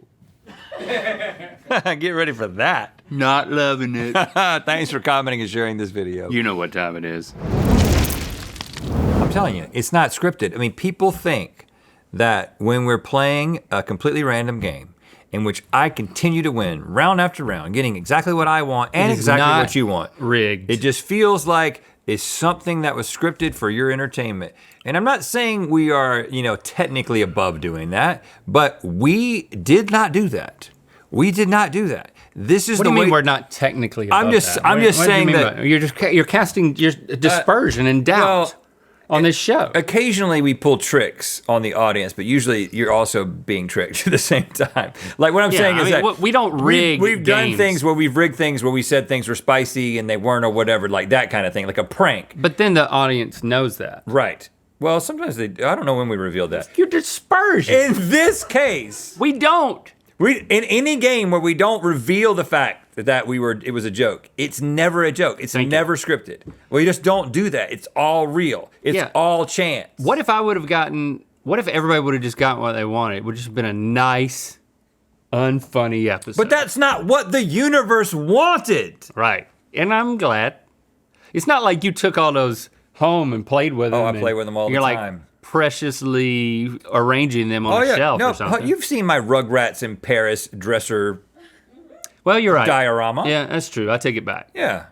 [SPEAKER 2] Get ready for that.
[SPEAKER 1] Not loving it.
[SPEAKER 2] Thanks for commenting and sharing this video.
[SPEAKER 1] You know what time it is.
[SPEAKER 2] I'm telling you, it's not scripted. I mean, people think that when we're playing a completely random game in which I continue to win round after round, getting exactly what I want and
[SPEAKER 1] It is
[SPEAKER 2] exactly
[SPEAKER 1] not
[SPEAKER 2] what you want.
[SPEAKER 1] rigged.
[SPEAKER 2] It just feels like is something that was scripted for your entertainment. And I'm not saying we are, technically above doing that, but we did not do that. We did not do that. This is
[SPEAKER 1] what
[SPEAKER 2] the
[SPEAKER 1] do you
[SPEAKER 2] way.
[SPEAKER 1] mean we're not technically above
[SPEAKER 2] I'm just
[SPEAKER 1] that?
[SPEAKER 2] I'm just
[SPEAKER 1] What do you
[SPEAKER 2] saying
[SPEAKER 1] mean
[SPEAKER 2] that
[SPEAKER 1] by- you're casting your dispersion and doubt on this show.
[SPEAKER 2] Occasionally we pull tricks on the audience, but usually you're also being tricked at the same time. Like what I'm saying is that
[SPEAKER 1] we don't rig.
[SPEAKER 2] We've done
[SPEAKER 1] games.
[SPEAKER 2] things where we've rigged things where we said things were spicy and they weren't or whatever, like that kind of thing, like a prank.
[SPEAKER 1] But then the audience knows that.
[SPEAKER 2] Right. Well, sometimes I don't know when we reveal that.
[SPEAKER 1] Your dispersion.
[SPEAKER 2] In this case,
[SPEAKER 1] we don't.
[SPEAKER 2] In any game where we don't reveal the fact that it was a joke, it's never a joke. It's never scripted. We just don't do that. It's all real. It's all chance.
[SPEAKER 1] What if everybody would have just gotten what they wanted? It would just have been a nice, unfunny episode.
[SPEAKER 2] But that's not what the universe wanted.
[SPEAKER 1] Right. And I'm glad. It's not like you took all those home and played with them.
[SPEAKER 2] Oh, I play with them all the
[SPEAKER 1] time.
[SPEAKER 2] You're
[SPEAKER 1] like preciously arranging them on the shelf or something.
[SPEAKER 2] You've seen my Rugrats in Paris dresser.
[SPEAKER 1] Well, you're right.
[SPEAKER 2] Diorama.
[SPEAKER 1] Yeah, that's true. I take it back.
[SPEAKER 2] Yeah.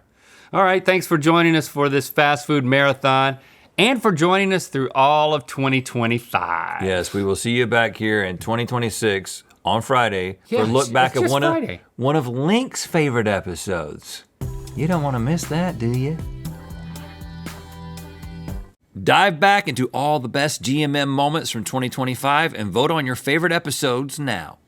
[SPEAKER 1] All right. Thanks for joining us for this fast food marathon and for joining us through all of 2025.
[SPEAKER 2] Yes, we will see you back here in 2026 on Friday for a
[SPEAKER 1] Yes,
[SPEAKER 2] look back
[SPEAKER 1] it's
[SPEAKER 2] at
[SPEAKER 1] just
[SPEAKER 2] one of Link's favorite episodes. You don't want to miss that, do you? Dive back into all the best GMM moments from 2025 and vote on your favorite episodes now.